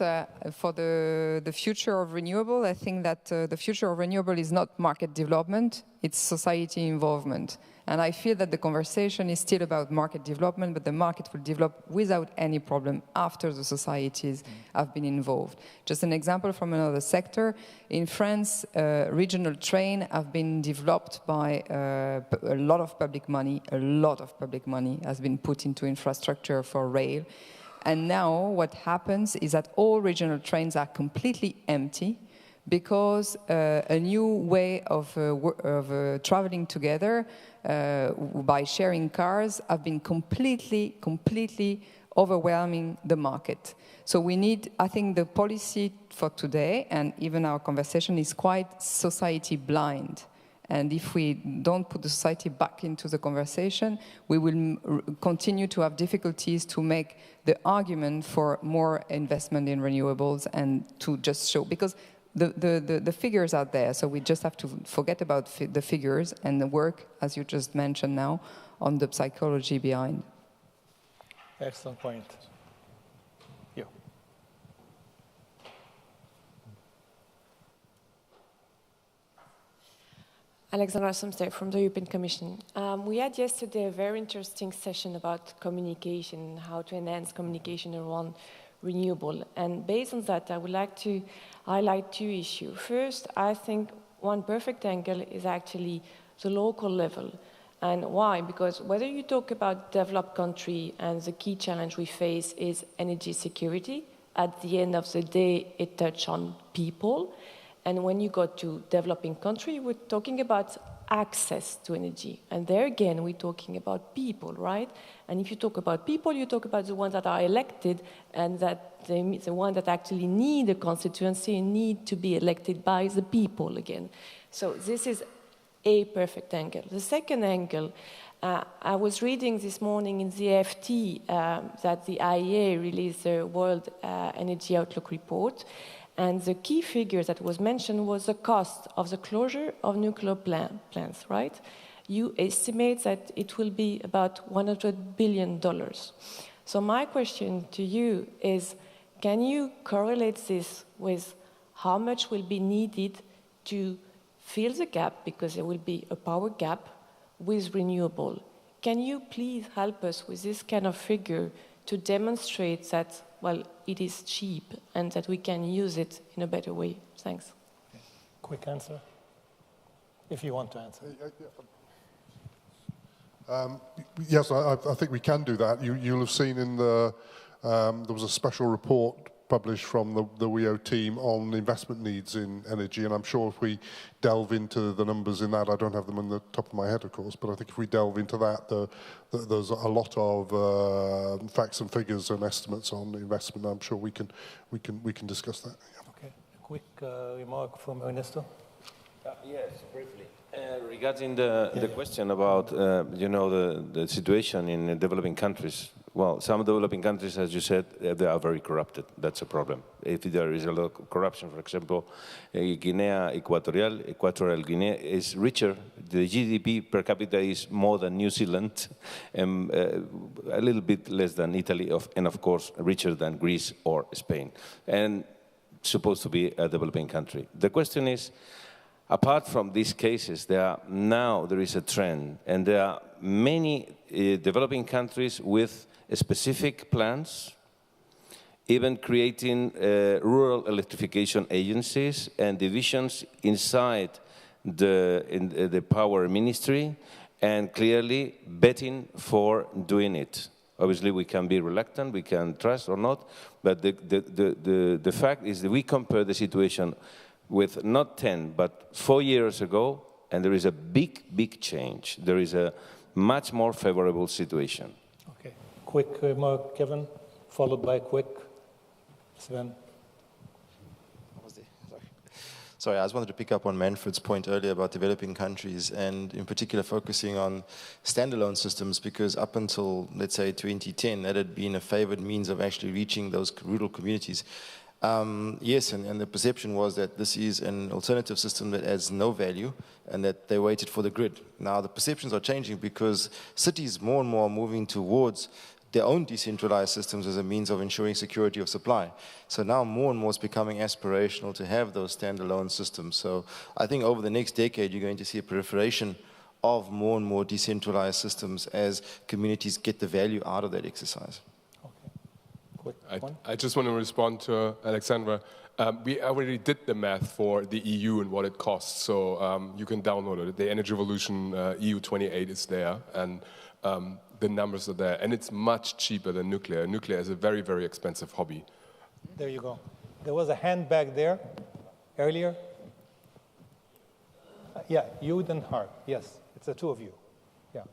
for the future of renewable. I think that the future of renewable is not market development, it's society involvement. And I feel that the conversation is still about market development, but the market will develop without any problem after the societies have been involved. Just an example from another sector. In France, regional trains have been developed by a lot of public money. A lot of public money has been put into infrastructure for rail. And now what happens is that all regional trains are completely empty because a new way of traveling together by sharing cars have been completely overwhelming the market. So we need, I think the policy for today, and even our conversation, is quite society blind. And if we don't put the society back into the conversation, we will continue to have difficulties to make the argument for more investment in renewables and to just show, because the figures are there, so we just have to forget about the figures and the work, as you just mentioned now, on the psychology behind. Excellent point. Yeah. Alexandra Sumster from the European Commission. We had yesterday a very interesting session about communication, how to enhance communication around renewable. And based on that, I would like to highlight two issues. First, I think one perfect angle is actually the local level. And why? Because whether you talk about developed country and the key challenge we face is energy security, at the end of the day, it touches on people. And when you go to developing country, we're talking about access to energy. And there again, we're talking about people, right? And if you talk about people, you talk about the ones that are elected and that the ones that actually need a constituency and need to be elected by the people again. So this is a perfect angle. The second angle, I was reading this morning in the FT that the IEA released the World Energy Outlook report, and the key figure that was mentioned was the cost of the closure of nuclear plants, right? You estimate that it will be about $100 billion. So my question to you is, can you correlate this with how much will be needed to fill the gap, because there will be a power gap, with renewable? Can you please help us with this kind of figure to demonstrate that, well, it is cheap and that we can use it in a better way? Thanks. Quick answer, if you want to answer. Yes, I think we can do that. You'll have seen in the, there was a special report published from the WEO team on investment needs in energy, and I'm sure if we delve into the numbers in that, I don't have them on the top of my head, of course, but I think if we delve into that, there's a lot of facts and figures and estimates on investment. I'm sure we can discuss that. Yeah. Okay, a quick remark from Ernesto. Yes, briefly. Regarding the question about, you know, the situation in developing countries, well, some developing countries, as you said, they are very corrupted. That's a problem. If there is a lot of corruption, for example, Equatorial Guinea is richer. The GDP per capita is more than New Zealand, and a little bit less than Italy, and of course, richer than Greece or Spain, and supposed to be a developing country. The question is, apart from these cases, there is a trend, and there are many developing countries with specific plans, even creating rural electrification agencies and divisions inside the power ministry, and clearly betting for doing it. Obviously, we can be reluctant, we can trust or not, but the fact is that we compare the situation with not 10, but 4 years ago, and there is a big change. There is a much more favorable situation. Okay, quick remark, Kevin, followed by quick, Sven. Sorry, I just wanted to pick up on Manfred's point earlier about developing countries, and in particular focusing on standalone systems, because up until, let's say, 2010, that had been a favored means of actually reaching those rural communities. Yes, and the perception was that this is an alternative system that adds no value and that they waited for the grid. Now the perceptions are changing because cities more and more are moving towards their own decentralized systems as a means of ensuring security of supply. So now more and more it's becoming aspirational to have those standalone systems. So I think over the next decade you're going to see a proliferation of more and more decentralized systems as communities get the value out of that exercise. I just want to respond to Alexandra. We already did the math for the EU and what it costs, so you can download it. The Energy Revolution EU 28 is there, and the numbers are there. And it's much cheaper than nuclear. Nuclear is a very, very expensive hobby. There you go. There was a hand back there earlier. Yeah, you then her. Yes, it's the two of you. Yeah,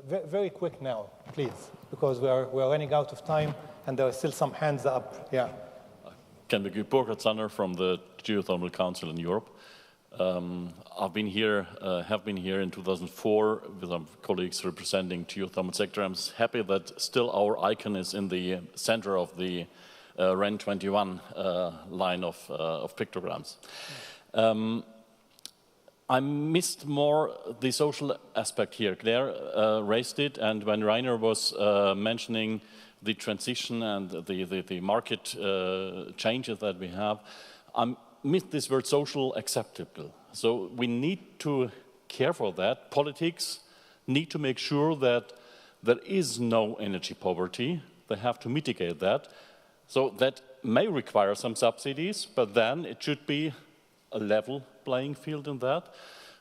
very quick now, please, because we're running out of time. And there are still some hands up. Yeah. Ken Burkhard Zanner from the Geothermal Council in Europe. I've been here, have been here in 2004 with some colleagues representing geothermal sector. I'm happy that still our icon is in the center of the REN21 line of pictograms. I missed more the social aspect here. Claire raised it, and when Rainer was mentioning the transition and the market changes that we have, I missed this word social acceptable. So we need to care for that. Politics need to make sure that there is no energy poverty. They have to mitigate that. So that may require some subsidies, but then it should be a level playing field in that.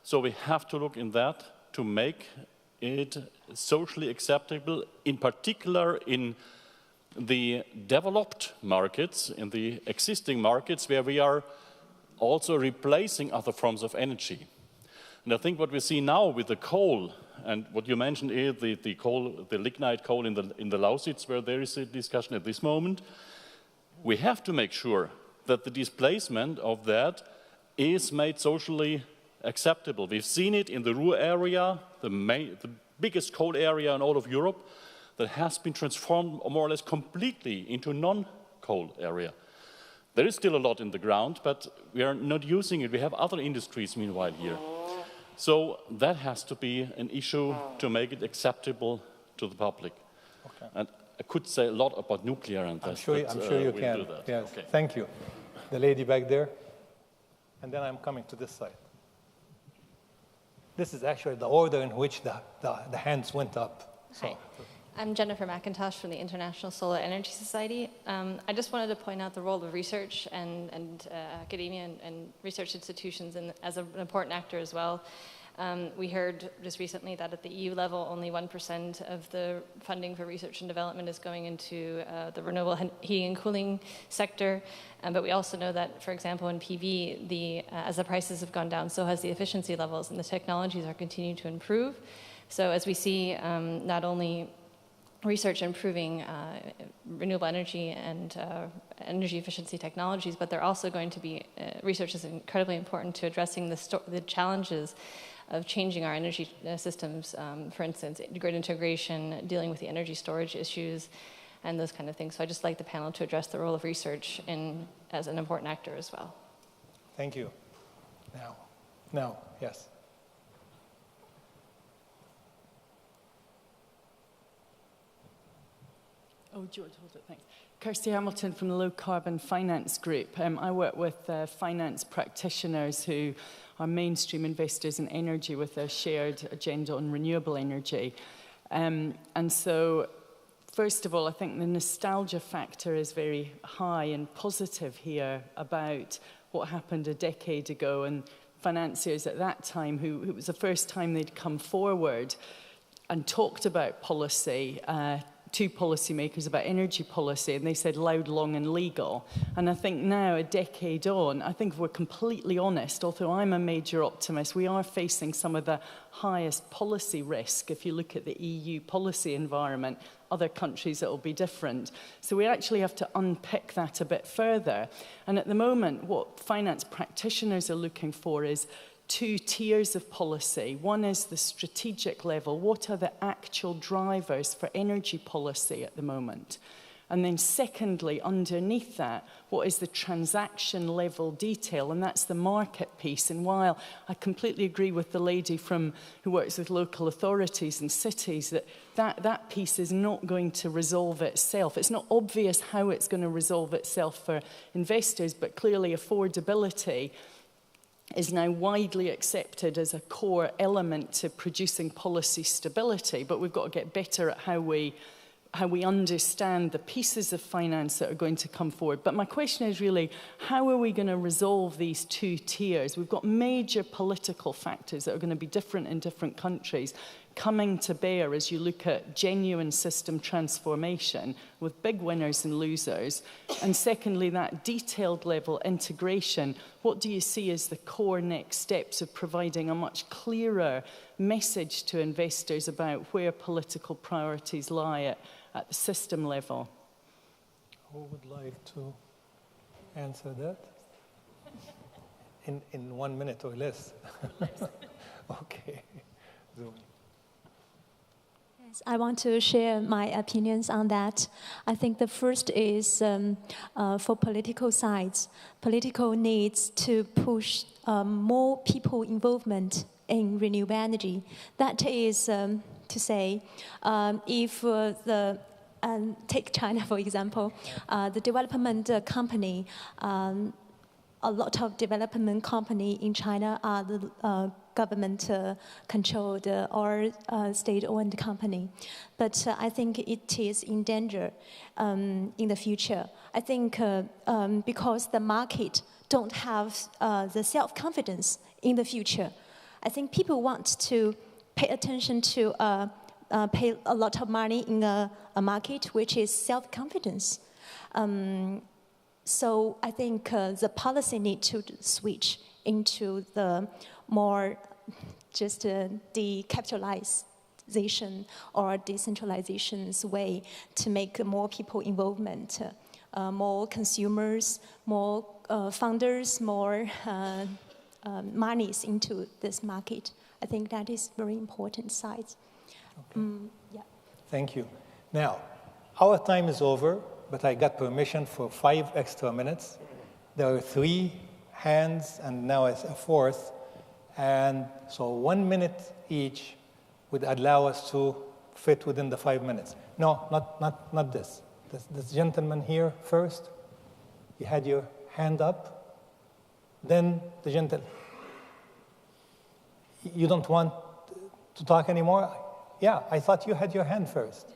So we have to look in that to make it socially acceptable, in particular in the developed markets, in the existing markets where we are also replacing other forms of energy. And I think what we see now with the coal, and what you mentioned is the coal, the lignite coal in the Lausitz, where there is a discussion at this moment, we have to make sure that the displacement of that is made socially acceptable. We've seen it in the Ruhr area, the biggest coal area in all of Europe, that has been transformed more or less completely into non-coal area. There is still a lot in the ground, but we are not using it. We have other industries meanwhile here. So that has to be an issue to make it acceptable to the public. Okay. And I could say a lot about nuclear and that. I'm sure you can. Do that. Yes. Okay. Thank you. The lady back there. And then I'm coming to this side. This is actually the order in which the hands went up. So. Hi. I'm Jennifer McIntosh from the International Solar Energy Society. I just wanted to point out the role of research and academia and research institutions as an important actor as well. We heard just recently that at the EU level, only 1% of the funding for research and development is going into the renewable heating and cooling sector. But we also know that, for example, in PV, as the prices have gone down, so has the efficiency levels, and the technologies are continuing to improve. So as we see, not only research improving renewable energy and energy efficiency technologies, but they're also going to be, research is incredibly important to addressing the challenges of changing our energy systems, for instance, grid integration, dealing with the energy storage issues, and those kind of things. So I'd just like the panel to address the role of research as an important actor as well. Thank you. Now, yes. Oh, George, hold it, thanks. Kirsty Hamilton from the Low Carbon Finance Group. I work with finance practitioners who are mainstream investors in energy with a shared agenda on renewable energy. And so, first of all, I think the nostalgia factor is very high and positive here about what happened a decade ago, and financiers at that time, who it was the first time they'd come forward and talked about policy, to policymakers about energy policy, and they said loud, long and legal. And I think now, a decade on, I think if we're completely honest, although I'm a major optimist, we are facing some of the highest policy risk. If you look at the EU policy environment, other countries it will be different. So we actually have to unpick that a bit further. And at the moment, what finance practitioners are looking for is two tiers of policy. One is the strategic level. What are the actual drivers for energy policy at the moment? And then secondly, underneath that, what is the transaction level detail? And that's the market piece. And while I completely agree with the lady who works with local authorities and cities that piece is not going to resolve itself. It's not obvious how it's going to resolve itself for investors, but clearly affordability is now widely accepted as a core element to producing policy stability, but we've got to get better at how we understand the pieces of finance that are going to come forward. But my question is really, how are we going to resolve these two tiers? We've got major political factors that are going to be different in different countries coming to bear as you look at genuine system transformation with big winners and losers. And secondly, that detailed level integration. What do you see as the core next steps of providing a much clearer message to investors about where political priorities lie at the system level? Who would like to answer that? In 1 minute or less. Okay. Zoom. I want to share my opinions on that. I think the first is for political sides. Political needs to push more people involvement in renewable energy. That is to say, if take China for example, the development company, a lot of development company in China are the government-controlled or state-owned company. But I think it is in danger in the future. I think because the market don't have the self-confidence in the future. I think people want to pay attention to pay a lot of money in a market which is self-confidence. So I think the policy need to switch into the more just decapitalization or decentralization's way to make more people involvement, more consumers, more funders, more monies into this market. I think that is very important side. Okay. Yeah. Thank you. Now, our time is over, but I got permission for 5 extra minutes. There are 3 hands, and now it's a 4th. And so 1 minute each would allow us to fit within the 5 minutes. No, not this. This gentleman here first. You had your hand up. Then the gentleman. You don't want to talk anymore? Yeah, I thought you had your hand first.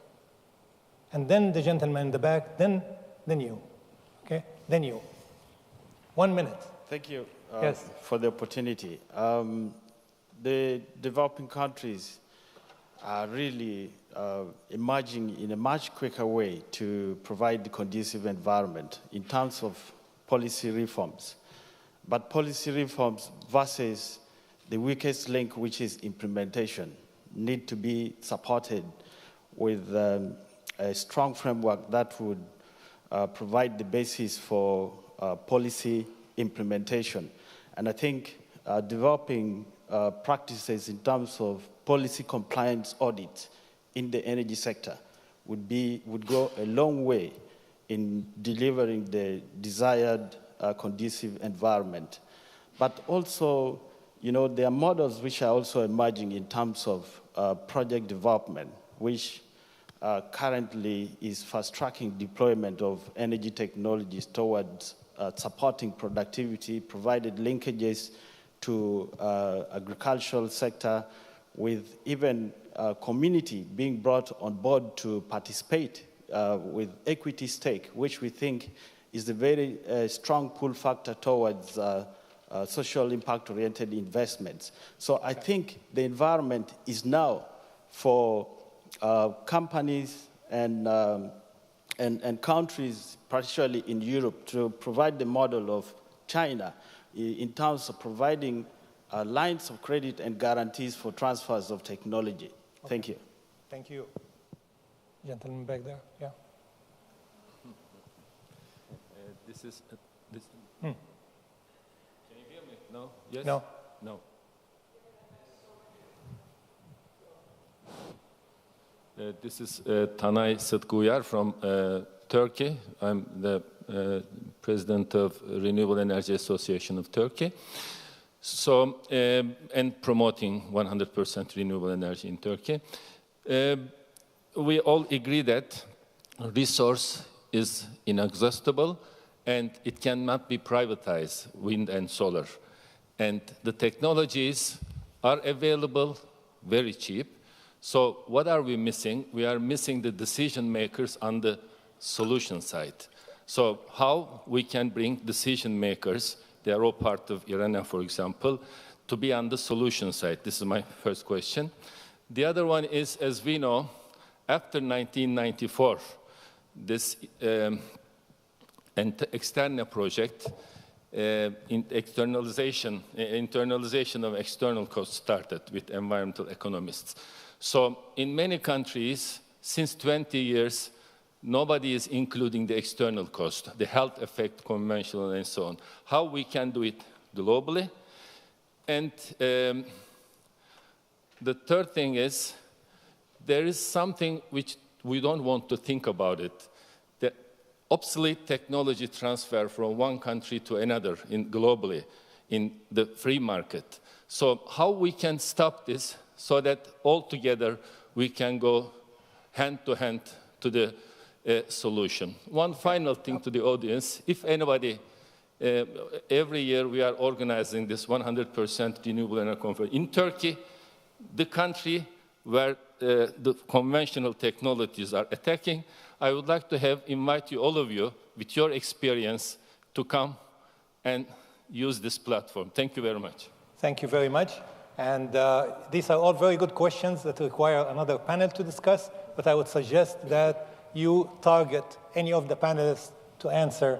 And then the gentleman in the back, then you. Okay? Then you. 1 minute. Thank you Yes. for the opportunity. The developing countries are really emerging in a much quicker way to provide the conducive environment in terms of policy reforms. But policy reforms versus the weakest link, which is implementation, need to be supported with a strong framework that would provide the basis for policy implementation. And I think developing practices in terms of policy compliance audits in the energy sector would go a long way in delivering the desired conducive environment. But also, you know, there are models which are also emerging in terms of project development, which currently is fast-tracking deployment of energy technologies towards supporting productivity, provided linkages to agricultural sector, with even community being brought on board to participate with equity stake, which we think is a very strong pull factor towards social impact-oriented investments. So I think the environment is now for companies and countries, particularly in Europe, to provide the model of China in terms of providing lines of credit and guarantees for transfers of technology. Okay. Thank you. Thank you. Gentleman back there, yeah. This is... this. Hmm. Can you hear me? No? Yes? No. No. This is Tanay Sıtkıyar from Turkey. I'm the president of Renewable Energy Association of Turkey. So, and promoting 100% renewable energy in Turkey. We all agree that resource is inexhaustible and it cannot be privatized, wind and solar. And the technologies are available very cheap. So what are we missing? We are missing the decision makers on the solution side. So how we can bring decision makers, they are all part of IRENA, for example, to be on the solution side? This is my first question. The other one is, as we know, after 1994, this external project, internalization of external costs started with environmental economists. So in many countries, since 20 years, nobody is including the external cost, the health effect, conventional, and so on. How we can do it globally? And the third thing is, there is something which we don't want to think about it. The obsolete technology transfer from one country to another globally in the free market. So how we can stop this so that all together we can go hand to hand to the solution. One final thing to the audience, if anybody, every year we are organizing this 100% renewable energy conference. In Turkey, the country where the conventional technologies are attacking, I would like to invite you, all of you, with your experience, to come and use this platform. Thank you very much. Thank you very much. And these are all very good questions that require another panel to discuss, but I would suggest that you target any of the panelists to answer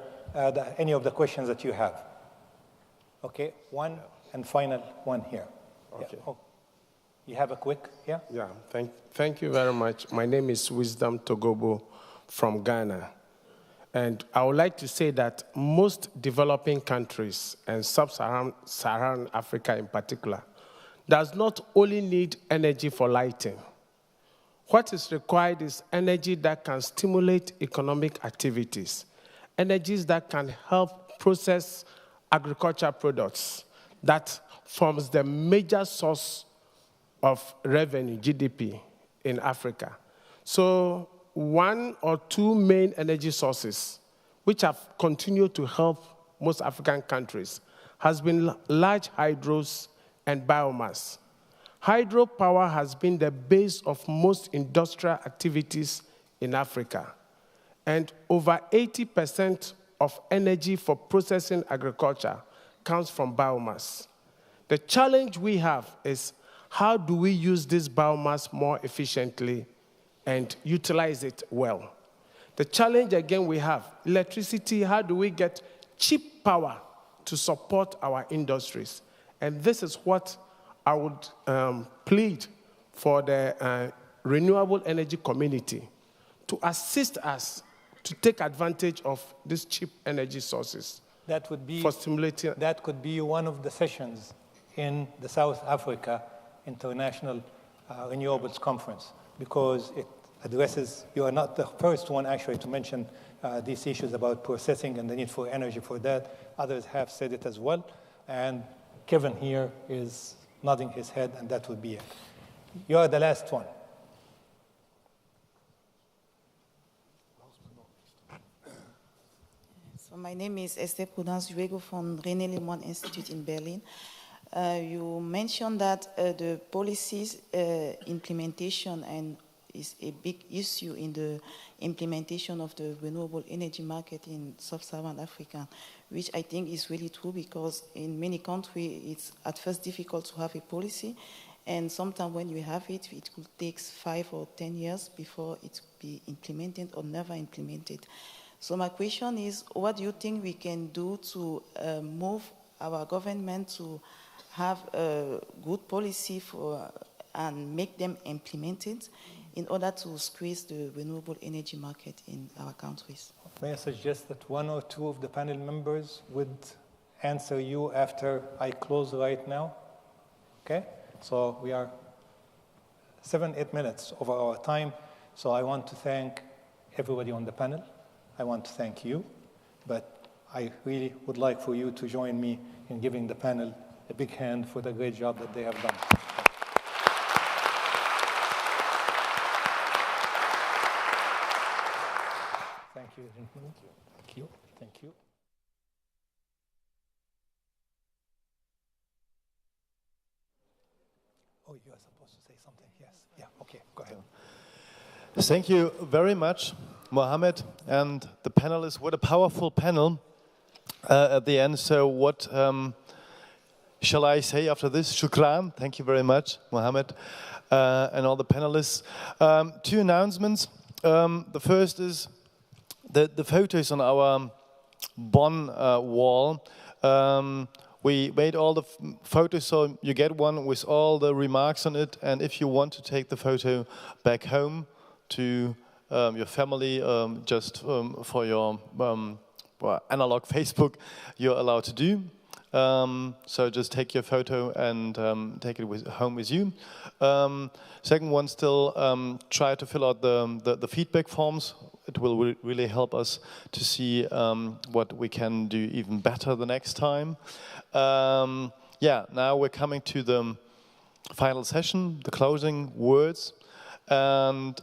any of the questions that you have. Okay, one and final one here. Okay. Yeah. Oh. You have a quick, yeah? Yeah, thank you very much. My name is Wisdom Togobo from Ghana. And I would like to say that most developing countries, and sub-Saharan Africa in particular, does not only need energy for lighting. What is required is energy that can stimulate economic activities, energies that can help process agricultural products, that forms the major source of revenue, GDP, in Africa. So one or two main energy sources, which have continued to help most African countries, has been large hydros and biomass. Hydropower has been the base of most industrial activities in Africa. And over 80% of energy for processing agriculture comes from biomass. The challenge we have is how do we use this biomass more efficiently and utilize it well? The challenge again we have, electricity, how do we get cheap power to support our industries? And this is what I would plead for the renewable energy community to assist us to take advantage of these cheap energy sources. That would be, for stimulating. That could be one of the sessions in the South Africa International Renewables Conference, because it addresses, you are not the first one actually to mention these issues about processing and the need for energy for that. Others have said it as well. And Kevin here is nodding his head, and that would be it. You are the last one. So my name is Esther Prudence Juego from Renewables Institute in Berlin. You mentioned that the policies implementation and is a big issue in the implementation of the renewable energy market in sub-Saharan Africa, which I think is really true, because in many countries it's at first difficult to have a policy, and sometimes when you have it, it could take 5 or 10 years before it be implemented or never implemented. So my question is, what do you think we can do to move our government to have a good policy for and make them implemented in order to squeeze the renewable energy market in our countries? May I suggest that one or two of the panel members would answer you after I close right now? Okay? So we are 7-8 minutes over our time. So I want to thank everybody on the panel. I want to thank you. But I really would like for you to join me in giving the panel a big hand for the great job that they have done. Thank you, gentlemen. Thank you. Thank you. Oh, you are supposed to say something. Yes. Yeah. Okay. Go ahead. Thank you very much, Mohammed, and the panelists. What a powerful panel at the end. So what shall I say after this? Shukran. Thank you very much, Mohammed, and all the panelists. 2 announcements. The first is the photos on our Bonn wall. We made all the photos, so you get one with all the remarks on it. And if you want to take the photo back home to your family, just for your analog Facebook, you're allowed to do. So just take your photo and take it home with you. Second one, still try to fill out the feedback forms. It will really help us to see what we can do even better the next time. Yeah, now we're coming to the final session, the closing words. And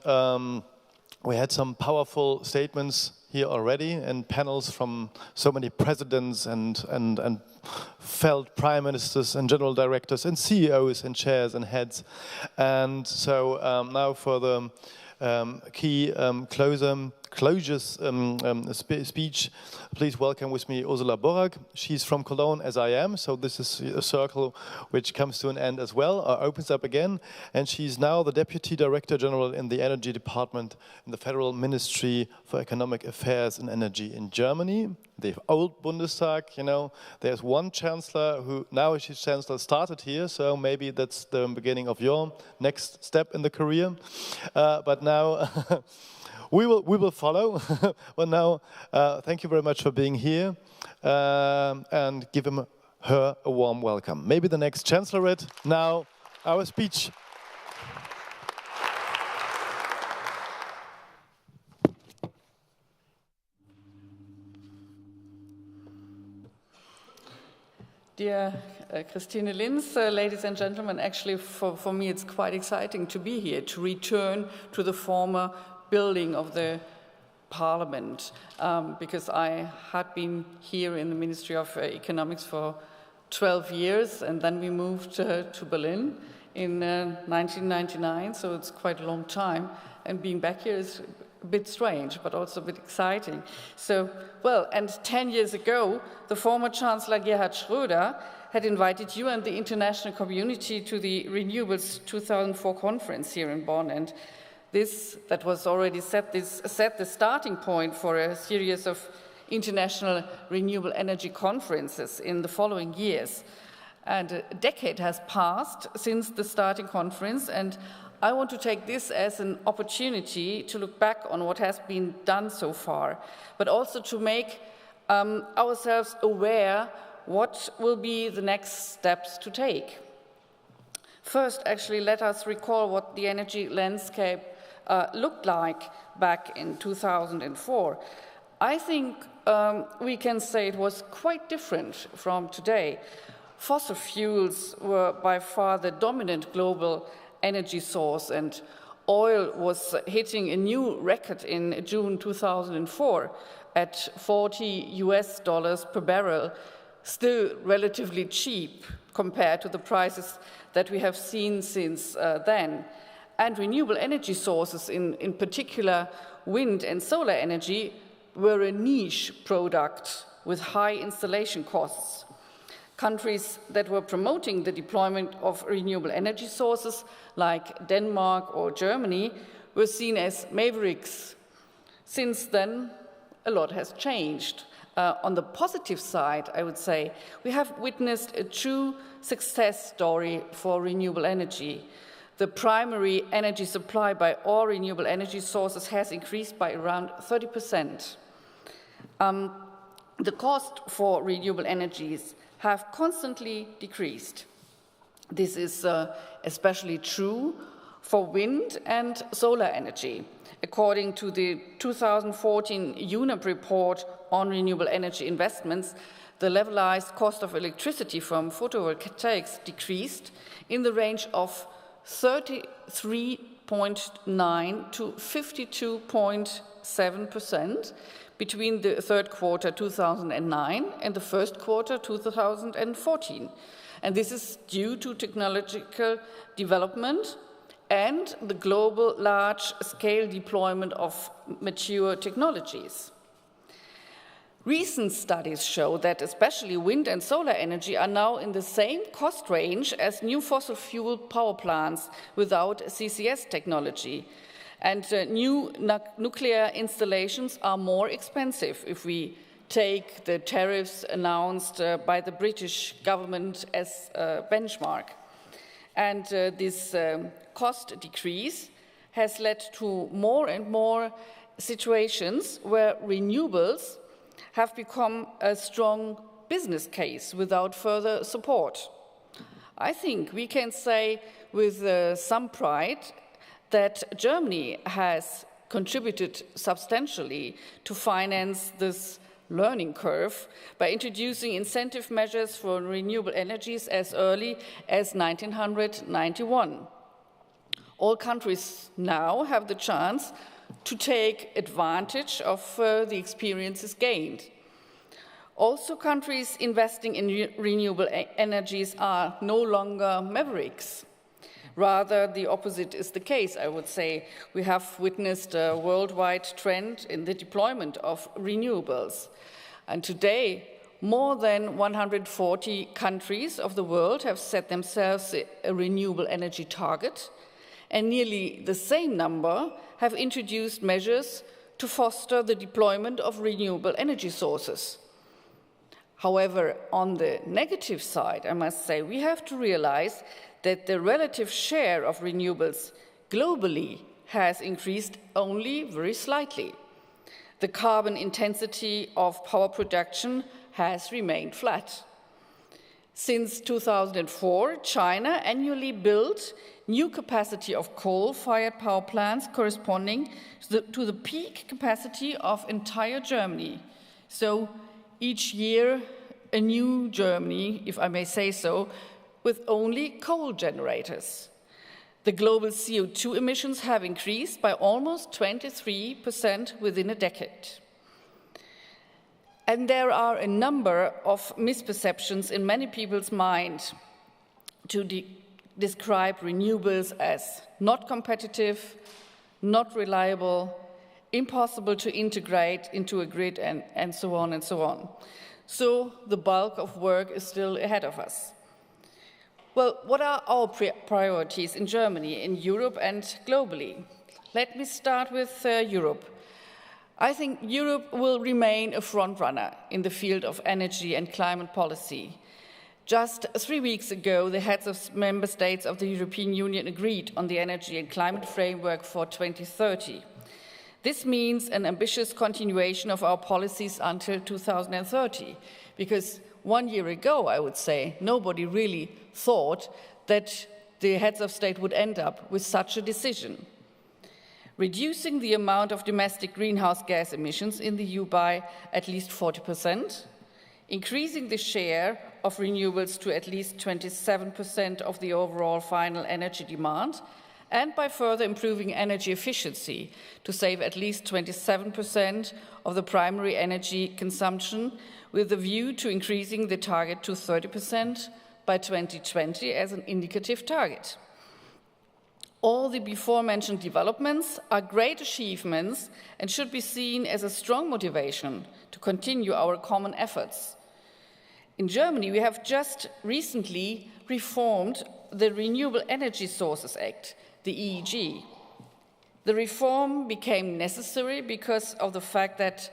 we had some powerful statements here already, and panels from so many presidents and felt prime ministers and general directors and CEOs and chairs and heads. And so now for the key closures speech, please welcome with me Ursula Borag. She's from Cologne, as I am, so this is a circle which comes to an end as well, or opens up again. And she's now the Deputy Director General in the Energy Department in the Federal Ministry for Economic Affairs and Energy in Germany. The old Bundestag, you know, there's one chancellor who, now she's chancellor, started here, so maybe that's the beginning of your next step in the career. But now we will follow. But now, thank you very much for being here, and give her a warm welcome. Maybe the next Chancellorate. Now, our speech. Dear Christine Linz, ladies and gentlemen, actually for me it's quite exciting to be here, to return to the former building of the Parliament, because I had been here in the Ministry of Economics for 12 years, and then we moved to Berlin in 1999, so it's quite a long time, and being back here is a bit strange, but also a bit exciting. So, well, and 10 years ago, the former Chancellor Gerhard Schröder had invited you and the international community to the Renewables 2004 conference here in Bonn, and that was already set the starting point for a series of international renewable energy conferences in the following years. And a decade has passed since the starting conference, and I want to take this as an opportunity to look back on what has been done so far, but also to make ourselves aware what will be the next steps to take. First, actually, let us recall what the energy landscape looked like back in 2004. I think we can say it was quite different from today. Fossil fuels were by far the dominant global energy source, and oil was hitting a new record in June 2004 at $40 per barrel, still relatively cheap compared to the prices that we have seen since then. And renewable energy sources, in particular wind and solar energy, were a niche product with high installation costs. Countries that were promoting the deployment of renewable energy sources, like Denmark or Germany, were seen as mavericks. Since then, a lot has changed. On the positive side, I would say, we have witnessed a true success story for renewable energy. The primary energy supply by all renewable energy sources has increased by around 30%. The cost for renewable energies have constantly decreased. This is especially true for wind and solar energy. According to the 2014 UNEP report on renewable energy investments, the levelized cost of electricity from photovoltaics decreased in the range of 33.9 to 52.7% between the third quarter 2009 and the first quarter 2014. And this is due to technological development and the global large-scale deployment of mature technologies. Recent studies show that especially wind and solar energy are now in the same cost range as new fossil fuel power plants without CCS technology. And new nuclear installations are more expensive if we take the tariffs announced by the British government as a benchmark. And this cost decrease has led to more and more situations where renewables have become a strong business case without further support. I think we can say with some pride that Germany has contributed substantially to finance this learning curve by introducing incentive measures for renewable energies as early as 1991. All countries now have the chance to take advantage of the experiences gained. Also, countries investing in renewable energies are no longer mavericks. Rather, the opposite is the case, I would say. We have witnessed a worldwide trend in the deployment of renewables. And today, more than 140 countries of the world have set themselves a renewable energy target, and nearly the same number have introduced measures to foster the deployment of renewable energy sources. However, on the negative side, I must say, we have to realize that the relative share of renewables globally has increased only very slightly. The carbon intensity of power production has remained flat. Since 2004, China annually built new capacity of coal-fired power plants corresponding to the peak capacity of entire Germany. So each year, a new Germany, if I may say so, with only coal generators. The global CO2 emissions have increased by almost 23% within a decade. And there are a number of misperceptions in many people's mind to describe renewables as not competitive, not reliable, impossible to integrate into a grid, and so on and so on. So the bulk of work is still ahead of us. Well, what are our priorities in Germany, in Europe, and globally? Let me start with Europe. I think Europe will remain a frontrunner in the field of energy and climate policy. Just 3 weeks ago, the heads of member states of the European Union agreed on the energy and climate framework for 2030. This means an ambitious continuation of our policies until 2030, because 1 year ago, I would say, nobody really thought that the heads of state would end up with such a decision. Reducing the amount of domestic greenhouse gas emissions in the EU by at least 40%, increasing the share of renewables to at least 27% of the overall final energy demand, and by further improving energy efficiency to save at least 27% of the primary energy consumption, with a view to increasing the target to 30% by 2020 as an indicative target. All the before-mentioned developments are great achievements and should be seen as a strong motivation to continue our common efforts. In Germany, we have just recently reformed the Renewable Energy Sources Act, the EEG. The reform became necessary because of the fact that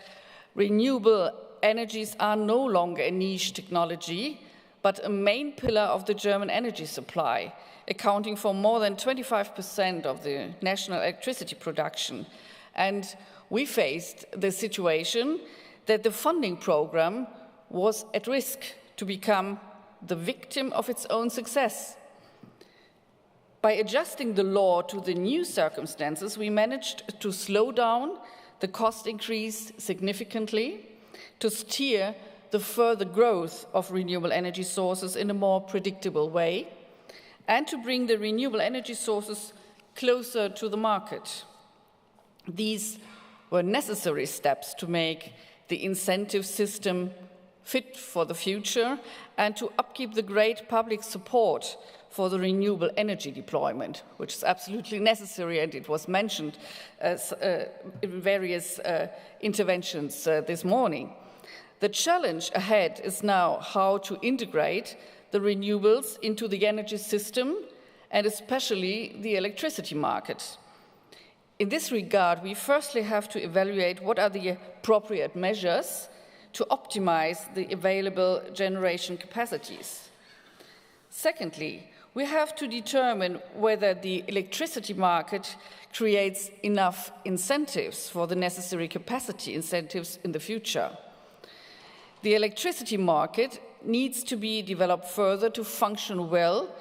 renewable energies are no longer a niche technology, but a main pillar of the German energy supply, accounting for more than 25% of the national electricity production. And we faced the situation that the funding program was at risk to become the victim of its own success. By adjusting the law to the new circumstances, we managed to slow down the cost increase significantly, to steer the further growth of renewable energy sources in a more predictable way, and to bring the renewable energy sources closer to the market. These were necessary steps to make the incentive system fit for the future and to upkeep the great public support for the renewable energy deployment, which is absolutely necessary, and it was mentioned in various interventions this morning. The challenge ahead is now how to integrate the renewables into the energy system, and especially the electricity market. In this regard, we firstly have to evaluate what are the appropriate measures to optimize the available generation capacities. Secondly, we have to determine whether the electricity market creates enough incentives for the necessary capacity incentives in the future. The electricity market needs to be developed further to function well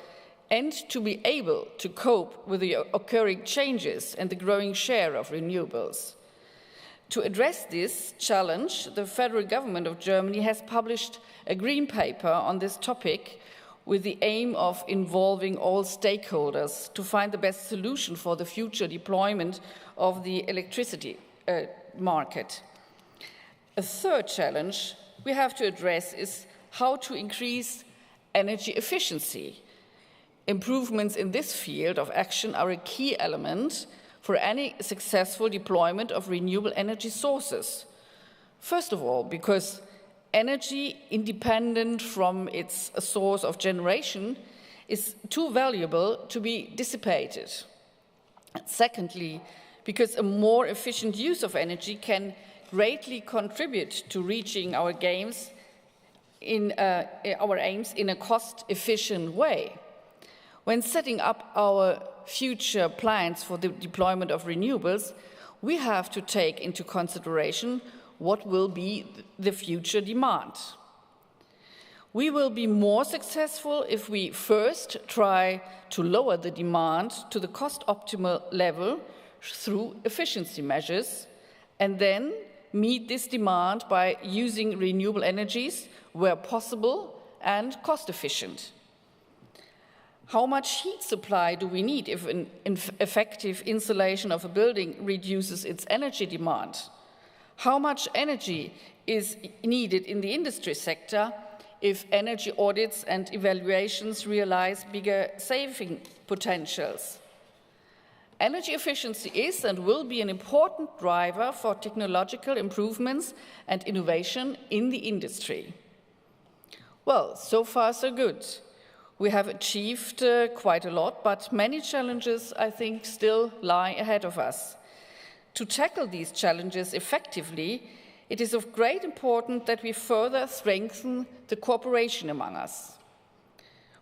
and to be able to cope with the occurring changes and the growing share of renewables. To address this challenge, the federal government of Germany has published a green paper on this topic with the aim of involving all stakeholders to find the best solution for the future deployment of the electricity market. A third challenge we have to address is how to increase energy efficiency. Improvements in this field of action are a key element for any successful deployment of renewable energy sources. First of all, because energy independent from its source of generation is too valuable to be dissipated. Secondly, because a more efficient use of energy can greatly contribute to reaching our aims in a cost-efficient way. When setting up our future plans for the deployment of renewables, we have to take into consideration what will be the future demand. We will be more successful if we first try to lower the demand to the cost-optimal level through efficiency measures, and then meet this demand by using renewable energies where possible and cost-efficient. How much heat supply do we need if an effective insulation of a building reduces its energy demand? How much energy is needed in the industry sector if energy audits and evaluations realize bigger saving potentials? Energy efficiency is and will be an important driver for technological improvements and innovation in the industry. Well, so far so good. We have achieved quite a lot, but many challenges, I think, still lie ahead of us. To tackle these challenges effectively, it is of great importance that we further strengthen the cooperation among us.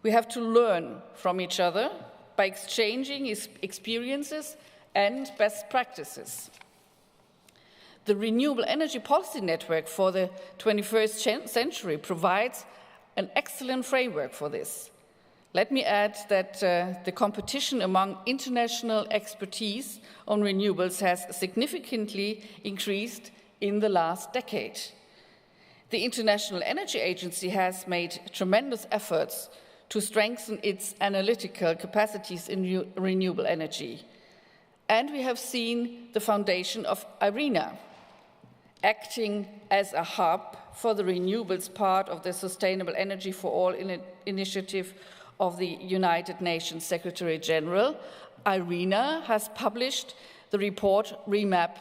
We have to learn from each other by exchanging experiences and best practices. The Renewable Energy Policy Network for the 21st century provides an excellent framework for this. Let me add that the competition among international expertise on renewables has significantly increased in the last decade. The International Energy Agency has made tremendous efforts to strengthen its analytical capacities in renewable energy. And we have seen the foundation of IRENA, acting as a hub for the renewables part of the Sustainable Energy for All initiative of the United Nations Secretary General. IRENA has published the report REMAP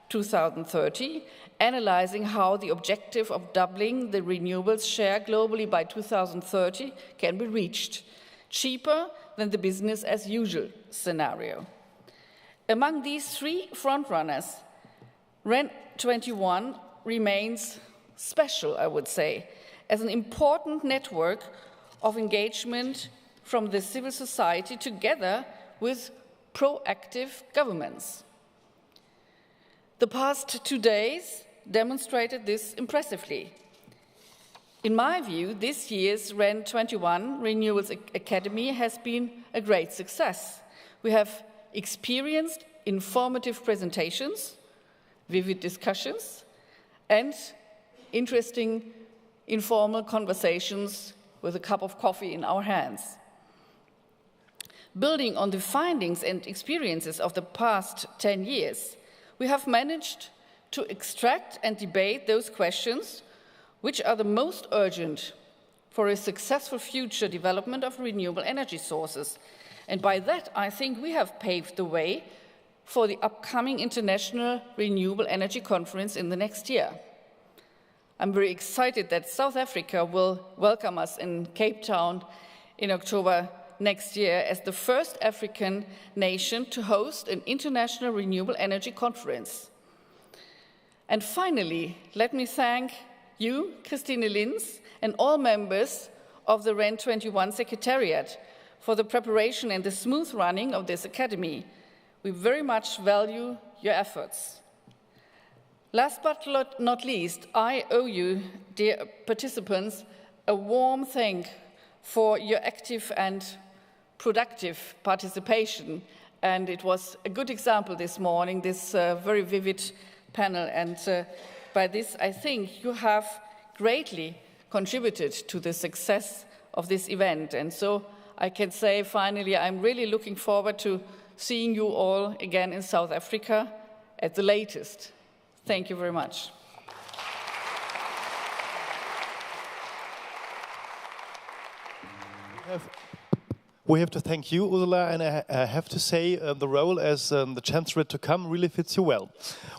2030, analyzing how the objective of doubling the renewables share globally by 2030 can be reached, cheaper than the business as usual scenario. Among these three frontrunners, REN21 remains special, I would say, as an important network of engagement from the civil society together with proactive governments. The past 2 days demonstrated this impressively. In my view, this year's REN21 Renewables Academy has been a great success. We have experienced informative presentations, vivid discussions, and interesting informal conversations with a cup of coffee in our hands. Building on the findings and experiences of the past 10 years, we have managed to extract and debate those questions which are the most urgent for a successful future development of renewable energy sources. And by that, I think we have paved the way for the upcoming International Renewable Energy Conference in the next year. I'm very excited that South Africa will welcome us in Cape Town in October next year as the first African nation to host an international renewable energy conference. And finally, let me thank you, Christine Linz, and all members of the REN21 Secretariat for the preparation and the smooth running of this academy. We very much value your efforts. Last but not least, I owe you, dear participants, a warm thank for your active and productive participation. And it was a good example this morning, this very vivid panel. And by this, I think you have greatly contributed to the success of this event. And so I can say, finally, I'm really looking forward to seeing you all again in South Africa at the latest. Thank you very much. We have to thank you, Ursula, and I have to say the role as the Chancellor to come really fits you well.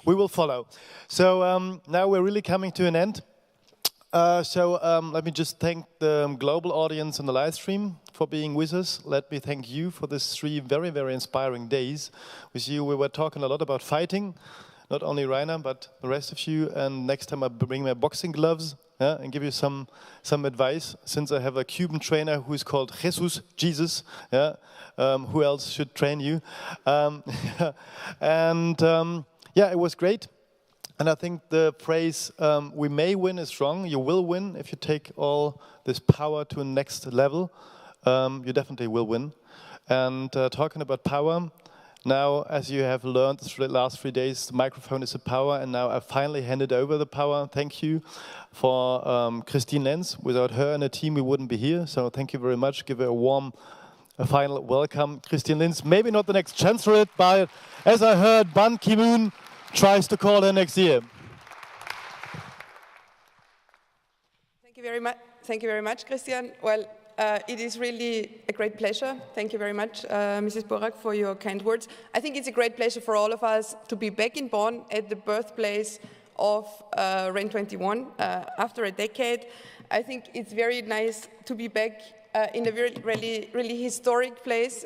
We will follow. So now we're really coming to an end. Let me just thank the global audience on the live stream for being with us. Let me thank you for these 3 very, very inspiring days. With you, we were talking a lot about fighting, not only Rainer, but the rest of you. And next time I bring my boxing gloves and give you some advice, since I have a Cuban trainer who is called Jesus, who else should train you? Yeah, it was great. And I think the phrase, we may win, is wrong. You will win if you take all this power to a next level. You definitely will win. And talking about power, now, as you have learned through the last 3 days, the microphone is a power, and now I finally handed over the power. Thank you for Christine Lenz. Without her and her team, we wouldn't be here. So thank you very much. Give her a warm final welcome. Christine Lenz, maybe not the next chancellorate, but as I heard, Ban Ki-moon tries to call her next year. Thank you very much, Christian. Well, it is really a great pleasure. Thank you very much, Mrs. Borak, for your kind words. I think it's a great pleasure for all of us to be back in Bonn at the birthplace of REN21 after a decade. I think it's very nice to be back in a really historic place.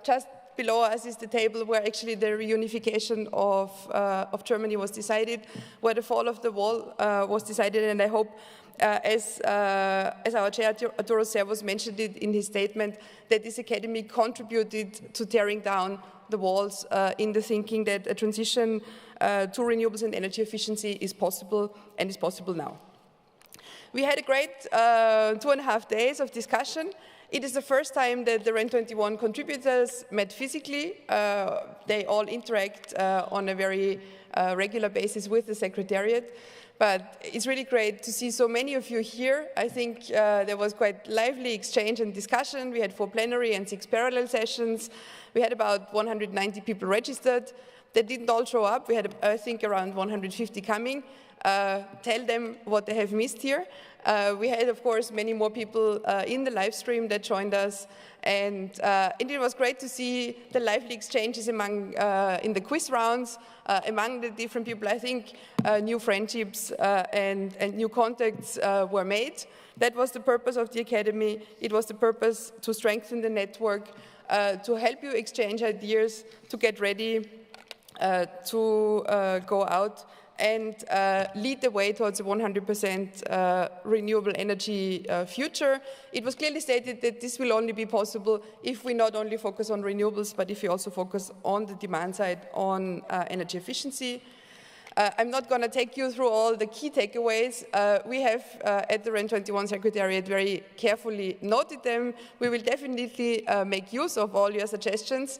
Just below us is the table where actually the reunification of Germany was decided, where the fall of the wall was decided, and I hope, as our chair, Arturo Servos, mentioned it in his statement, that this academy contributed to tearing down the walls in the thinking that a transition to renewables and energy efficiency is possible, and is possible now. We had a great 2.5 days of discussion. It is the first time that the REN21 contributors met physically. They all interact on a very regular basis with the Secretariat. But it's really great to see so many of you here. I think there was quite lively exchange and discussion. We had 4 plenary and 6 parallel sessions. We had about 190 people registered. They didn't all show up. We had, I think, around 150 coming. Tell them what they have missed here. We had, of course, many more people in the live stream that joined us. And it was great to see the lively exchanges among, in the quiz rounds among the different people. I think new friendships and new contacts were made. That was the purpose of the Academy. It was the purpose to strengthen the network, to help you exchange ideas, to get ready to go out and lead the way towards a 100% renewable energy future. It was clearly stated that this will only be possible if we not only focus on renewables, but if we also focus on the demand side on energy efficiency. I'm not going to take you through all the key takeaways. We have, at the REN21 Secretariat, very carefully noted them. We will definitely make use of all your suggestions,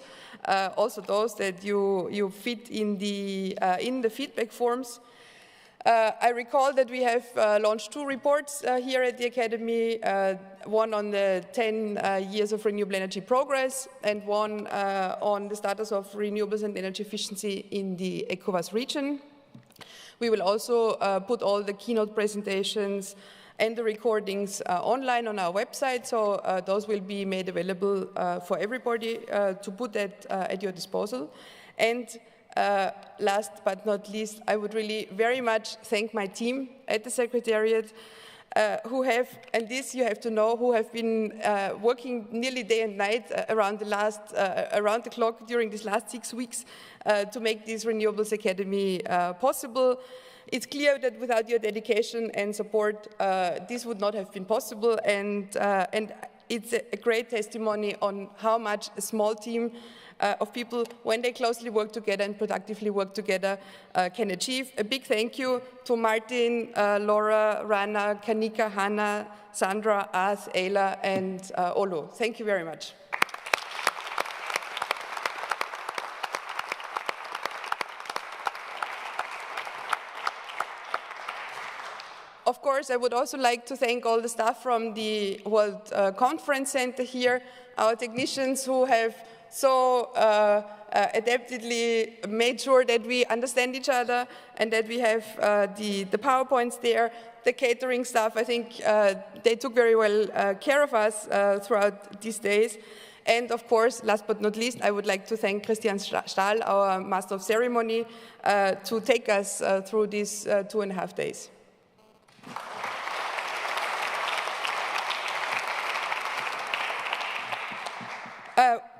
also those that you fit in the feedback forms. I recall that we have launched 2 reports here at the Academy, one on the 10 years of renewable energy progress, and one on the status of renewables and energy efficiency in the ECOWAS region. We will also put all the keynote presentations and the recordings online on our website, so those will be made available for everybody to put that at your disposal. And last but not least, I would really very much thank my team at the Secretariat, who have, and this you have to know, who have been working nearly day and night around the clock during these last 6 weeks to make this Renewables Academy possible. It's clear that without your dedication and support, this would not have been possible, and it's a great testimony on how much a small team of people, when they closely work together and productively work together, can achieve. A big thank you to Martin, Laura, Rana, Kanika, Hannah, Sandra, Az, Ayla, and Olu. Thank you very much. Of course, I would also like to thank all the staff from the World Conference Center here, our technicians who have so adeptly made sure that we understand each other and that we have the PowerPoints there. The catering staff, I think they took very well care of us throughout these days. And of course, last but not least, I would like to thank Christian Stahl, our Master of Ceremony, to take us through these 2.5 days.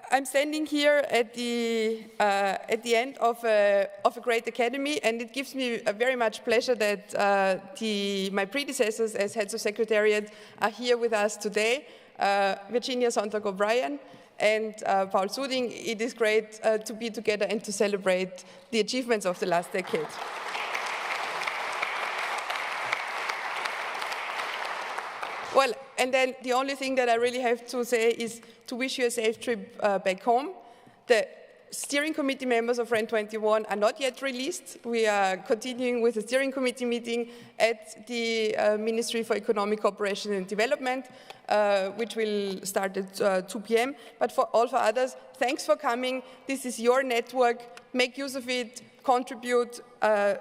I'm standing here at the end of a great academy, and it gives me a very much pleasure that my predecessors as heads of secretariat are here with us today. Virginia Sonntag-O'Brien and Paul Suding. It is great to be together and to celebrate the achievements of the last decade. Well, and then the only thing that I really have to say is to wish you a safe trip back home. The steering committee members of REN21 are not yet released. We are continuing with the steering committee meeting at the Ministry for Economic Cooperation and Development, which will start at 2 p.m. But for others, thanks for coming. This is your network. Make use of it. Contribute,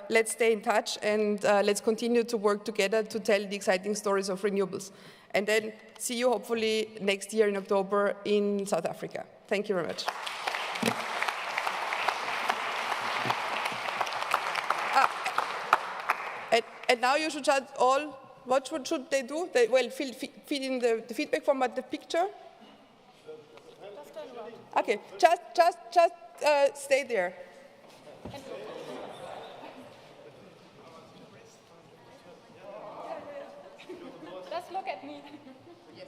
let's stay in touch, and let's continue to work together to tell the exciting stories of renewables. And then see you hopefully next year in October in South Africa. Thank you very much. And now you should just all, what should they do? Well, feed in the feedback form at the picture. Okay, just stay there. Just look at me. Yes.